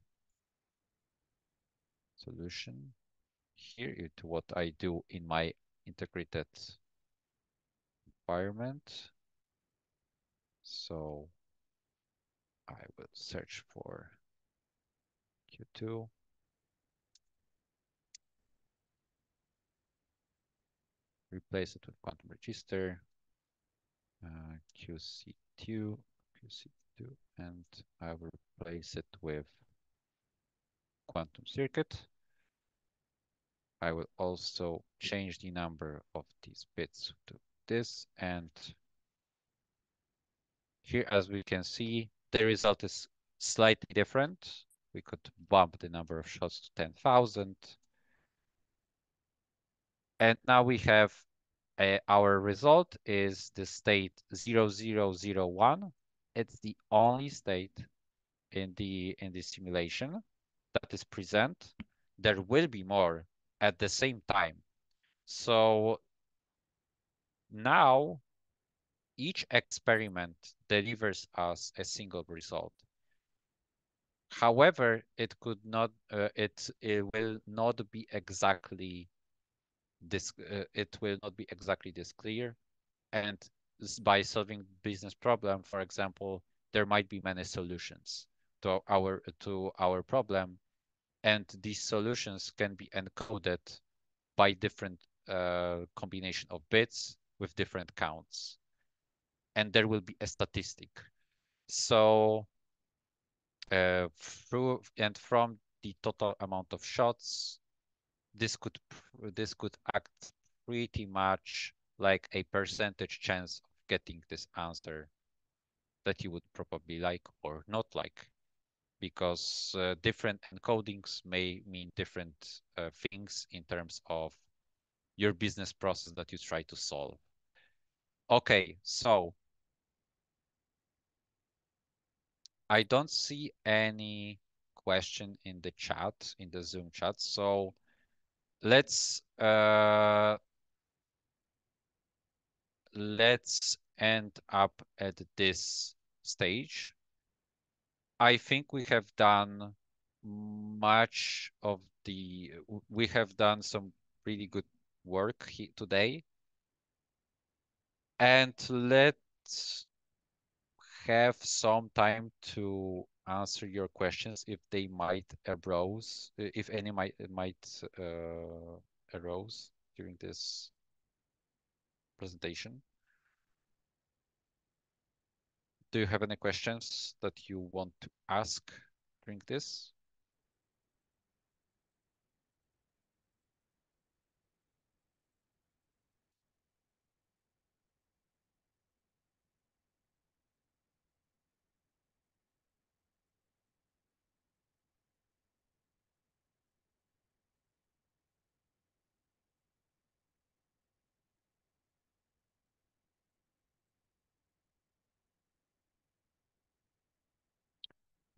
solution here to what I do in my integrated environment. So I will search for Q2. Replace it with quantum register, QC2, and I will replace it with quantum circuit. I will also change the number of these bits to this, and here, as we can see, the result is slightly different. We could bump the number of shots to 10,000. And now we have our result is the state 0001. It's the only state in the simulation that is present. There will be more at the same time. So now each experiment delivers us a single result. However, it could not it will not be exactly this it will not be exactly this clear. And by solving business problem, for example, there might be many solutions to our problem, and these solutions can be encoded by different combination of bits with different counts, and there will be a statistic. So from the total amount of shots, this could act pretty much like a percentage chance of getting this answer that you would probably like or not like, because different encodings may mean different things in terms of your business process that you try to solve. Okay, so I don't see any question in the chat, in the Zoom chat. So let's end up at this stage. I think we have done we have done some really good work today. And let's have some time to answer your questions if they might arose, if any might arose during this presentation. Do you have any questions that you want to ask during this?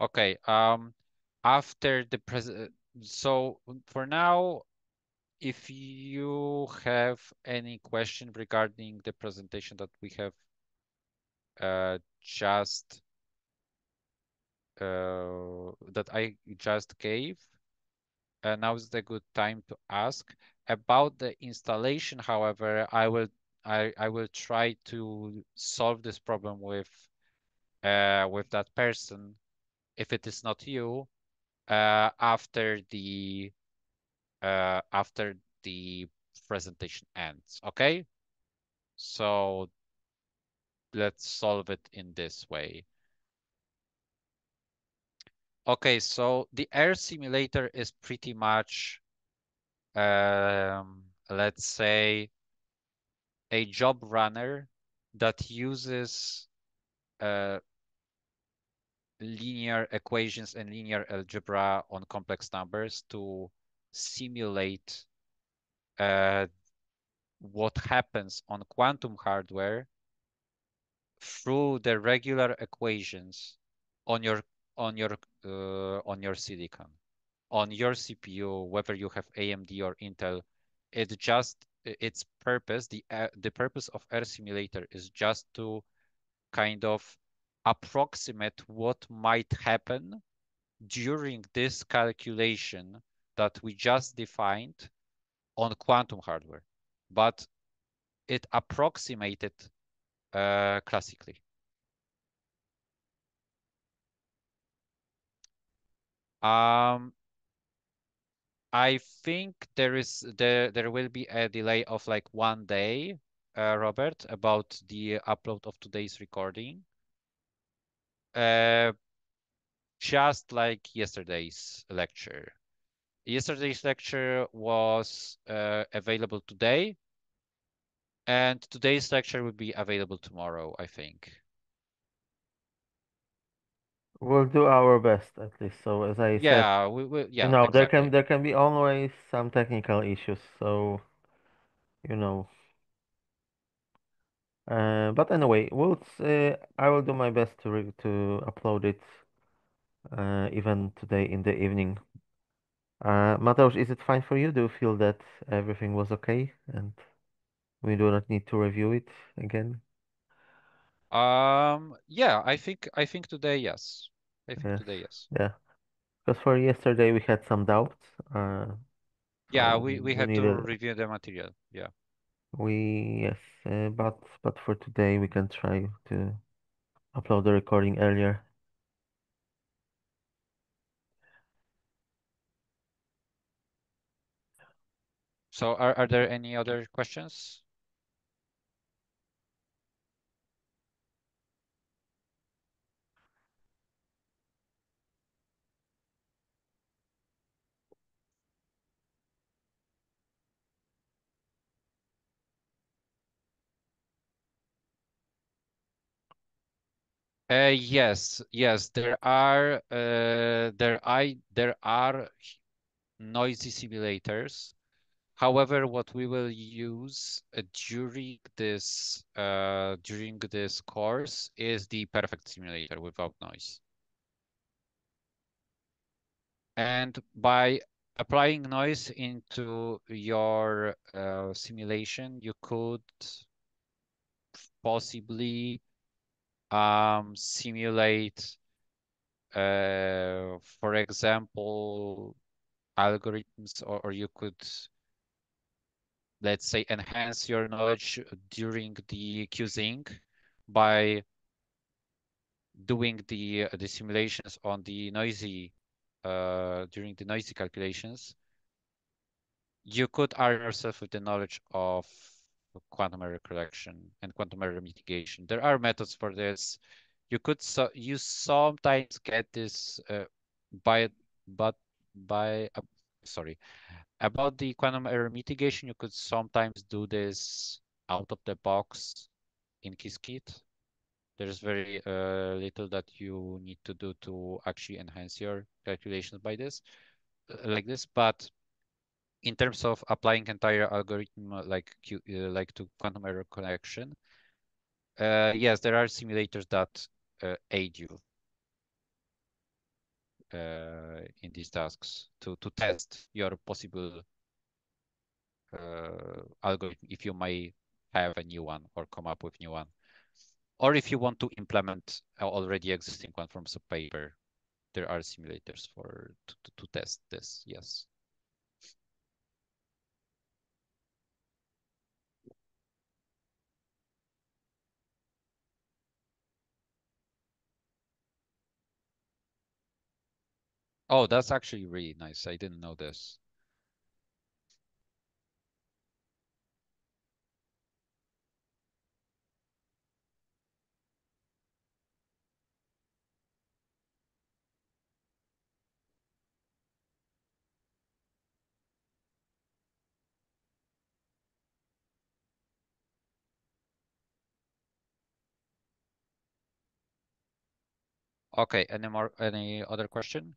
Okay. After the so for now, if you have any question regarding the presentation that we have just that I just gave, now is the good time to ask about the installation. However, I will try to solve this problem with that person, if it is not you, after the presentation ends. Okay, so let's solve it in this way. Okay, so the air simulator is pretty much, let's say, a job runner that uses linear equations and linear algebra on complex numbers to simulate what happens on quantum hardware through the regular equations on your on your silicon, on your CPU, whether you have AMD or Intel. Its purpose, the purpose of air simulator is just to kind of approximate what might happen during this calculation that we just defined on quantum hardware, but it approximated classically. I think there will be a delay of like 1 day, Robert, about the upload of today's recording. Just like yesterday's lecture. Yesterday's lecture was available today, and today's lecture will be available tomorrow, I think. We'll do our best at least. So as I said, Yeah, you yeah, know, exactly. there can be always some technical issues. So you know, but anyway, I will do my best to upload it even today in the evening. Mateusz, is it fine for you? Do you feel that everything was okay and we do not need to review it again? Yeah, I think today, yes. I think Yes, today, yes. yeah. Because for yesterday we had some doubts, Yeah, so we we had to needed review the material. Yeah. yes, but for today we can try to upload the recording earlier. So are there any other questions? Yes, there are noisy simulators However, what we will use during this course is the perfect simulator without noise. And by applying noise into your simulation, you could possibly simulate, for example, algorithms, or you could, let's say, enhance your knowledge during the QZing by doing the simulations on the noisy during the noisy calculations. You could arm yourself with the knowledge of quantum error correction and quantum error mitigation. There are methods for this. You sometimes get this by but by sorry, about the quantum error mitigation. You could sometimes do this out of the box in Qiskit. There's very little that you need to do to actually enhance your calculations by this, like this. But in terms of applying entire algorithm like to quantum error correction, yes, there are simulators that aid you in these tasks to test your possible algorithm if you may have a new one or come up with new one, or if you want to implement already existing one from some paper. There are simulators to test this. Yes. Oh, that's actually really nice. I didn't know this. Okay, any other question?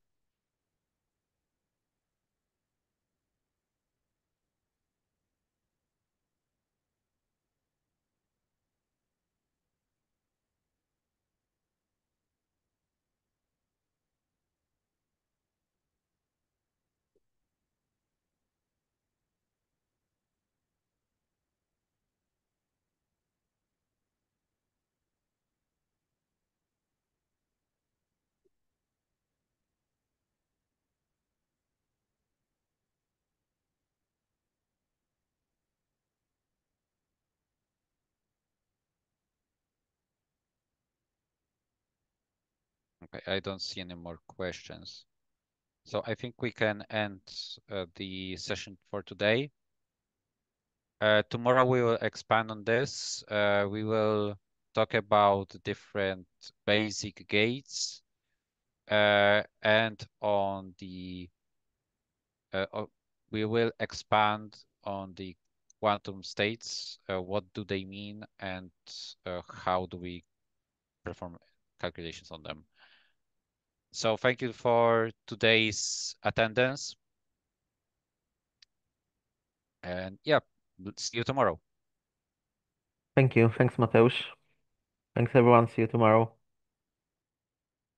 Okay, I don't see any more questions. So I think we can end the session for today. Tomorrow we will expand on this. We will talk about different basic gates and on the we will expand on the quantum states. What do they mean, and how do we perform calculations on them? So thank you for today's attendance. And yeah, see you tomorrow. Thank you. Thanks, Mateusz. Thanks, everyone. See you tomorrow.